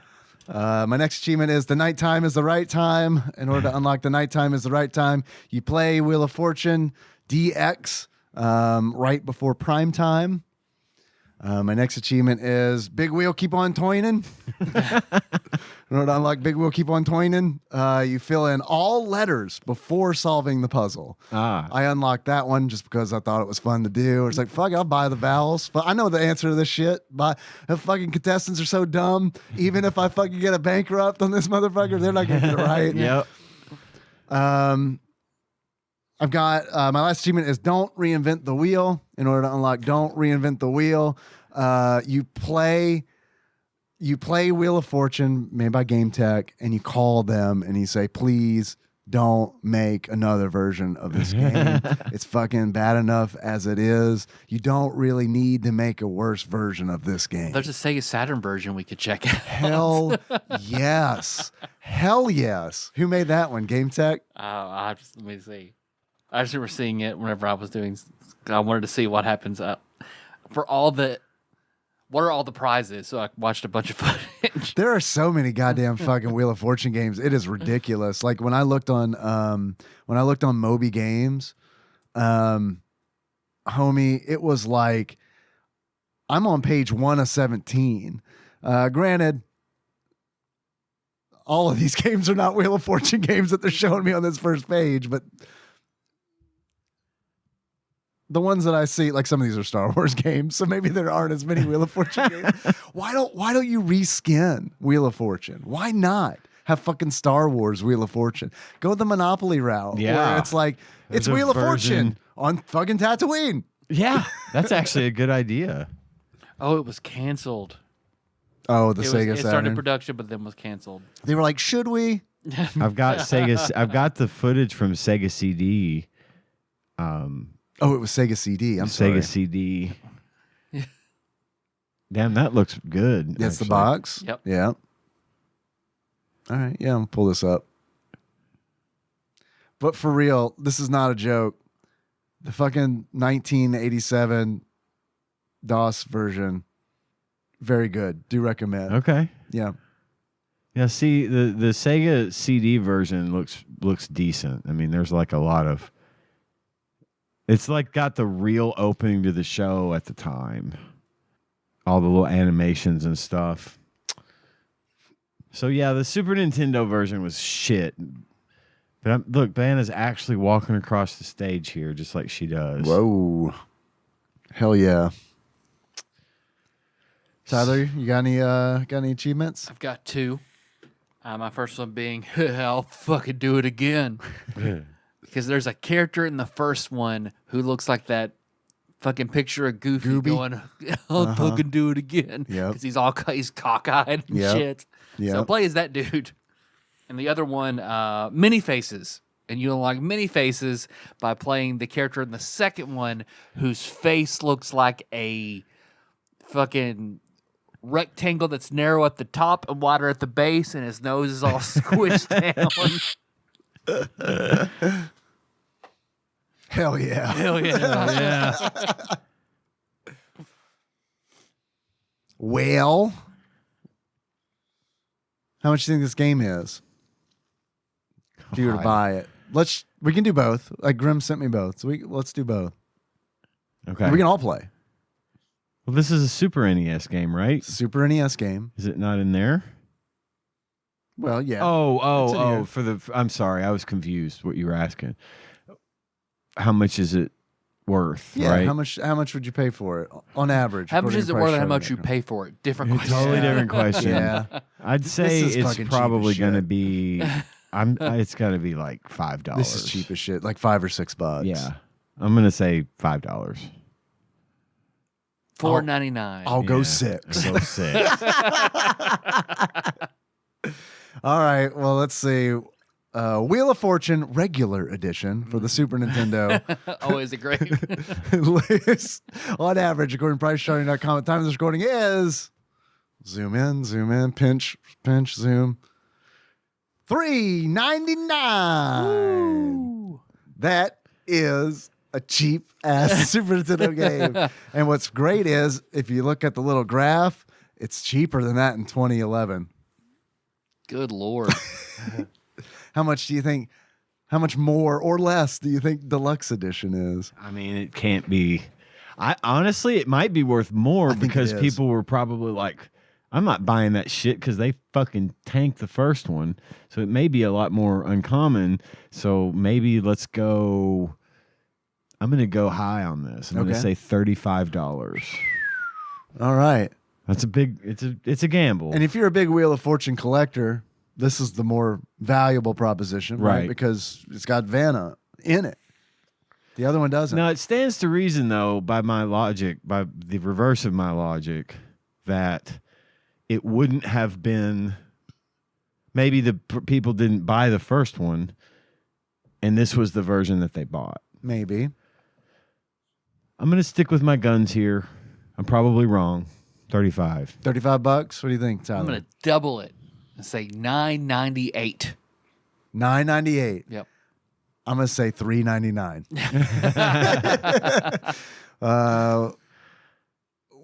My next achievement is the nighttime is the right time. In order to unlock the nighttime is the right time, you play Wheel of Fortune DX right before prime time. My next achievement is Big Wheel Keep On Toinin'. In order to unlock Big Wheel Keep On Toinin', you fill in all letters before solving the puzzle. I unlocked that one just because I thought it was fun to do. It's like, fuck, I'll buy the vowels. But I know the answer to this shit. But the fucking contestants are so dumb. Even if I fucking get a bankrupt on this motherfucker, they're not going to get it right. Yep. I've got my last achievement is Don't Reinvent the Wheel. In order to unlock Don't Reinvent the Wheel, you play Wheel of Fortune made by Game Tech, and you call them and you say, please don't make another version of this game. It's fucking bad enough as it is. You don't really need to make a worse version of this game. There's a Sega Saturn version we could check out. Hell yes. Hell yes. Who made that one? Game Tech? Let me see. I just remember seeing it whenever I was doing. I wanted to see what happens for all the. What are all the prizes? So I watched a bunch of footage. There are so many goddamn fucking Wheel of Fortune games. It is ridiculous. Like when I looked on Moby Games, homie, it was like I'm on page 1 of 17. Granted, all of these games are not Wheel of Fortune games that they're showing me on this first page, but the ones that I see, like some of these are Star Wars games, so maybe there aren't as many Wheel of Fortune games. Why don't you reskin Wheel of Fortune? Why not have fucking Star Wars Wheel of Fortune? Go the Monopoly route. Yeah. Where it's like, it's Wheel of Fortune on fucking Tatooine. Yeah, that's actually a good idea. Oh, it was canceled. Oh, the Sega It started Saturn. production, but then was canceled. They were like, should we? I've got I've got the footage from Sega CD. Oh, it was Sega CD. I'm sorry. Sega CD. Damn, that looks good. That's the actually. box? Yep. Yeah. All right. Yeah, I'm going to pull this up. But for real, this is not a joke. The fucking 1987 DOS version, very good. Do recommend. Okay. Yeah. Yeah, see, the Sega CD version looks decent. I mean, there's like a lot of... It's like got the real opening to the show at the time. All the little animations and stuff. So yeah, the Super Nintendo version was shit. But look, Diana's actually walking across the stage here just like she does. Whoa. Hell yeah. Tyler, you got any achievements? I've got 2. My first one being, I'll fucking do it again. Because there's a character in the first one who looks like that fucking picture of Goofy Gooby? going, I'll fucking do it again. Yep. Because he's cockeyed and Yep. shit. Yep. So play as that dude. And the other one, Mini Faces. And you unlock Mini Faces by playing the character in the second one whose face looks like a fucking rectangle that's narrow at the top and wider at the base, and his nose is all squished down. Hell yeah. Hell yeah. Well, how much do you think this game is? If you were to buy it, we can do both. Like Grim sent me both, so let's do both. Okay. We can all play. Well, this is a Super NES game, right? Super NES game. Is it not in there? Well, yeah. Oh, I'm sorry. I was confused what you were asking. How much is it worth, yeah. right? How much would you pay for it on average? How much according is to it price worth and how show much you that pay for it? Different question. Totally different question. Yeah. I'd say is it's fucking cheap probably as going to shit. be. It's going to be like $5. This is cheap as shit. Like $5 or $6. Yeah, I'm going to say $5. $4.99. I'll go Yeah, 6. I'll go 6. All right. Well, let's see. Wheel of Fortune regular edition for the Super Nintendo. Oh, is it great? On average, according to PriceCharting.com, the time of this recording is zoom in, pinch, zoom. $3.99. That is a cheap ass Super Nintendo game. And what's great is if you look at the little graph, it's cheaper than that in 2011. Good Lord. How much do you think? How much more or less do you think Deluxe Edition is? I mean, it can't be. Honestly, it might be worth more think because it is. people were probably like, I'm not buying that shit because they fucking tanked the first one. So it may be a lot more uncommon. So maybe let's go. I'm going to go high on this. I'm going to say $35. All right. That's a big. It's a gamble. And if you're a big Wheel of Fortune collector, this is the more valuable proposition, right? Right. Because it's got Vanna in it. The other one doesn't. Now, it stands to reason, though, by my logic, by the reverse of my logic, that it wouldn't have been. Maybe the people didn't buy the first one, and this was the version that they bought. Maybe. I'm going to stick with my guns here. I'm probably wrong. 35. $35. What do you think, Tyler? I'm going to double it and say $9.98. $9.98. Yep. I'm gonna say $3.99.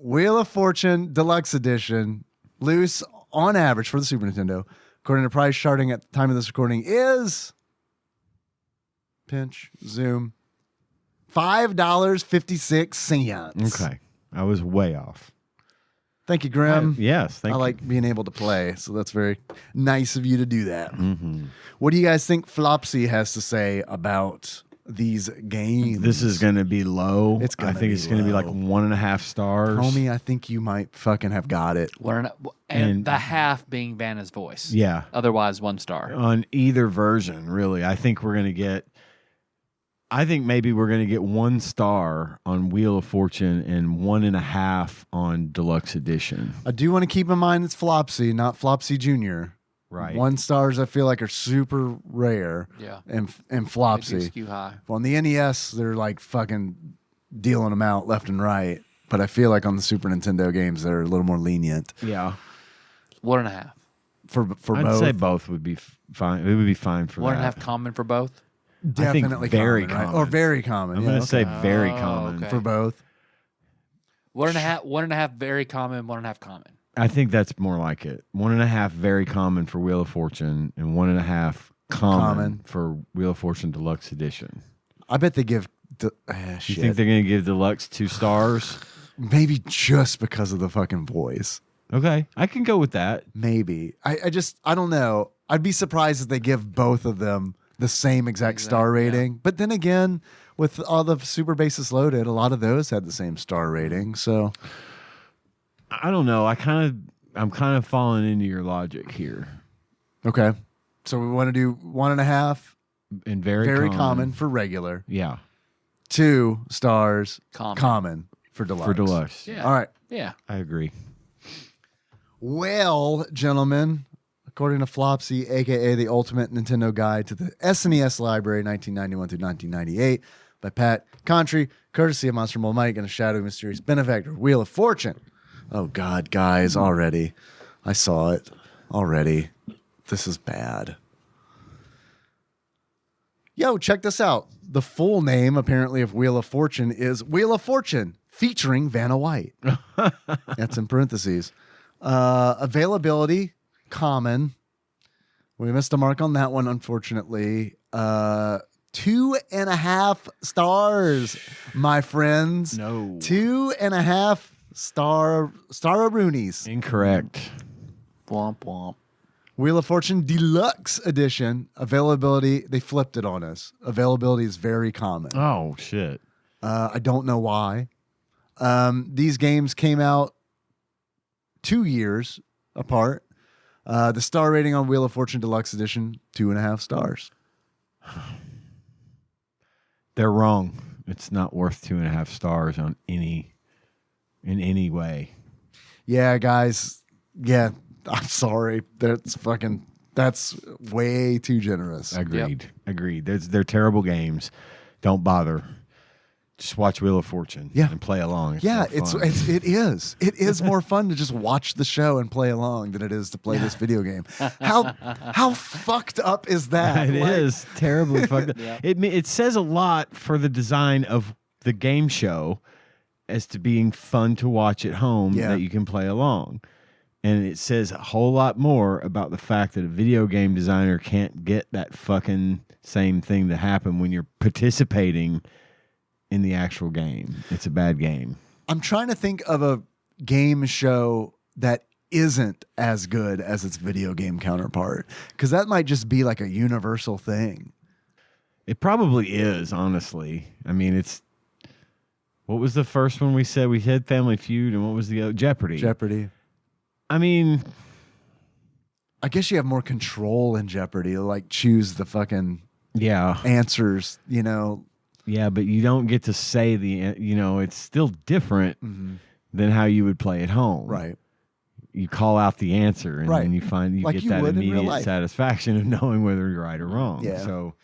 Wheel of Fortune Deluxe Edition, loose on average for the Super Nintendo, according to price charting at the time of this recording, is pinch zoom $5.56. Okay. I was way off. Thank you, Grim. Yes, thank I you. like being able to play, so that's very nice of you to do that. Mm-hmm. What do you guys think Flopsy has to say about these games? This is going to be low. I think it's going to be like 1.5 stars. Homie, I think you might fucking have got it. And the half being Vanna's voice. Yeah. Otherwise, 1 star. On either version, really. I think maybe we're going to get 1 star on Wheel of Fortune and 1.5 on Deluxe Edition. I do want to keep in mind it's Flopsy, not Flopsy Jr. Right. 1 stars I feel like are super rare. Yeah. And They do Flopsy. skew high. Well, on the NES, they're like fucking dealing them out left and right. But I feel like on the Super Nintendo games, they're a little more lenient. Yeah. 1.5. For I'd both. say both would be fine. It would be fine for 1.5 that. common for both. Definitely very common, right? common. Or very common. I'm yeah, going to say okay. very Oh, common. okay. For both. 1.5 very common, 1.5 common. I think that's more like it. 1.5 very common for Wheel of Fortune and 1.5 common for Wheel of Fortune Deluxe Edition. I bet they give. You think they're going to give Deluxe 2 stars? Maybe just because of the fucking voice. Okay, I can go with that. Maybe. I don't know. I'd be surprised if they give both of them the same exact star rating. yeah. But then again, with all the Super Bases Loaded, a lot of those had the same star rating. So I don't know. I'm kind of falling into your logic here. okay. So we want to do 1.5 And very common for regular. Yeah, 2 stars Common. for deluxe. for Deluxe. Yeah. All right. Yeah. I agree. Well, gentlemen, according to Flopsy, aka the Ultimate Nintendo Guide to the SNES Library, 1991 through 1998, by Pat Contry, courtesy of Monster Mole Mike and a shadowy mysterious benefactor, Wheel of Fortune. Oh God, guys, already, I saw it already. This is bad. Yo, check this out. The full name, apparently, of Wheel of Fortune is Wheel of Fortune, featuring Vanna White. That's in parentheses. Availability, common. We missed a mark on that one, unfortunately. 2.5 stars, my friends. No. 2.5 star-a-roonies. Incorrect. Womp womp. Wheel of Fortune Deluxe Edition. Availability, they flipped it on us. Availability is very common. Oh, shit. I don't know why. These games came out 2 years apart. The star rating on Wheel of Fortune Deluxe Edition, 2.5 stars. They're wrong. It's not worth 2.5 stars in any way. Yeah, guys. Yeah, I'm sorry. That's way too generous. Agreed. They're terrible games. Don't bother. Just watch Wheel of Fortune and play along. It is more fun to just watch the show and play along than it is to play this video game. How fucked up is that? It is terribly fucked up. It says a lot for the design of the game show as to being fun to watch at home that you can play along. And it says a whole lot more about the fact that a video game designer can't get that fucking same thing to happen when you're participating in the actual game. It's a bad game. I'm trying to think of a game show that isn't as good as its video game counterpart, because that might just be like a universal thing. It probably is, honestly. I mean, what was the first one we said? We had Family Feud, and what was the other? Jeopardy. I mean, I guess you have more control in Jeopardy to like choose the fucking answers, you know. Yeah, but you don't get to say it's still different than how you would play at home. Right. You call out the answer and then you Like get you that would in real immediate life. satisfaction of knowing whether you're right or wrong. Yeah. So,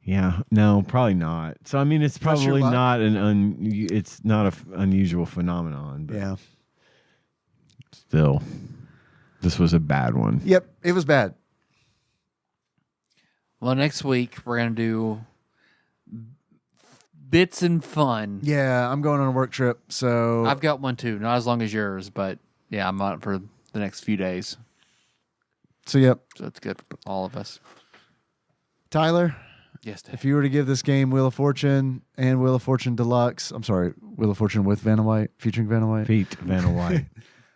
no, probably not. So, I mean, it's probably not it's not an unusual phenomenon. But still, this was a bad one. Yep, it was bad. Well, next week we're going to do bits and fun. Yeah, I'm going on a work trip, so I've got one too. Not as long as yours, but yeah, I'm on it for the next few days. So, yep. So it's good for all of us. Tyler, Yes, Dave. if you were to give this game Wheel of Fortune and Wheel of Fortune Deluxe, I'm sorry, Wheel of Fortune with Vanna White, featuring Vanna White. Pete Vanna White.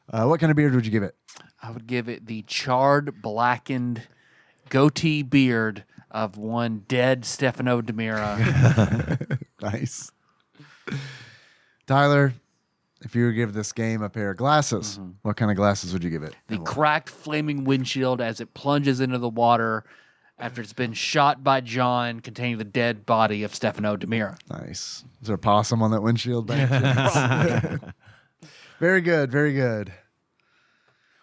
What kind of beard would you give it? I would give it the charred, blackened goatee beard of one dead Stefano DiMera. Nice. Tyler, if you were to give this game a pair of glasses, what kind of glasses would you give it? The cracked, flaming windshield as it plunges into the water after it's been shot by John, containing the dead body of Stefano DiMera. Nice. Is there a possum on that windshield? Very good. Very good.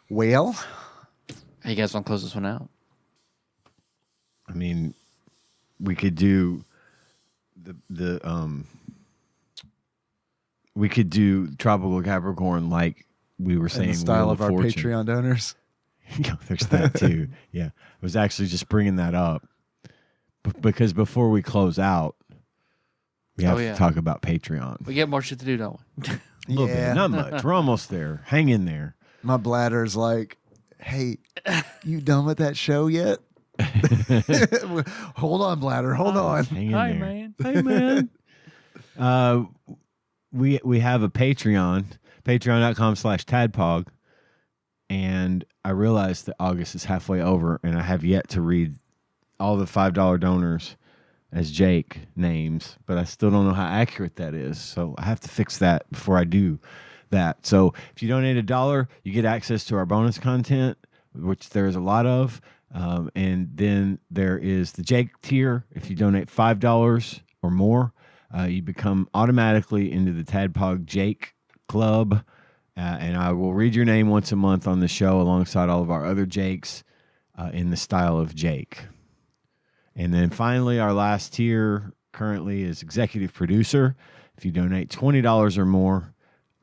Well, Hey, you guys want to close this one out? I mean, we could do we could do Tropical Capricorn like we were saying. in the style Wheel of our Fortune. Patreon donors. Yeah, there's that too. Yeah, I was actually just bringing that up because before we close out, we have to talk about Patreon. We get more shit to do, don't we? A little bit, not much. We're almost there. Hang in there. My bladder's like, hey, you done with that show yet? Hold on, bladder. Hold on. Hang in Hi, there. man. Hey, man. We have a Patreon, patreon.com/TADPOG. And I realized that August is halfway over, and I have yet to read all the $5 donors as Jake names, but I still don't know how accurate that is. So I have to fix that before I do that. So if you donate $1, you get access to our bonus content, which there is a lot of. And then there is the Jake tier. If you donate $5 or more, you become automatically into the TADPOG Jake Club. And I will read your name once a month on the show alongside all of our other Jakes in the style of Jake. And then finally, our last tier currently is executive producer. If you donate $20 or more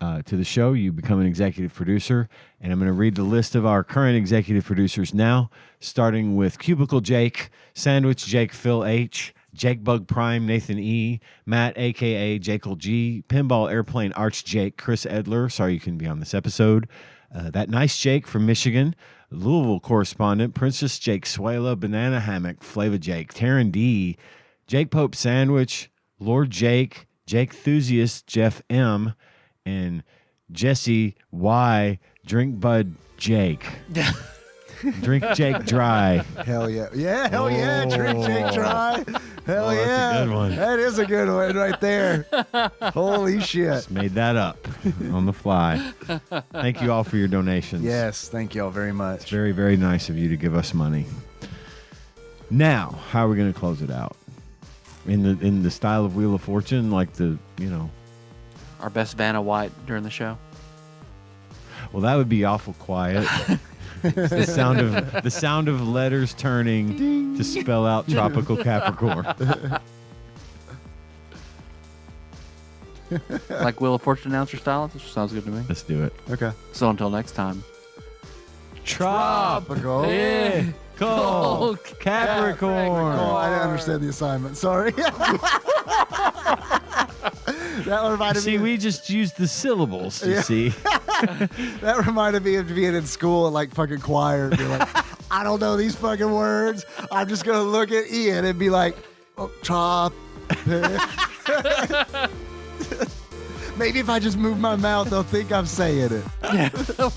to the show, you become an executive producer. And I'm going to read the list of our current executive producers now, starting with Cubicle Jake, Sandwich Jake Phil H., Jake Bug Prime, Nathan E., Matt, a.k.a. Jekyll G., Pinball Airplane Arch Jake, Chris Edler. Sorry you couldn't be on this episode. That Nice Jake from Michigan, Louisville correspondent, Princess Jake Suela, Banana Hammock, Flava Jake, Taryn D., Jake Pope Sandwich, Lord Jake, Jake Enthusiast, Jeff M., and Jesse Y., Drink Bud Jake. Drink Jake Dry. Hell yeah. Yeah, hell yeah. Drink Jake Dry. Hell yeah. That's a good one. That is a good one right there. Holy shit. Just made that up on the fly. Thank you all for your donations. Yes, thank y'all very much. It's very, very nice of you to give us money. Now, how are we going to close it out? In the style of Wheel of Fortune, like Our best Vanna White during the show. Well, that would be awful quiet. the sound of letters turning ding to spell out Tropical Capricorn. Like Wheel of Fortune announcer style? This sounds good to me. Let's do it. Okay. So until next time. Tropical Capricorn. Oh, I didn't understand the assignment. Sorry. That reminded me. See, we just used the syllables, you see. That reminded me of being in school at like fucking choir and be like, I don't know these fucking words. I'm just gonna look at Ian and be like, oh, chop. Maybe if I just move my mouth, they'll think I'm saying it.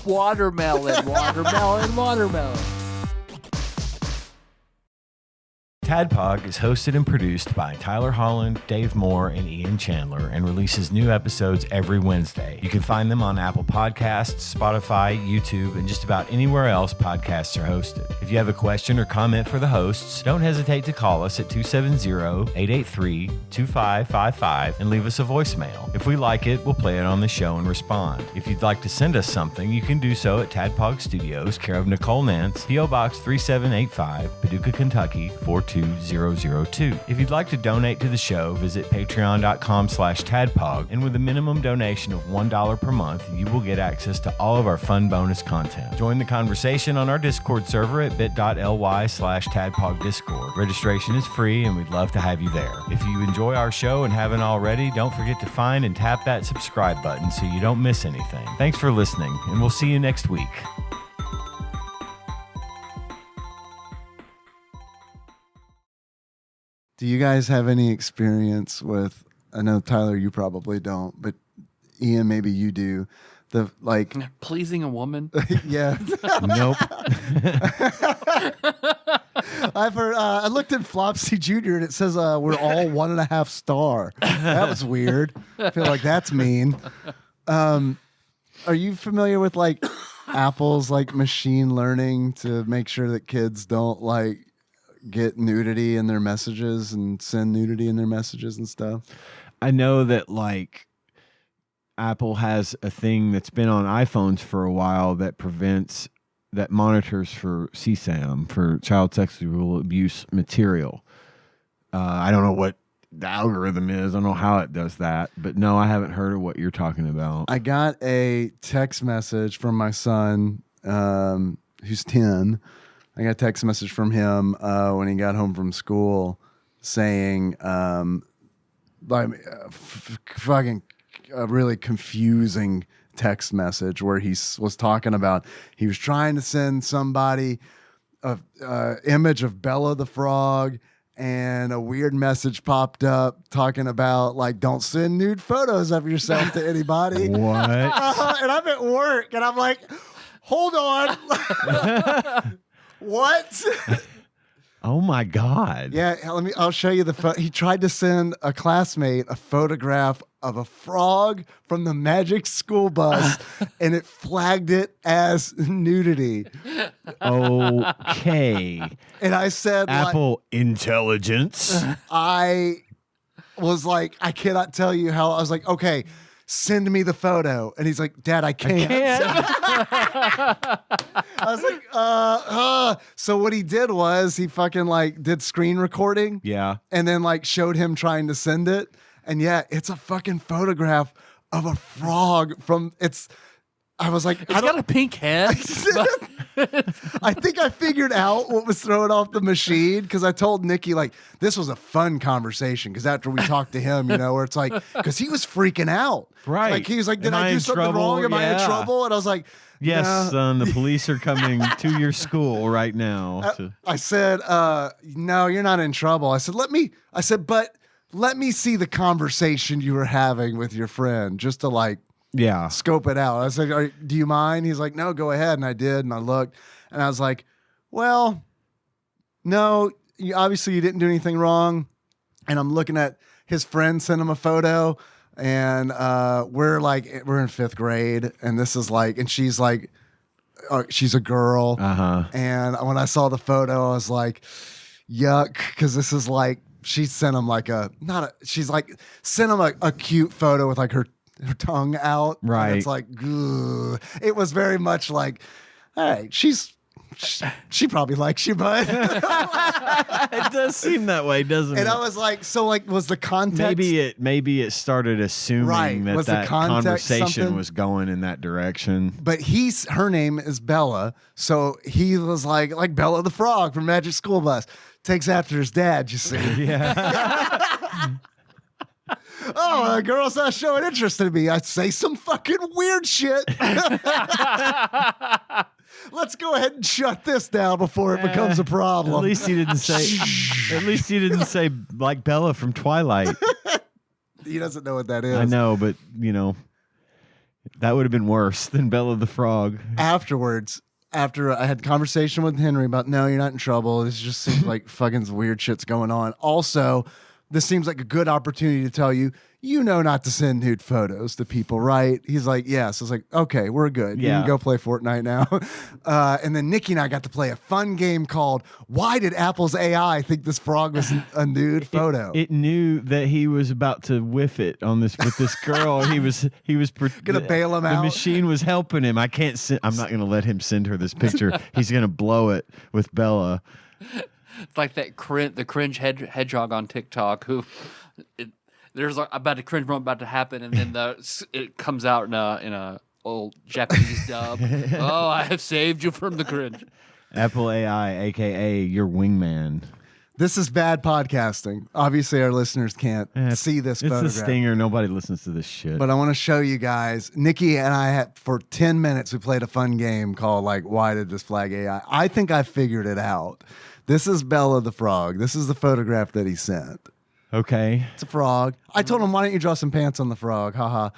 Watermelon. TADPOG is hosted and produced by Tyler Holland, Dave Moore, and Ian Chandler, and releases new episodes every Wednesday. You can find them on Apple Podcasts, Spotify, YouTube, and just about anywhere else podcasts are hosted. If you have a question or comment for the hosts, don't hesitate to call us at 270-883-2555 and leave us a voicemail. If we like it, we'll play it on the show and respond. If you'd like to send us something, you can do so at TADPOG Studios, care of Nicole Nance, P.O. Box 3785, Paducah, Kentucky 42002. If you'd like to donate to the show, visit patreon.com/TADPOG, and with a minimum donation of $1 per month, you will get access to all of our fun bonus content. Join the conversation on our Discord server at bit.ly/TADPOG Discord. Registration is free, and we'd love to have you there. If you enjoy our show and haven't already, don't forget to find and tap that subscribe button so you don't miss anything. Thanks for listening, and we'll see you next week. Do you guys have any experience with? I know Tyler, you probably don't, but Ian, maybe you do. The like pleasing a woman. Yeah. Nope. I've heard. I looked at Flopsy Jr. and it says we're all 1.5 star. That was weird. I feel like that's mean. Are you familiar with like Apple's like machine learning to make sure that kids don't like get nudity in their messages and send nudity in their messages and stuff? I know that like Apple has a thing that's been on iPhones for a while that monitors for CSAM, for child sexual abuse material. I don't know what the algorithm is. I don't know how it does that, but no, I haven't heard of what you're talking about. I got a text message from my son, who's 10. I got a text message from him when he got home from school saying, fucking a really confusing text message where he was talking about he was trying to send somebody a image of Bella the Frog, and a weird message popped up talking about like don't send nude photos of yourself to anybody. What? And I'm at work and I'm like, hold on. What? Oh my God. Yeah, I'll show you the he tried to send a classmate a photograph of a frog from the Magic School Bus and it flagged it as nudity. Okay. And I said Apple intelligence. I was like, I cannot tell you how. I was like, okay, send me the photo. And he's like, Dad, I can't. I was like, So what he did was he fucking like did screen recording. Yeah. And then like showed him trying to send it. And yeah, it's a fucking photograph of a frog I was like, It's got a pink head. I think I figured out what was throwing off the machine because I told Nikki, like, this was a fun conversation because after we talked to him, where it's like, because he was freaking out. Right. Like, he was like, did Am I do something trouble? wrong? Am I in Yeah. trouble? And I was like, Yes, no. son, the police are coming to your school right now. I said, no, you're not in trouble. I said, but let me see the conversation you were having with your friend just to like, Yeah. scope it out. I said, do you mind? He's like, no, go ahead. And I did. And I looked and I was like, well, no, obviously you didn't do anything wrong. And I'm looking at his friend sent him a photo and we're in 5th grade. And this is like, and she's like, she's a girl. Uh-huh. And when I saw the photo, I was like, yuck. Cause this is like, she sent him like sent him a cute photo with like her tongue out. Right. And it's like, ugh. It was very much like, all right, she probably likes you, bud. It does seem that way, doesn't it? And I was like, so like, was the context? Maybe it started assuming Right. that Was the that context conversation something? was going in that direction. But her name is Bella. So he was like Bella the Frog from Magic School Bus. Takes after his dad, you see. Yeah. Oh, a girl's not showing interest in me. I'd say some fucking weird shit. Let's go ahead and shut this down before it becomes a problem. At least he didn't say. At least he didn't say like Bella from Twilight. He doesn't know what that is. I know, but that would have been worse than Bella the Frog. Afterwards, after I had conversation with Henry about, no, you're not in trouble. This just seems like fucking weird shit's going on. Also, this seems like a good opportunity to tell you, not to send nude photos to people, right? He's like, yes. I was like, okay, we're good. You Yeah. can go play Fortnite now. And then Nikki and I got to play a fun game called Why Did Apple's AI Think This Frog Was a Nude Photo? It knew that he was about to whiff it on this with this girl. he was Gonna bail him out. The machine was helping him. I'm not gonna let him send her this picture. He's gonna blow it with Bella. It's like that the cringe hedgehog on TikTok who there's about a cringe moment about to happen, and then it comes out in a old Japanese dub. Oh, I have saved you from the cringe. Apple AI, aka your wingman. This is bad podcasting. Obviously, our listeners can't see this It's photograph. a stinger. Nobody listens to this shit. But I want to show you guys. Nikki and I for 10 minutes, we played a fun game called like, Why Did This Flag AI? I think I figured it out. This is Bella the frog. This is the photograph that he sent. Okay. It's a frog. I told him, why don't you draw some pants on the frog? Haha.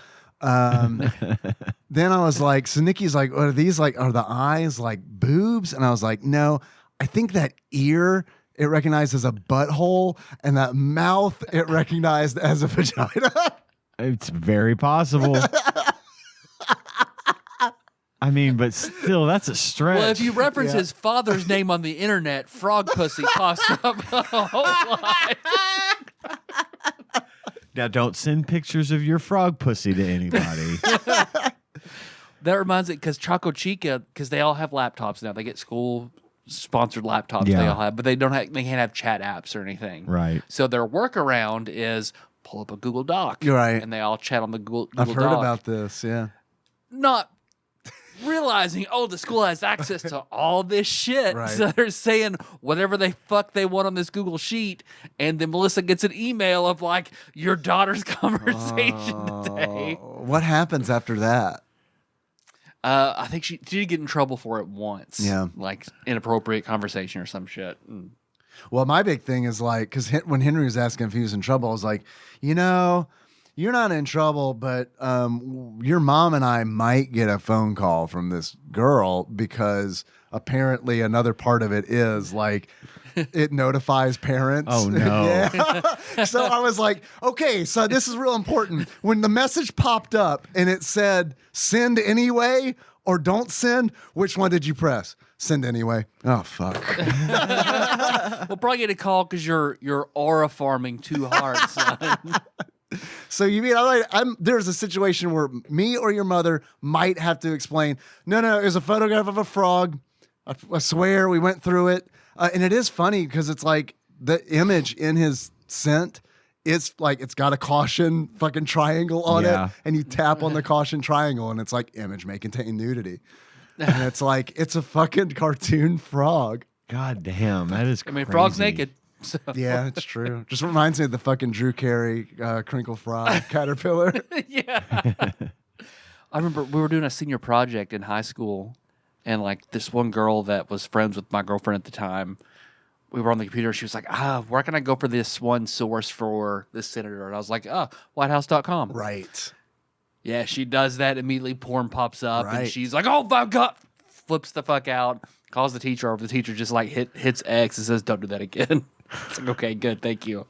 Then I was like, so Nikki's like, are these like, are the eyes like boobs? And I was like, no, I think that ear it recognized as a butthole, and that mouth it recognized as a vagina. It's very possible. I mean, but still, that's a stretch. Well, if you reference his father's name on the internet, frog pussy pops up a whole lot. Now, don't send pictures of your frog pussy to anybody. That reminds me, because Choco Chica, because they all have laptops now. They get school-sponsored laptops. Yeah. They all have, but they don't have. They can't have chat apps or anything. Right. So their workaround is pull up a Google Doc. You're right. And they all chat on the Google I've heard Doc. about this. Yeah. Not realizing, the school has access to all this shit. Right. So they're saying whatever they fuck they want on this Google sheet. And then Melissa gets an email of like, your daughter's conversation today. What happens after that? I think she did get in trouble for it once. Yeah. Like inappropriate conversation or some shit. Well, my big thing is like, because when Henry was asking if he was in trouble, I was like, you're not in trouble, but your mom and I might get a phone call from this girl because apparently another part of it is like it notifies parents. Oh, no. Yeah. So I was like, okay, so this is real important. When the message popped up and it said send anyway or don't send, which one did you press? Send anyway. Oh, fuck. We'll probably get a call because you're aura farming too hard, son. So you mean there's a situation where me or your mother might have to explain, no, it was a photograph of a frog. I swear we went through it. And it is funny because it's like the image in his scent, it's like it's got a caution fucking triangle on it. And you tap on the caution triangle and it's like image may contain nudity. And it's like, it's a fucking cartoon frog. God damn, that is crazy. I mean, frog's naked. So. Yeah, it's true. Just reminds me of the fucking Drew Carey crinkle frog caterpillar. Yeah. I remember we were doing a senior project in high school, and like this one girl that was friends with my girlfriend at the time, we were on the computer. She was like, where can I go for this one source for this senator? And I was like, whitehouse.com. Right. Yeah, she does that. Immediately porn pops up, Right. and she's like, oh my God, flips the fuck out, calls the teacher over. The teacher just like hits X and says, don't do that again. It's like, okay, good, thank you.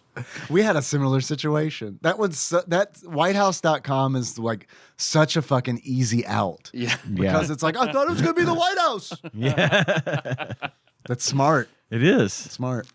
We had a similar situation. That whitehouse.com is like such a fucking easy out. Yeah. Because it's like, I thought it was going to be the White House. Yeah. That's smart. It is. Smart.